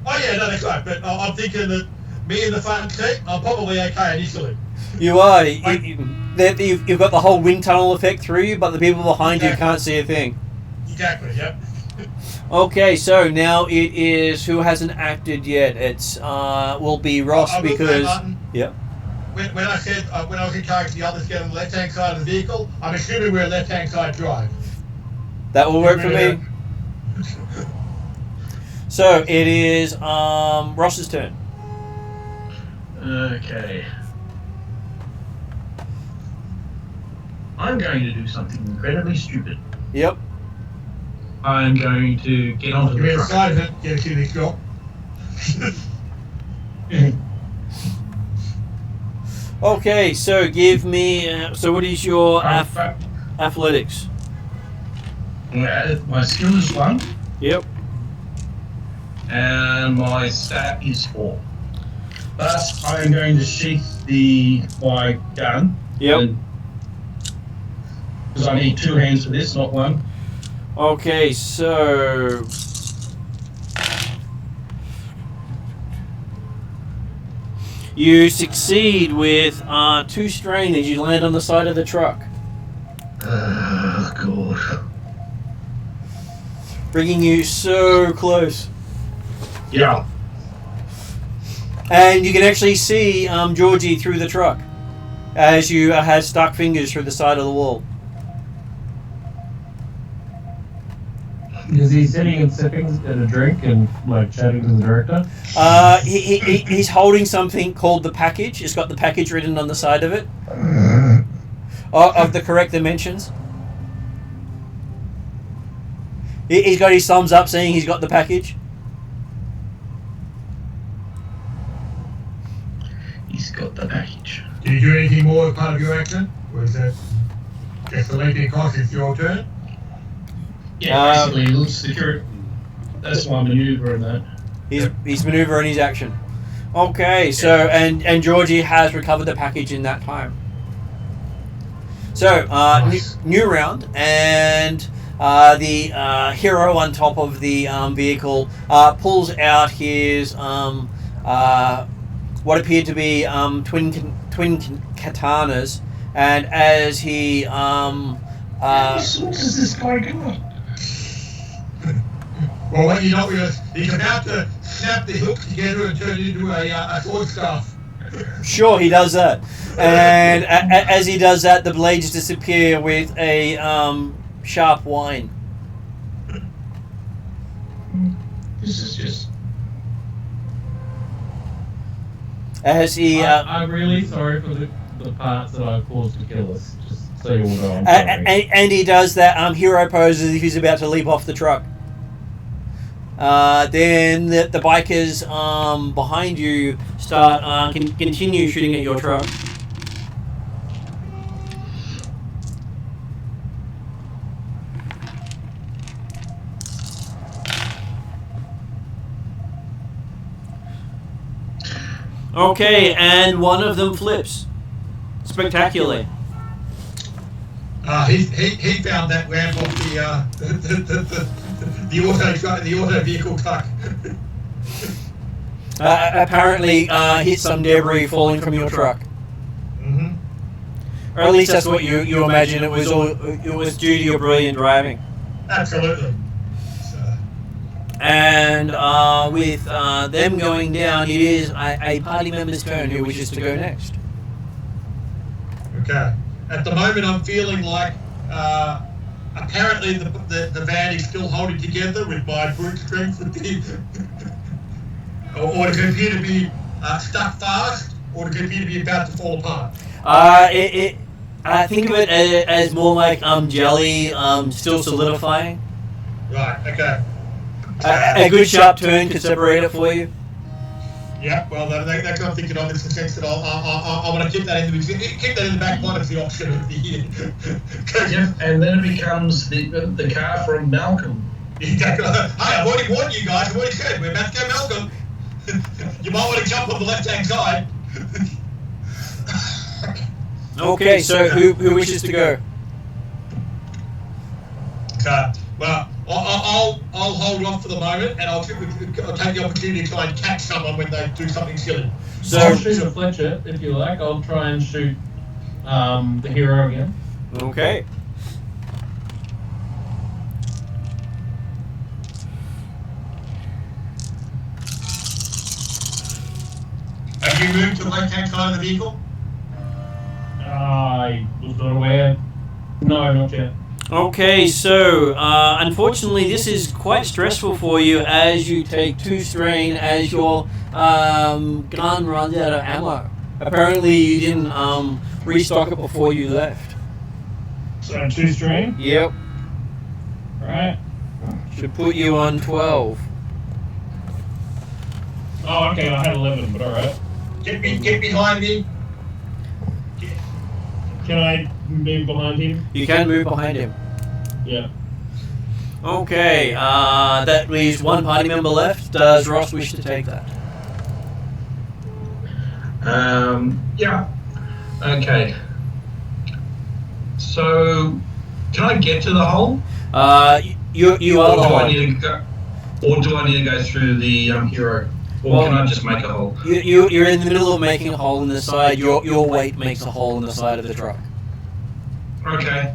Oh yeah, no, that's right. But I'm thinking that me in the front seat, I'm probably okay initially. You are. You've got the whole wind tunnel effect through you, but the people behind you can't see a thing. Exactly. Yep. Okay, so now it is who hasn't acted yet. It's will be Ross I will say, because Martin, yep. When I said when I was encouraging the others to get on the left-hand side of the vehicle, I'm assuming we're a left-hand side drive. That will work for me. So it is Ross's turn. Okay. I'm going to do something incredibly stupid. Yep. I'm going to get onto You're the truck. inside of it. Get a cutie drop. Okay, so give me. So what is your athletics? My skill is 1, Yep. and my stat is 4. But I'm going to sheath my gun. Yep. Because I need 2 hands for this, not 1. Okay, so you succeed with 2 strain as you land on the side of the truck, Oh, God. bringing you so close. Yeah. And you can actually see Georgie through the truck as you had stuck fingers through the side of the wall. Is he sitting and sipping a drink and like chatting to the director? He's holding something called the package. It's got the package written on the side of it. Of the correct dimensions. He's got his thumbs up saying he's got the package. He's got the package. Did you do anything more as part of your action? Or is that just the leaping across is your turn? Yeah, basically, let's secure it. That's my maneuver in that. He's maneuvering his action. Okay, so and Georgie has recovered the package in that time. So Nice. new round, and the hero on top of the vehicle pulls out his what appeared to be twin katanas, and as he What does this guy got? Well, what you know is he's about to snap the hook together and turn it into a sword staff. Sure, he does that, and as he does that, the blades disappear with a sharp whine. This is just. As he I'm really sorry for the parts that I caused to kill us. Just so you all know, I'm sorry. and he does that hero pose as if he's about to leap off the truck. Then the bikers behind you start continue shooting at your truck. Okay, and one of them flips spectacularly. He found that ramp off the auto vehicle truck. Apparently hit some debris falling from your truck. Mm-hmm. Or at least that's what you imagine. It was due to your brilliant driving. Absolutely. So, And with them going down, it is a party member's turn who wishes to go next. okay. At the moment, I'm feeling like apparently the van is still holding together with my brute strength, or the computer be stuck fast, or the computer be about to fall apart. I think of it as more like jelly still solidifying. Right. Okay. A good sharp turn could separate it for you. Yeah, well, that's what I'm thinking of. It's the sense that I want to keep that in the back pocket as the option of the year. Yep, and then it becomes the car from Malcolm. Exactly. Hey, I've already warned you guys. I've already said we're about to go Malcolm. You might want to jump on the left-hand side. Okay, so who wishes to go? Okay. Well, I'll hold off for the moment, and I'll take the opportunity to try and catch someone when they do something silly. So I'll shoot a Fletcher if you like. I'll try and shoot the hero again. okay. Have you moved to the left-hand side of the vehicle? I was not aware. No, not yet. Okay, so unfortunately this is quite stressful for you as you take 2 strain as your gun runs out of ammo. Apparently you didn't restock it before you left. So 2 strain. Yep. Right. Should put you on 12. Oh, okay. I had 11, but all right. Get behind me. Can I move behind him? You can move behind him. Yeah. Okay, that leaves 1 party member left. Does Ross wish to take that? Yeah. Okay. So, can I get to the hole? You are Or the do I hole. need to go? Or do I need to go through the hero? Or Well, can I just make a hole? You're in the middle of making a hole in the side. Your weight makes a hole in the side of the truck. Okay.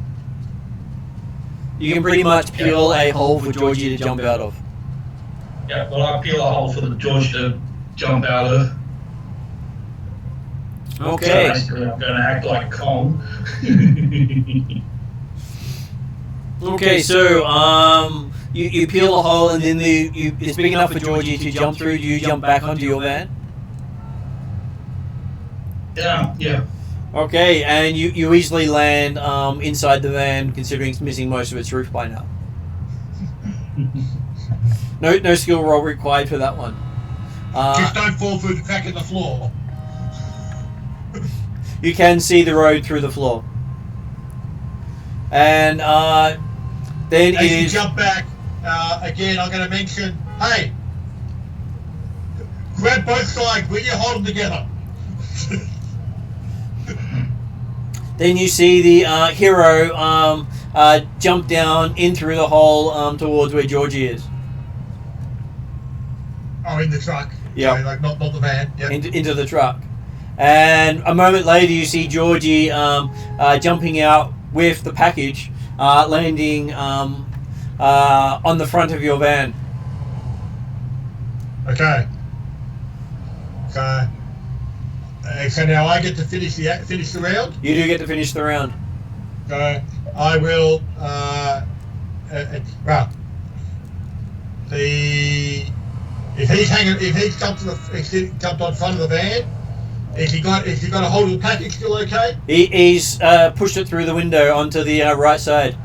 You can pretty much peel a hole for Georgie to jump out of. Yeah. Well, I peel a hole for the George to jump out of. So Okay. basically, I'm going to act like Kong. Okay, so you peel a hole and then it's big enough for Georgie to jump through. Do you jump back onto your van? Yeah. Okay, and you easily land inside the van, considering it's missing most of its roof by now. No skill roll required for that one. Just don't fall through the crack in the floor. You can see the road through the floor. And then As you is jump back, again, I'm going to mention, hey, grab both sides, will you hold them together? then you see the hero jump down in through the hole towards where Georgie is. Oh, in the truck. Yeah. Sorry, like not the van. Yep. Into the truck. And a moment later, you see Georgie jumping out with the package, landing on the front of your van. Okay. So now I get to finish the round. You do get to finish the round. So I will. Well, if he's jumped on front of the van, is he got a hold of the package still okay? He's pushed it through the window onto the right side.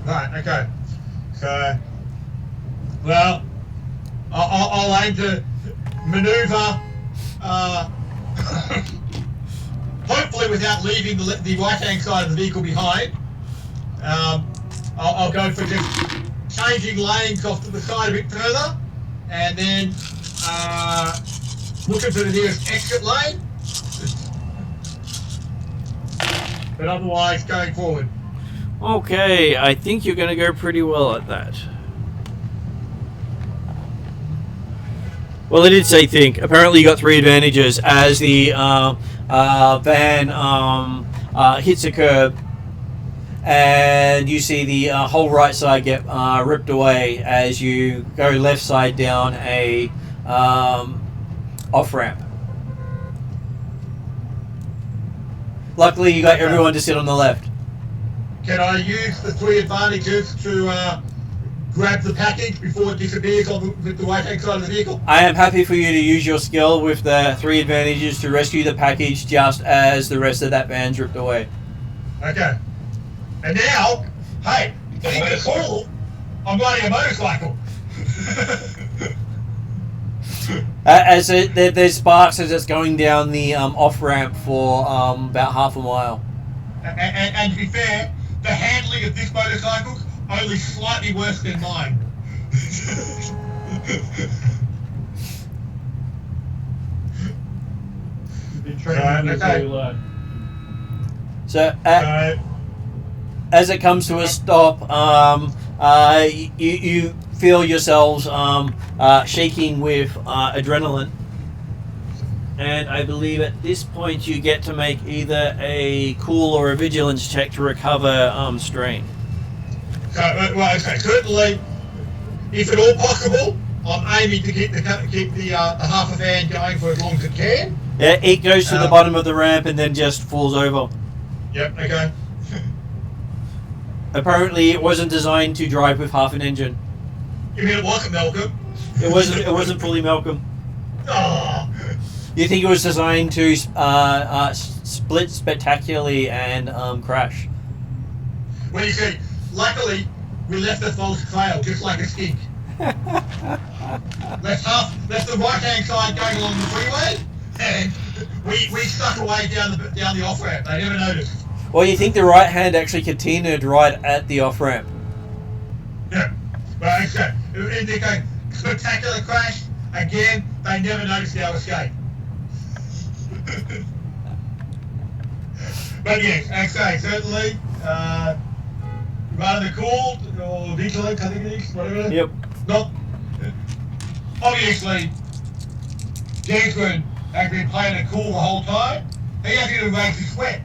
Right. Okay. So, well, I'll aim to manoeuvre. Hopefully without leaving the right-hand side of the vehicle behind. I'll go for just changing lanes off to the side a bit further, and then looking for the nearest exit lane. But otherwise, going forward. Okay, I think you're going to go pretty well at that. Well, it did say think. Apparently you got 3 advantages as the van hits a curb, and you see the whole right side get ripped away as you go left side down a off-ramp. Luckily, you got everyone to sit on the left. Can I use the 3 advantages to grab the package before it disappears on the right-hand side of the vehicle? I am happy for you to use your skill with the 3 advantages to rescue the package just as the rest of that van's ripped away. Okay. And now, hey, keep it cool. I'm riding a motorcycle. As there's sparks as it's going down the off-ramp for about half a mile. And to be fair, the handling of this motorcycle only slightly worse than mine. Been training this okay. all your life. So as it comes to a stop, you feel yourselves shaking with adrenaline. And I believe at this point you get to make either a cool or a vigilance check to recover strain. Well, okay, certainly, if at all possible, I'm aiming to keep the half a van going for as long as it can. Yeah, it goes to the bottom of the ramp and then just falls over. Yep, okay. Apparently it wasn't designed to drive with half an engine. You mean it wasn't Malcolm? It wasn't fully Malcolm. Oh. You think it was designed to split spectacularly and crash? Well, you see, luckily, we left a false trail, just like a skink. left the right-hand side going along the freeway, and we stuck away down the off-ramp. They never noticed. Well, you think the right hand actually continued right at the off-ramp. Yeah. Well, okay. In the spectacular crash, again, they never noticed our escape. But yes, okay, certainly, rather cool, or vigilant, I think it is, whatever. Yep. Not, obviously, Desmond has been playing it cool the whole time. He hasn't even raised his sweat.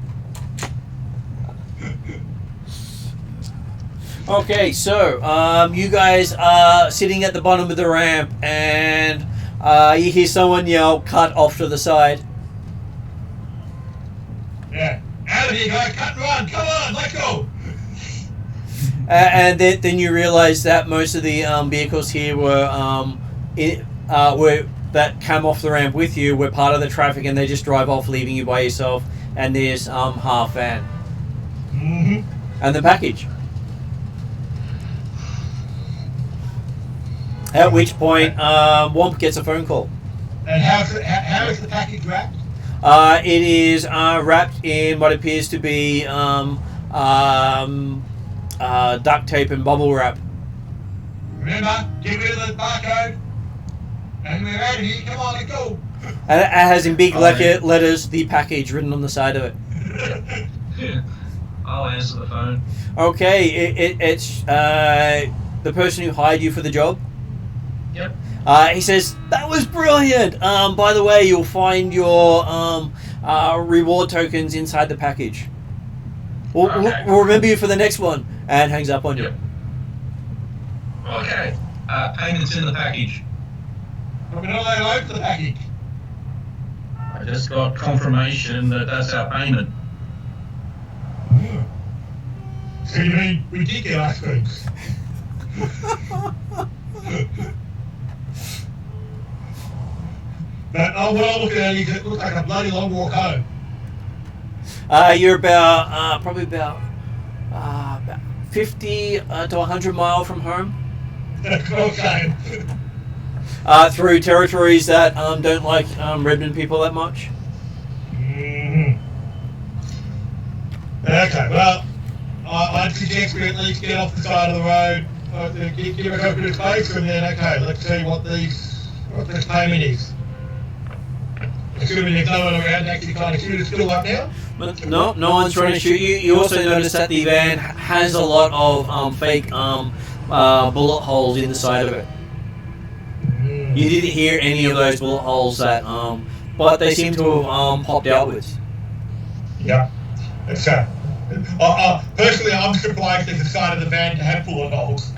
Okay, so you guys are sitting at the bottom of the ramp, and you hear someone yell, "Cut off to the side." Yeah. Out of here, guys. Cut and run. Come on, let's go. And then you realise that most of the vehicles here were that came off the ramp with you were part of the traffic, and they just drive off, leaving you by yourself. And there's half van. Mm-hmm. And the package. At which point, Womp gets a phone call. And how is the package wrapped? It is wrapped in what appears to be duct tape and bubble wrap. Remember, get rid of the barcode. And we're out of here. Come on, let's go. And it has in big letters the package written on the side of it. I'll answer the phone. Okay, it's the person who hired you for the job. Yep. He says, that was brilliant. By the way, you'll find your reward tokens inside the package. We'll remember you for the next one. And hangs up on you. Yep. Okay. Payment's in the package. We're not allowed to open the package. I just got confirmation that that's our payment. So you mean we did get ice creams? But what I'm looking at is it looks like a bloody long walk home. You're about probably about 50 to 100 miles from home. Okay. Through territories that don't like Redmond people that much. Mm-hmm. Okay, well, I'd suggest we at least get off the side of the road, give it a bit of space, and then, okay, let's see what this payment is. Assuming there's no one around to actually kind of shoot us still up now? No one's trying to shoot you. You also notice that the van has a lot of fake bullet holes in the side of it. You didn't hear any of those bullet holes that, but they seem to have popped outwards. Yeah. So, personally, I'm surprised there's a side of the van to have bullet holes.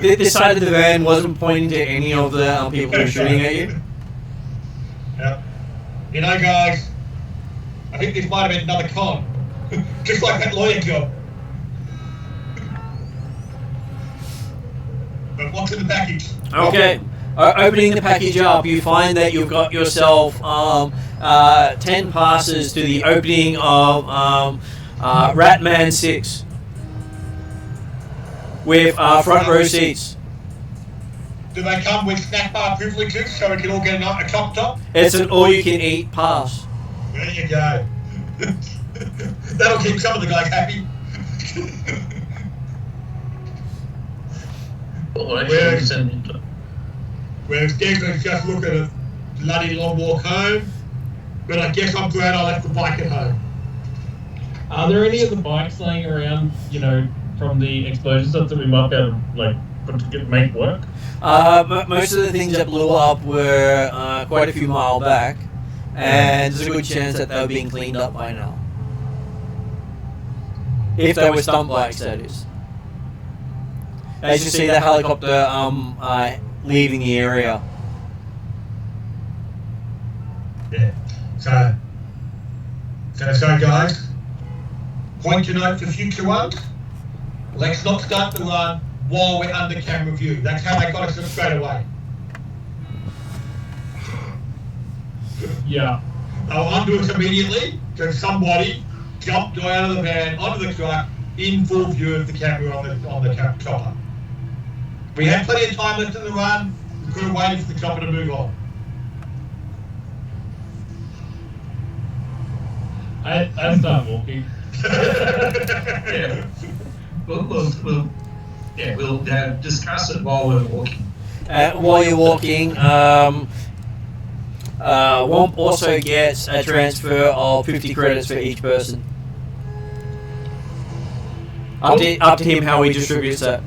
This side of the van wasn't pointing to any of the people who were shooting at you. Yeah. You know, guys, I think this might have been another con. Just like that lawyer job. But what's in the package? Okay. Opening the package up, you find that you've got yourself 10 passes to the opening of Ratman 6 with front row seats. Do they come with snack bar privileges so we can all get a top? It's an all-you-can-eat pass. There you go. That'll keep some of the guys happy. Whereas Desmond's just looking at a bloody long walk home, but I guess I'm glad I left the bike at home. Are there any of the bikes laying around, from the explosion stuff that we might be able to, make work? Most of the things that blew up were quite a few miles back, and there's a good chance that they were being cleaned up by now. If they were stunt bikes, that is. As you see the helicopter leaving the area. Yeah. So guys, point to note for future ones. Let's not start the run while we're under camera view. That's how they got us straight away. Yeah. They'll undo us immediately because somebody jumped out of the van onto the truck in full view of the camera on the chopper. We had plenty of time left in the run. We could have waited for the chopper to move on. I'd start walking. Yeah. We'll discuss it while we're walking. While you're walking, Womp also gets a transfer of 50 credits for each person. Up to him how he distributes that.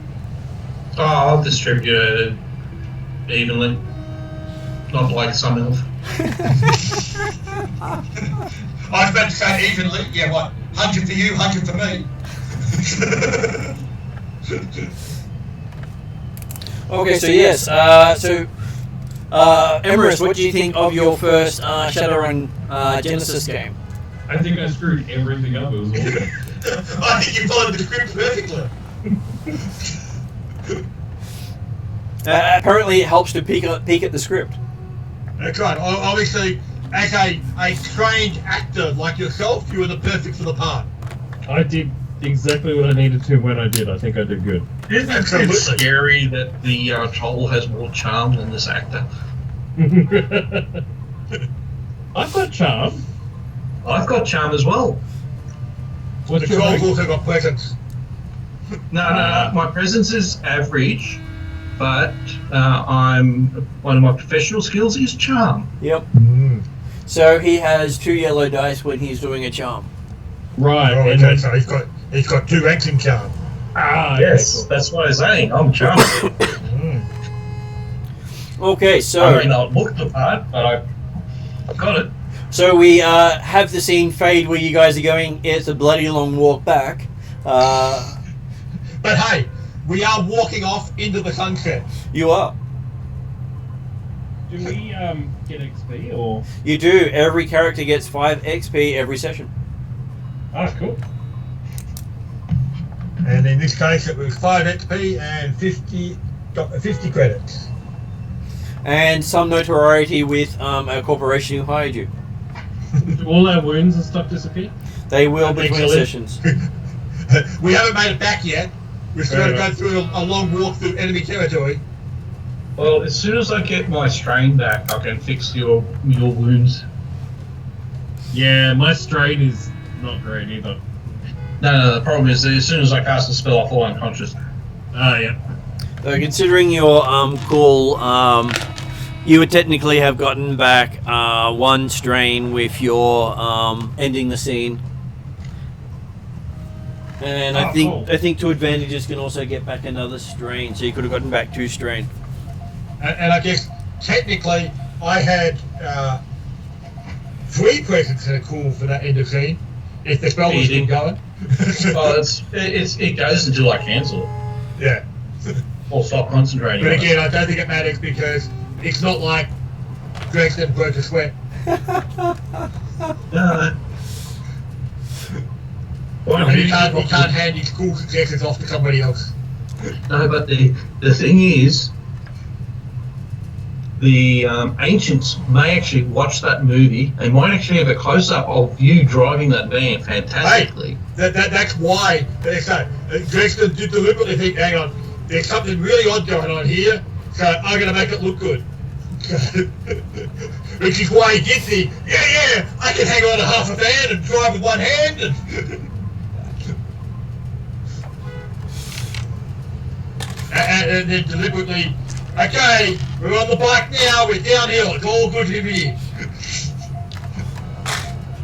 Oh, I'll distribute it evenly. Not like some elf. I was about to say evenly. Yeah, what? 100 for you, 100 for me. Okay, so yes, Emrys, what do you think of your first Shadowrun Genesys game? I think I screwed everything up. It was awesome. I think you followed the script perfectly. Apparently, it helps to peek at the script. That's right. Obviously, as a trained actor like yourself, you were the perfect for the part. I did exactly what I needed to when I did. I think I did good. Isn't it scary that the troll has more charm than this actor? I've got charm. I've got charm as well. What's The your troll's name? also got presence. No. My presence is average, but I'm one of my professional skills is charm. Yep. Mm. So he has 2 yellow dice when he's doing a charm. Right. Oh, and okay, so he's got 2 ranks in charm. Yes, that's what I'm saying. I'm charming. Mm. Okay, so I may not look the part, but I've got it. So we have the scene fade where you guys are going. It's a bloody long walk back. But hey, we are walking off into the sunset. You are. Do we get XP or? You do. Every character gets 5 XP every session. Ah, cool. And in this case, it was 5 XP and 50 credits. And some notoriety with a corporation who hired you. Do all our wounds and stuff disappear? They will between Excellent. sessions. We haven't made it back yet. We're still going to go through a long walk through enemy territory. Well, as soon as I get my strain back, I can fix your wounds. Yeah, my strain is not great either. No, the problem is that as soon as I cast a spell, I fall unconscious. Ah, yeah. So considering your cool, you would technically have gotten back 1 strain with your ending the scene. And I think two advantages can also get back another strain, so you could have gotten back 2 strain. And I guess technically I had 3 presents that are cool for that end of scene if the spell was still going. Well, it goes until I cancel it Yeah. or stop concentrating. But on again, I don't think it matters because it's not like Gregson broke a sweat. No. And he can't hand his cool successes off to somebody else. No, but the thing is, the ancients may actually watch that movie. They might actually have a close-up of you driving that van fantastically. Hey, that's why they say Gregson did deliberately think, hang on, there's something really odd going on here, so I'm going to make it look good. Which is why he did the, I can hang on to half a van and drive with one hand. And then deliberately, okay, we're on the bike now, we're downhill, it's all good here.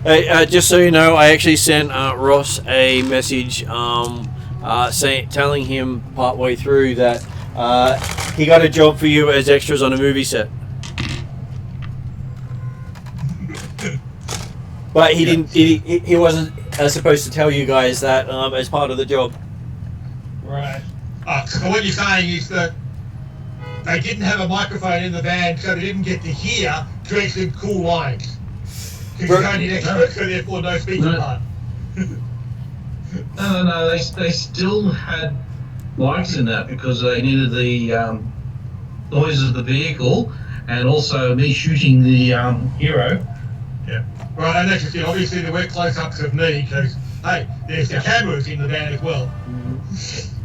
Hey, just so you know, I actually sent Ross a message telling him partway through that he got a job for you as extras on a movie set. But he didn't. He wasn't supposed to tell you guys that as part of the job. Right. So what you're saying is that they didn't have a microphone in the van, so they didn't get to hear Greg's cool lines. Because he's only an expert, so therefore no speaking part. No, they still had mics in that because they needed the noises of the vehicle and also me shooting the hero. Yeah. Right, and that's just it. Obviously there were close-ups of me, because, hey, there's the cameras in the van as well.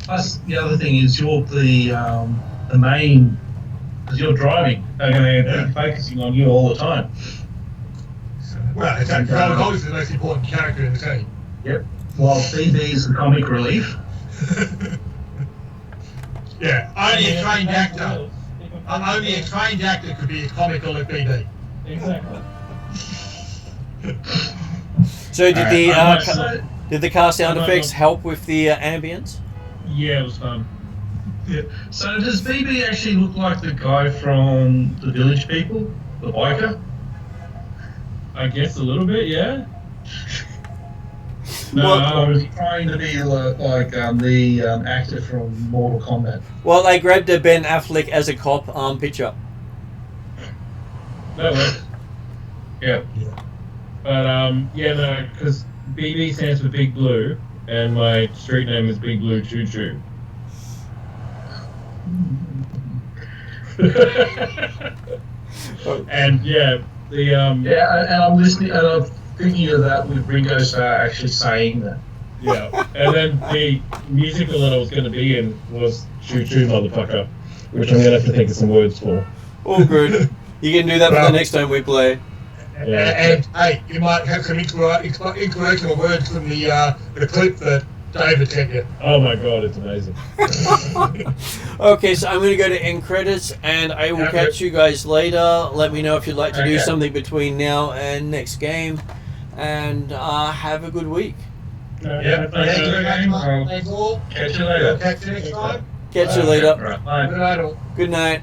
Plus, the other thing is you're the main, because you're driving. They're going to be focusing on you all the time. Well, it's actually, I was always the most important character in the team. Yep. While BB is the comic relief. Yeah, only a trained actor. Only a trained actor could be as comical as BB. Exactly. So did Alright, the car sound effects help with the ambience? Yeah, it was fun. Yeah. So does BB actually look like the guy from the Village People, the biker? I guess a little bit, yeah. No, or is he trying to be like the actor from Mortal Kombat? Well, they grabbed a Ben Affleck as a cop picture. That works. Yeah. But yeah, no, because BB stands for Big Blue, and my street name is Big Blue Choo Choo. And yeah, the Yeah, and I'm listening, and I'm thinking of that with Ringo Starr actually saying that. yeah, and then the musical that I was going to be in was Choo Choo Motherfucker, which I'm going to have to think of some words for. All good. You can do that for the next time we play. Yeah. And hey, you might have some incorrect words from the clip that David sent you. Oh my god, it's amazing. Okay, so I'm going to go to end credits, and I will catch you guys later. Let me know if you'd like to do something between now and next game, and have a good week. Yeah, thank you very much. Thanks all. Catch you later. Catch you next time. Catch you later. Right, bye. Good night all. Good night.